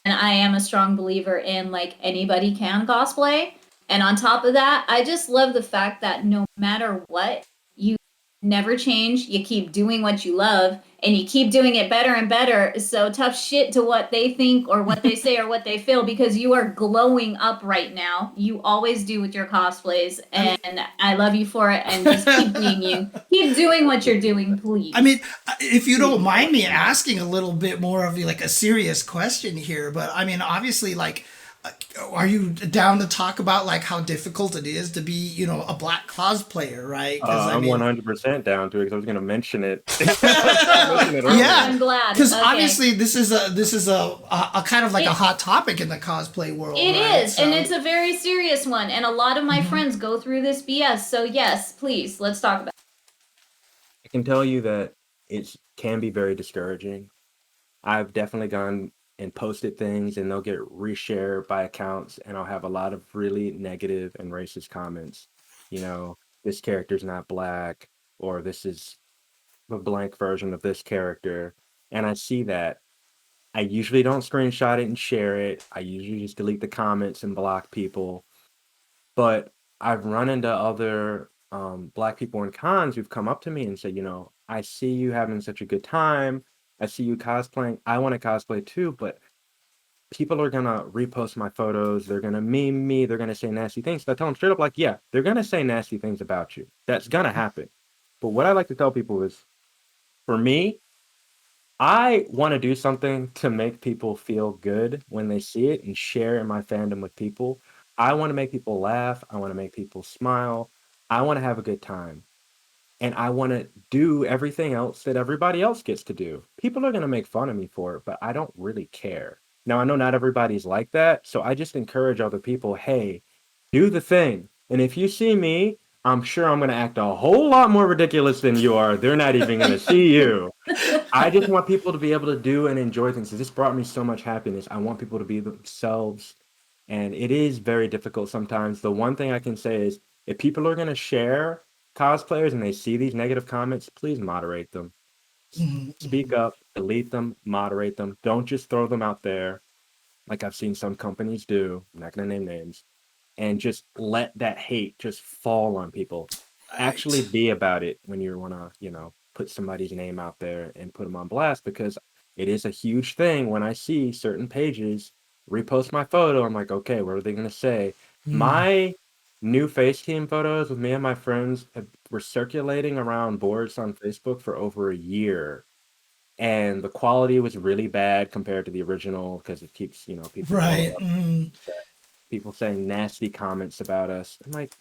And I am a strong believer in like anybody can cosplay. And on top of that, I just love the fact that no matter what, you never change. You keep doing what you love and you keep doing it better and better. So tough shit to what they think or what they say or what they feel, because you are glowing up right now. You always do with your cosplays, and I love you for it. And just keep being you. Keep doing what you're doing, please. I mean, if you don't mind me asking a little bit more of like a serious question here, but I mean, obviously, like, are you down to talk about like how difficult it is to be, a black cosplayer, right? I'm 100% down to it because I was going to mention it. Yeah, I'm glad because obviously this is a kind of like a hot topic in the cosplay world. It right? is, and it's a very serious one, and a lot of my friends go through this BS. So yes, please, let's talk about it. I can tell you that it can be very discouraging. I've definitely gone and posted things, and they'll get reshared by accounts, and I'll have a lot of really negative and racist comments. This character's not black, or this is a blank version of this character. And I see that. I usually don't screenshot it and share it. I usually just delete the comments and block people. But I've run into other black people in cons who've come up to me and said, I see you having such a good time. I see you cosplaying. I want to cosplay too, but people are going to repost my photos. They're going to meme me. They're going to say nasty things. So I tell them straight up, like, yeah, they're going to say nasty things about you. That's going to happen. But what I like to tell people is, for me, I want to do something to make people feel good when they see it and share in my fandom with people. I want to make people laugh. I want to make people smile. I want to have a good time. And I want to do everything else that everybody else gets to do. People are going to make fun of me for it, but I don't really care. Now, I know not everybody's like that, so I just encourage other people, hey, do the thing. And if you see me, I'm sure I'm going to act a whole lot more ridiculous than you are. They're not even going to see you. I just want people to be able to do and enjoy things. This brought me so much happiness. I want people to be themselves. And it is very difficult sometimes. The one thing I can say is, if people are going to share cosplayers and they see these negative comments, please moderate them. Speak up, delete them, moderate them. Don't just throw them out there like I've seen some companies do. I'm not going to name names. And just let that hate just fall on people. Actually be about it when you want to, put somebody's name out there and put them on blast, because it is a huge thing when I see certain pages repost my photo. I'm like, okay, what are they going to say? My new face team photos with me and my friends were circulating around boards on Facebook for over a year. And the quality was really bad compared to the original, because it keeps, people. Right. people saying nasty comments about us. I'm like,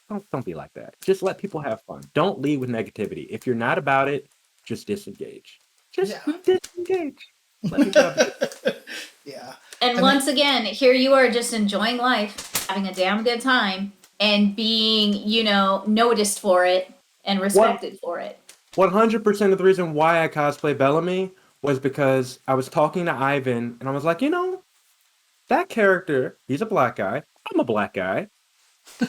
don't be like that. Just let people have fun. Don't lead with negativity. If you're not about it, just disengage. Just disengage. Let people have it. Yeah. And once again, here you are just enjoying life, having a damn good time, and being, you know, noticed for it and respected for it. 100% of the reason why I cosplay Bellamy was because I was talking to Ivan, and I was like, you know, that character, he's a black guy. I'm a black guy.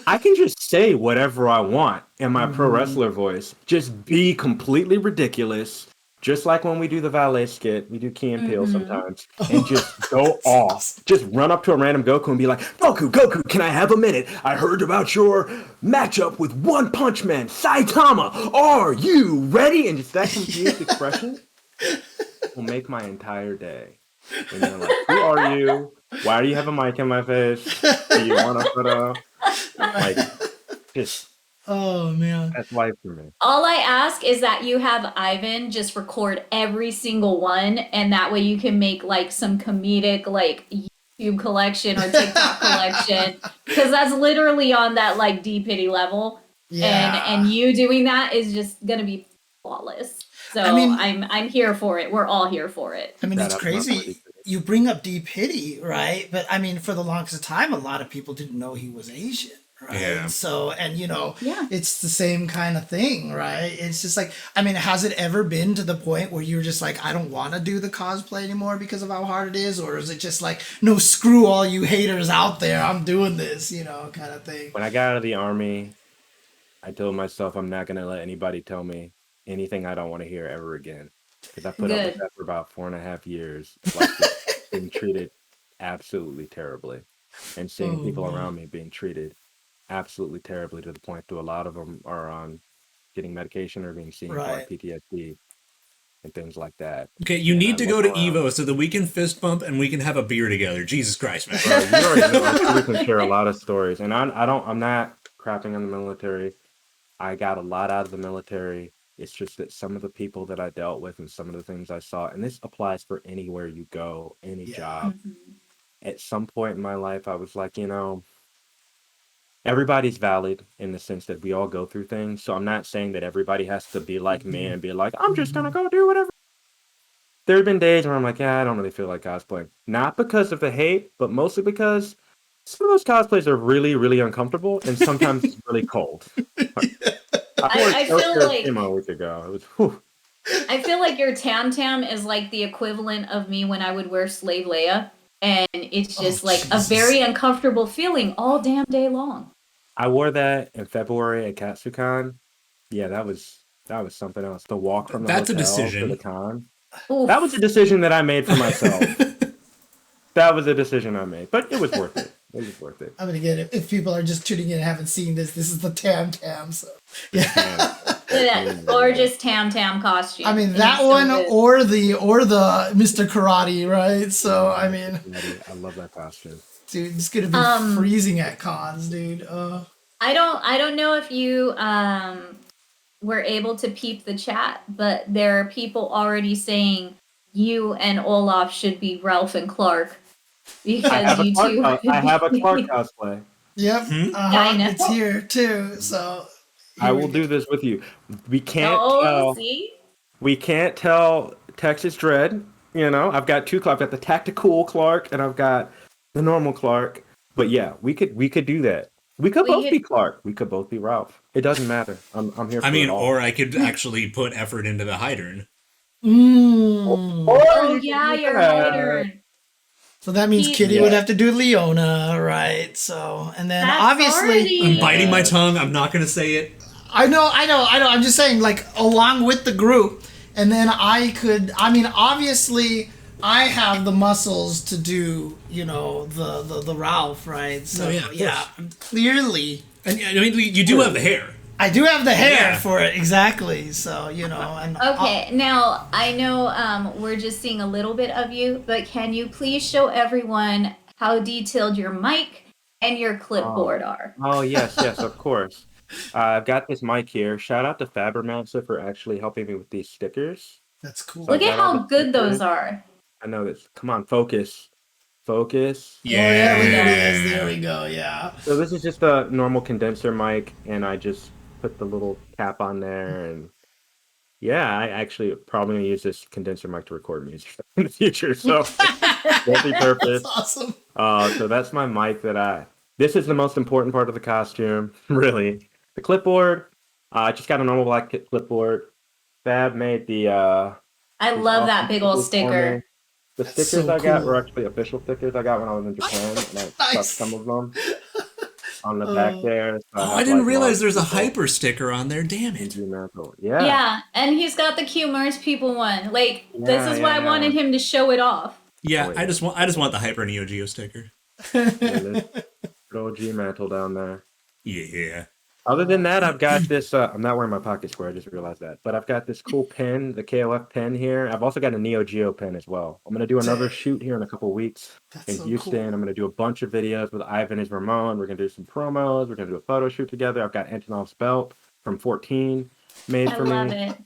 I can just say whatever I want in my pro wrestler voice. Just be completely ridiculous. Just like when we do the valet skit, we do Key and Peele sometimes, and just go off. Just run up to a random Goku and be like, Goku, can I have a minute? I heard about your matchup with One Punch Man, Saitama. Are you ready? And just that confused expression will make my entire day. And you're like, who are you? Why do you have a mic in my face? Do you want to put a... Like, just... Oh, man. That's life for me. All I ask is that you have Ivan just record every single one, and that way you can make like some comedic like YouTube collection or TikTok collection, because that's literally on that like D-Pity level. Yeah. And you doing that is just gonna be flawless. So I mean, I'm here for it. We're all here for it. I mean, it's crazy. You bring up D-Pity, right? But I mean, for the longest time, a lot of people didn't know he was Asian. Right. Yeah. So, and you know, it's the same kind of thing, right? It's just like, I mean, has it ever been to the point where you're just like, I don't want to do the cosplay anymore because of how hard it is? Or is it just like, no, screw all you haters out there, I'm doing this, you know, kind of thing? When I got out of the army, I told myself I'm not going to let anybody tell me anything I don't want to hear ever again. Because I put up with that for about 4.5 years. Like, being treated absolutely terribly. And seeing people around me being treated absolutely terribly, to the point to a lot of them are on getting medication or being seen for like PTSD and things like that. Okay, you need to go to Evo so that we can fist bump and we can have a beer together. Jesus Christ, man. Bro, you already know we can share a lot of stories, and I'm not crapping on the military. I got a lot out of the military. It's just that some of the people that I dealt with and some of the things I saw, and this applies for anywhere you go, any job. At some point in my life, I was like, you know, everybody's valid in the sense that we all go through things. So I'm not saying that everybody has to be like me and be like, I'm just going to go do whatever. There have been days where I'm like, yeah, I don't really feel like cosplaying. Not because of the hate, but mostly because some of those cosplays are really, really uncomfortable, and sometimes it's really cold. I feel like a week ago. It was, whew. I feel like your Tam Tam is like the equivalent of me when I would wear Slave Leia, and it's just like a very uncomfortable feeling all damn day long. I wore that in February at Katsucon. Yeah, that was something else. The walk from the hotel to the con. Oof. That was a decision that I made for myself. That was a decision I made, but it was worth it. It was worth it. I'm gonna get it. If people are just tuning in and haven't seen this is the Tam Tam. So yeah, that gorgeous Tam Tam costume. I mean that one or the Mr. Karate, right? So I mean, I love that costume. Dude, it's gonna be freezing at cons, dude. I don't know if you were able to peep the chat, but there are people already saying you and Olaf should be Ralph and Clark because you two. I have a Clark cosplay. Yep, I know. It's here too. So I will do this with you. We can't tell. See? We can't tell Texas Dread. You know, I've got two Clark. I've got the tactical Clark and I've got the normal Clark. But yeah, we could do that. We could both be Clark. We could both be Ralph. It doesn't matter. I'm here for it all. Or I could actually put effort into the Hydern. Oh yeah, you're Hydern. So that means Kitty would have to do Leona, right? So, and then obviously... I'm biting my tongue. I'm not going to say it. I know. I'm just saying, like, along with the group. And then obviously, I have the muscles to do, you know, the Ralph, right? So, yeah, clearly... And I mean, you do have the hair. I do have the hair for it, exactly. So, you know. And okay, now I know we're just seeing a little bit of you, but can you please show everyone how detailed your mic and your clipboard are? Oh, yes, of course. I've got this mic here. Shout out to Fabermancer for actually helping me with these stickers. That's cool. Look at how good those are. I know this. Come on, focus. focus. Oh, yeah, Yeah. there it is. There we go. Yeah. So this is just a normal condenser mic, and I just put the little cap on there, and yeah, I actually probably gonna use this condenser mic to record music in the future. So multi-purpose. That's awesome. So that's my mic this is the most important part of the costume, really. The clipboard, I just got a normal black clipboard. Fab made the I love that big old sticker. The That's stickers so I got cool. were actually official stickers I got when I was in Japan, and I stuck Nice. some of them on the back there. So Oh, have, I didn't like, realize lots there's a of people hyper sticker on there. Damn it. in Mantle. Yeah. Yeah, and he's got the Q-Mars people one. Like, this is why I wanted him to show it off. Yeah, Oh, I just want the hyper Neo Geo sticker. Good old G Mantle down there. Yeah. Other than that, I've got this. I'm not wearing my pocket square. I just realized that. But I've got this cool pen, the KOF pen here. I've also got a Neo Geo pen as well. I'm gonna do another shoot here in a couple weeks in so Houston. cool. I'm gonna do a bunch of videos with Ivan and Ramon. We're gonna do some promos. We're gonna do a photo shoot together. I've got Antonov's belt from 14 made I for love me. it.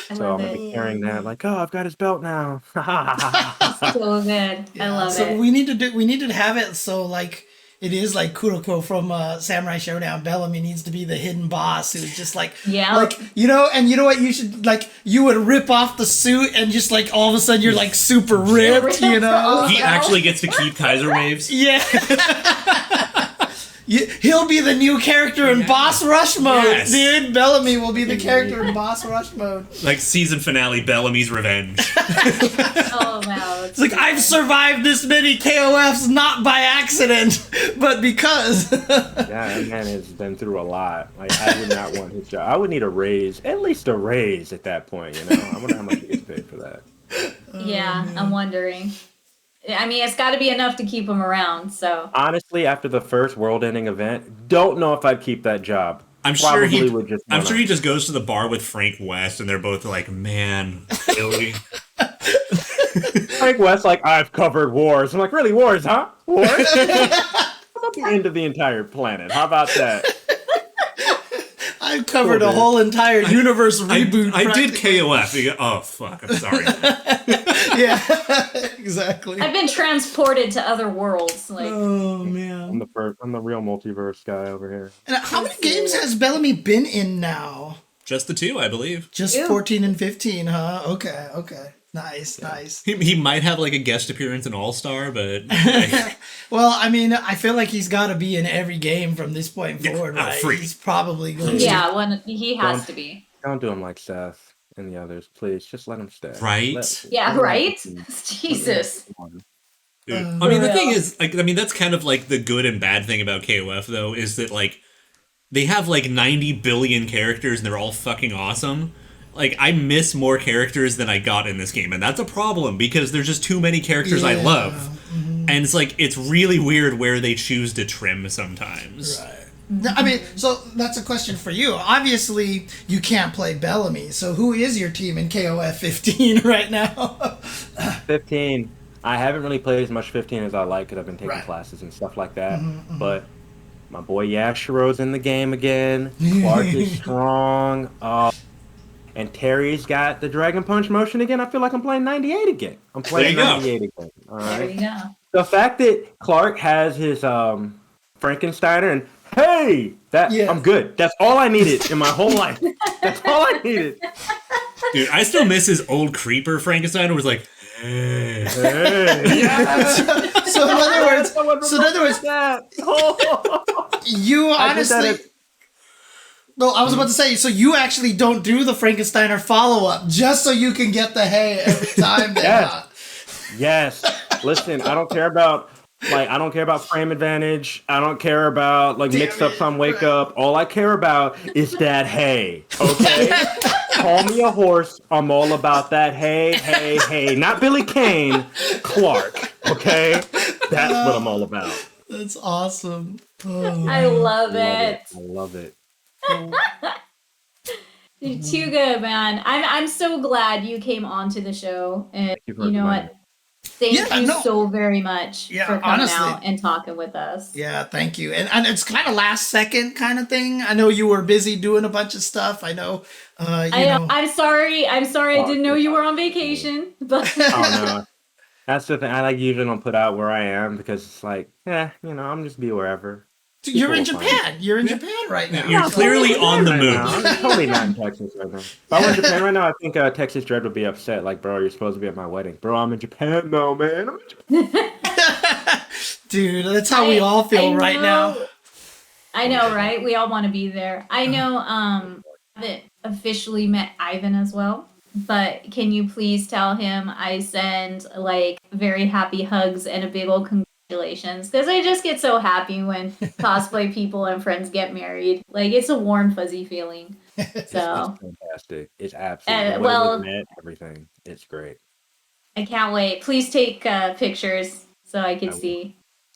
I So I'm love gonna it. be carrying that. Like, oh, I've got his belt now. So good. I love So it. we need to have it so like it is like Kuroko from Samurai Showdown. Bellamy needs to be the hidden boss who's just like, Yeah. like, you know, and you know what, you should like, you would rip off the suit and just like all of a sudden you're like super ripped, you know? He actually gets to keep Kaiser waves. Yeah. He'll be the new character in Boss Rush mode, Yes. dude. Bellamy will be the character in Boss Rush mode. Like season finale, Bellamy's revenge. Oh, wow. It's like, I've survived this many KOFs not by accident, but because. Yeah, that man has been through a lot. Like, I would not want his job. I would need a raise, at least a raise at that point, you know? I wonder how much he gets paid for that. Yeah, I'm wondering. I mean, it's got to be enough to keep him around, so. Honestly, after the first world-ending event, don't know if I'd keep that job. I'm sure he wanna- just goes to the bar with Frank West and they're both like, man, Billy. Frank West, like, I've covered wars. I'm like, really, wars, huh? Wars? How about the end of the entire planet? How about that? I've covered Cool, a man. whole entire universe reboot. I did practically. KOF. Oh, fuck. I'm sorry. Yeah, exactly. I've been transported to other worlds. Like, Oh man! I'm the real multiverse guy over here. And how many games has Bellamy been in now? Just the two, I believe. Just Ew. 14 and 15, huh? Okay. Nice. He might have like a guest appearance in All Star, but Well, I mean, I feel like he's got to be in every game from this point forward, oh, right? free. He's probably going to. yeah, he has to be. Don't do him like Seth and the others, please. Just let him stay. Right? Yeah, right? Jesus. Dude. I mean, For the thing real. is, like, I mean, that's kind of like the good and bad thing about KOF, though, is that like they have like 90 billion characters and they're all fucking awesome. Like, I miss more characters than I got in this game, and that's a problem because there's just too many characters I Yeah. love. And it's like, it's really weird where they choose to trim sometimes. Right. I mean, so that's a question for you. Obviously, you can't play Bellamy. So who is your team in KOF 15 right now? 15. I haven't really played as much 15 as I like because I've been taking Right. classes and stuff like that. But my boy Yashiro's in the game again. Clark is strong. And Terry's got the Dragon Punch motion again. I feel like I'm playing 98 again. I'm playing There you go. 98 again. All There right. you go. The fact that Clark has his Frankensteiner and hey, Yeah. I'm good. That's all I needed in my whole life. That's all I needed. Dude, I still miss his old creeper Frankenstein who was like, hey. Hey. So in other words, you I did that honestly. at- No, I was about to say, so you actually don't do the Frankensteiner follow-up just so you can get the hay every time. Yes. Yes. Listen, I don't care about frame advantage. I don't care about like mix-ups on wake up. All I care about is that hay. Okay? Call me a horse. I'm all about that hay. Not Billy Kane, Clark. Okay? That's what I'm all about. That's awesome. Oh. I love it. I love it. You're too good, man. I'm so glad you came onto the show, and you for you know inviting what? Thank Yeah, you no. so very much Yeah, for coming honestly. out and talking with us. Yeah, thank you. And it's kind of last second kind of thing. I know you were busy doing a bunch of stuff. I know. I'm sorry. I didn't know you were on vacation, but Oh no. That's the thing. I like usually don't put out where I am because it's like, I'm just be wherever. Dude, People you're in will find me. Japan. You're in Japan right now. You're clearly on the Right now. move. I'm totally not in Texas right now. If I were in Japan right now, I think Texas Dread would be upset. Like, bro, you're supposed to be at my wedding. Bro, I'm in Japan though, man. I'm in Japan. Dude, that's how we all feel right now. I know, right? We all want to be there. I know I haven't officially met Ivan as well, but can you please tell him I send like very happy hugs and a big old congratulations? Because I just get so happy when cosplay people and friends get married. Like it's a warm, fuzzy feeling. So It's fantastic. It's absolutely everything. It's great. I can't wait. Please take pictures so I can see.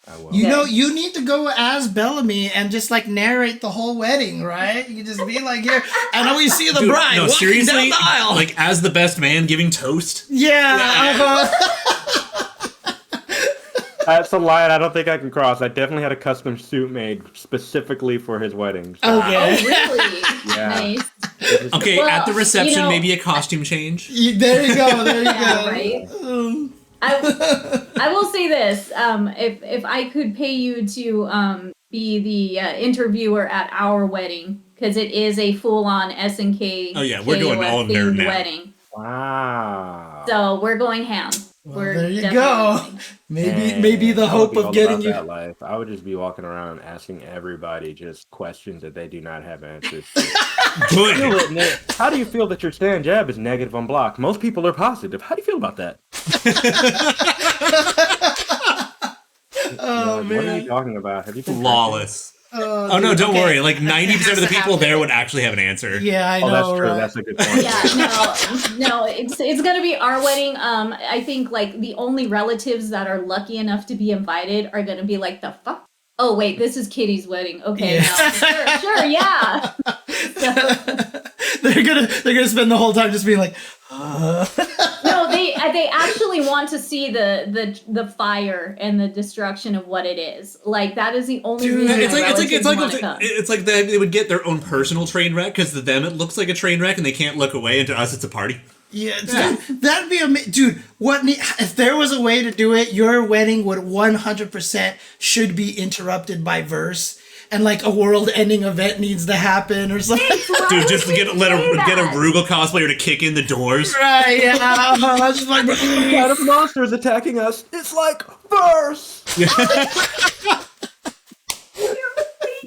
I will. You know, you need to go as Bellamy and just like narrate the whole wedding, right? You can just be like, here, and then we see the bride No, walking seriously, down the aisle. like as the best man giving toast. Yeah. That's a line I don't think I can cross. I definitely had a custom suit made specifically for his wedding. So. Okay. Oh, really? Yeah. Nice. Okay, Well, at the reception, you know- maybe a costume change. There you go. There you Yeah, go. right? I will say this: if I could pay you to be the interviewer at our wedding, because it is a full-on SNK. Oh yeah, we're going all nerd themed now. wedding. Wow. So we're going ham. Well, We're there you definitely go. going. Maybe the I would hope be of all getting about you. that life. I would just be walking around asking everybody just questions that they do not have answers to. Good. Feel it, Nick. How do you feel that your stand jab is negative on block? Most people are positive. How do you feel about that? Oh What are man. you talking about? Have you been Flawless. Oh no, dude, don't okay. worry. Like 90% It has of the to people happen. there would actually have an answer. Yeah, I Oh, know. that's true. Right? That's a good point. Yeah, no, it's gonna be our wedding. I think like the only relatives that are lucky enough to be invited are gonna be like the fuck. Oh wait, this is Kitty's wedding. Okay, Yeah. no, sure, yeah. they're gonna spend the whole time just being like, No, they actually want to see the fire and the destruction of what it is. Like that is the only Dude, reason It's my like relatives want to come. it's like they would get their own personal train wreck because to them it looks like a train wreck and they can't look away, and to us it's a party. yeah, that'd be amazing, dude. If there was a way to do it, your wedding would 100% should be interrupted by verse, and like a world-ending event needs to happen or something. Dude, just get a Rugal cosplayer to kick in the doors. Right? Yeah. Just like, What if monsters attacking us? It's like verse.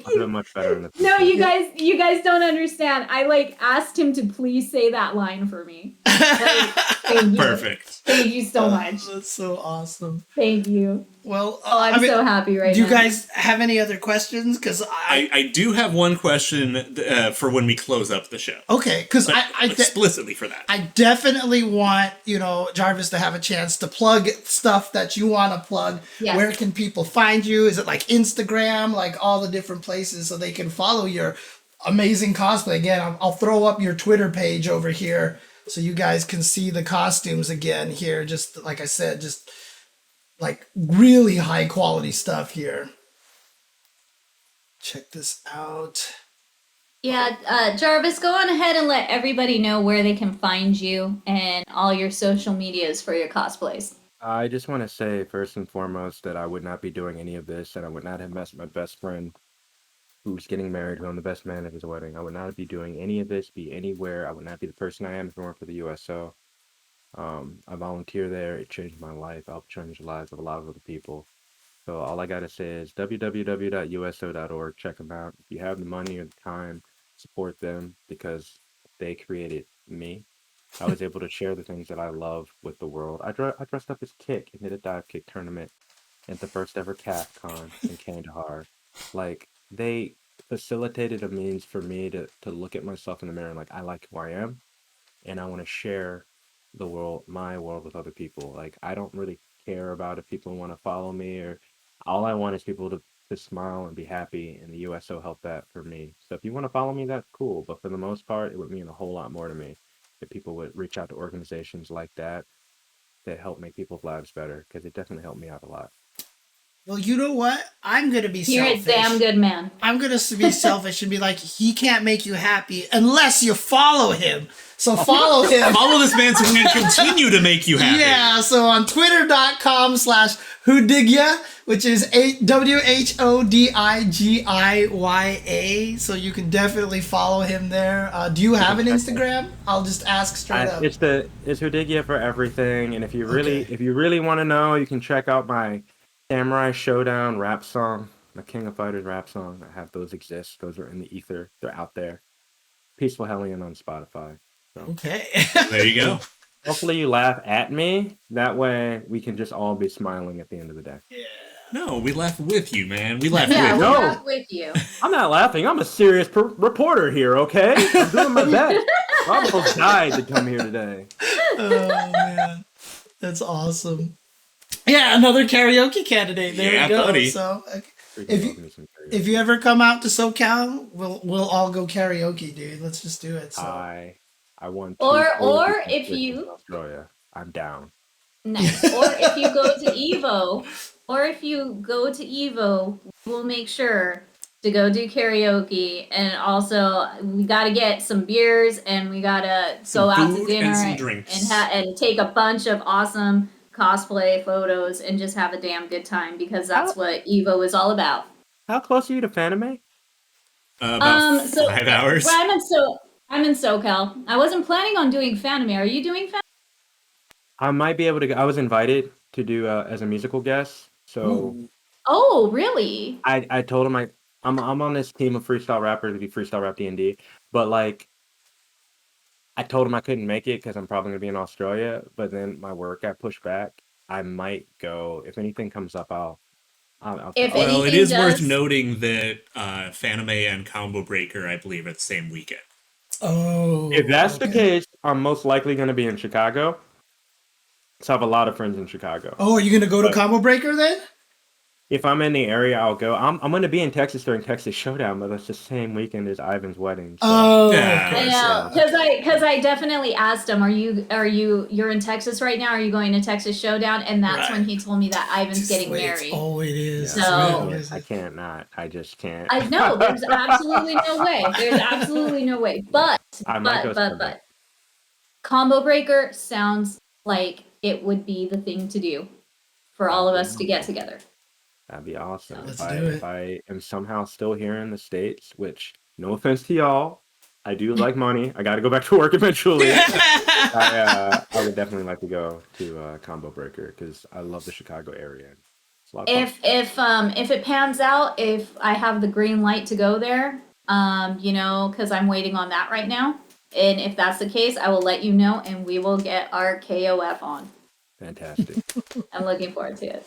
I'll do it much better in the No, you guys don't understand. I like asked him to please say that line for me. Like, thank you. Perfect. Thank you so much. that's so awesome. Thank you. Well, Oh, I'm so happy right do now. you guys have any other questions? Because I do have one question for when we close up the show. okay, because Explicitly for that. I definitely want, Jarvis to have a chance to plug stuff that you want to plug. Yes. Where can people find you? Is it like Instagram, like all the different places so they can follow your amazing cosplay? Again, I'll throw up your Twitter page over here so you guys can see the costumes again here. Just like I said, just like really high quality stuff here. Check this out. Yeah, Jarvis, go on ahead and let everybody know where they can find you and all your social medias for your cosplays. I just want to say, first and foremost, that I would not be doing any of this, and I would not have met my best friend who's getting married, who I'm the best man at his wedding. I would not be doing any of this, be anywhere. I would not be the person I am if it weren't for the USO. I volunteer there. It changed my life. I'll change the lives of a lot of other people. So all I got to say is www.uso.org. Check them out. If you have the money or the time, support them because they created me. I was able to share the things that I love with the world. I dressed up as Kick and did a dive kick tournament at the first ever CAFCon in Kandahar. Like, they facilitated a means for me to look at myself in the mirror and like, I like who I am, and I want to share the world, my world, with other people. Like, I don't really care about if people want to follow me, or all I want is people to smile and be happy, and the USO helped that for me. So if you want to follow me, that's cool, but for the most part, it would mean a whole lot more to me if people would reach out to organizations like that help make people's lives better, because it definitely helped me out a lot. Well, you know what? I'm gonna be You're selfish. a damn good man. I'm gonna be selfish and be like, he can't make you happy unless you follow him. So follow him. Follow this man so he can continue to make you happy. Yeah, so on twitter.com/Whodigiya, which is WHODIGIYA. So you can definitely follow him there. Do you have an Instagram? I'll just ask straight up. It's Whodigiya for everything, and if you really want to know, you can check out my Samurai Showdown rap song, my King of Fighters rap song. I have those exist. Those are in the ether. They're out there. Peaceful Hellion on Spotify. So. Okay. There you go. Hopefully you laugh at me. That way we can just all be smiling at the end of the day. Yeah. No, we laugh with you, man. We laugh Yeah, with we're you. No. not with you. I'm not laughing. I'm a serious reporter here, okay? I'm doing my best. I almost died to come here today. Oh, man. That's awesome. Yeah, another karaoke candidate. There Yeah, we go. buddy. So if you ever come out to SoCal, we'll all go karaoke, dude. Let's just do it. So. I won. Or two if in you- Australia, I'm down. Nice. Or if you go to Evo, we'll make sure to go do karaoke, and also we gotta get some beers, and we gotta go out to food dinner and some drinks. and take a bunch of awesome cosplay photos and just have a damn good time, because that's what Evo is all about. How close are you to Fanime? About So 5 hours. well, I'm in SoCal. I wasn't planning on doing Fanime. Are you doing Fanime? I might be able to go. I was invited to do as a musical guest. So Oh, really? I told him I'm on this team of freestyle rappers to do freestyle rap D&D, but like I told him I couldn't make it because I'm probably gonna be in Australia. But then my work got pushed back. I might go if anything comes up. I'll If Well, it anything is worth does- noting that Fanime and Combo Breaker, I believe, are the same weekend. Oh. if that's the okay. case, I'm most likely gonna be in Chicago. So I have a lot of friends in Chicago. Oh, are you gonna go to But- Combo Breaker then? If I'm in the area, I'll go. I'm going to be in Texas during Texas Showdown, but that's the same weekend as Ivan's wedding. So. Oh, Yeah. of course, Yeah, because I definitely asked him, you're in Texas right now? Are you going to Texas Showdown? And that's Right. when he told me that Ivan's Just getting the way it's married. always is. So- It's really I can't not. I just can't. I know there's absolutely no way. There's absolutely no way. But I might go Sunday. but Combo Breaker sounds like it would be the thing to do for all of us to get together. That'd be awesome. Let's if do it. If I am somehow still here in the States, which, no offense to y'all, I do like money. I got to go back to work eventually. I would definitely like to go to Combo Breaker because I love the Chicago area. It's a lot of fun. If it pans out, if I have the green light to go there, because I'm waiting on that right now. And if that's the case, I will let you know, and we will get our KOF on. Fantastic. I'm looking forward to it.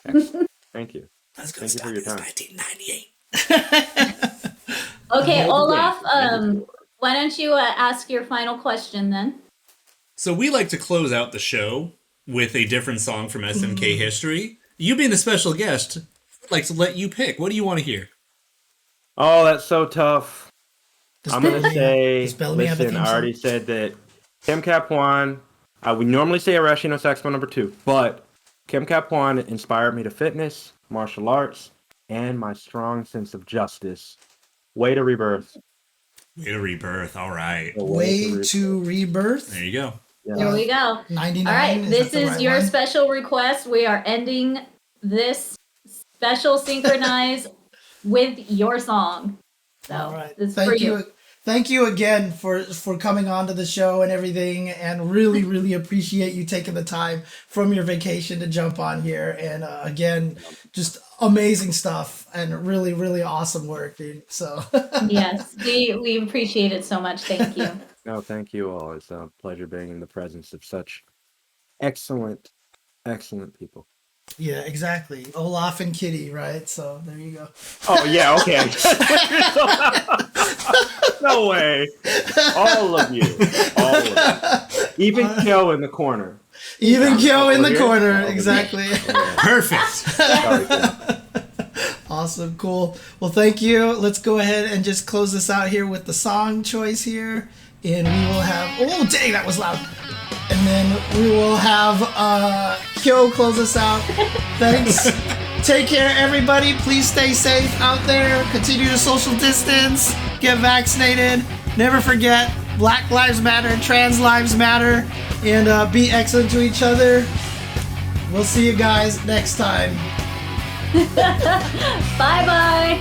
Excellent. Thank you. That's Thank you for your time. 1998. Okay, All the way. Olaf, why don't you ask your final question then? So we like to close out the show with a different song from SNK history. You being the special guest, I'd like to let you pick. What do you want to hear? Oh, that's so tough. Does I'm going to Bellamy- say, does Bellamy have a listen, theme I song? already said that Kim Cap1, we normally say Arashi no Saxophone number 2, but Kim Cap1 inspired me to fitness, martial arts, and my strong sense of justice. Way to rebirth. Way to Rebirth. All right. The Way to Rebirth. There you go. Yeah. Here we go. 99. All right, this that the is right your one? special request. We are ending this special synchronize with your song. So All right. this is for you. Thank you again for coming on to the show and everything, and really, really appreciate you taking the time from your vacation to jump on here. And again, just amazing stuff and really, really awesome work, dude. So Yes, we appreciate it so much. Thank you. No, thank you all. It's a pleasure being in the presence of such excellent, excellent people. yeah, exactly. Olaf and Kitty, right? So there you go. Oh, yeah, okay. No way. All of you. All of you. Even Kyo in the corner. Even Kyo in the Over here? corner, Over exactly. Perfect. Sorry, Kyo. Awesome, cool. Well, thank you. Let's go ahead and just close this out here with the song choice here. And we will have, oh dang, that was loud. And then we will have Kyo close us out. Thanks. Take care, everybody. Please stay safe out there. Continue to social distance. Get vaccinated. Never forget, Black Lives Matter, Trans Lives Matter, and be excellent to each other. We'll see you guys next time. Bye-bye.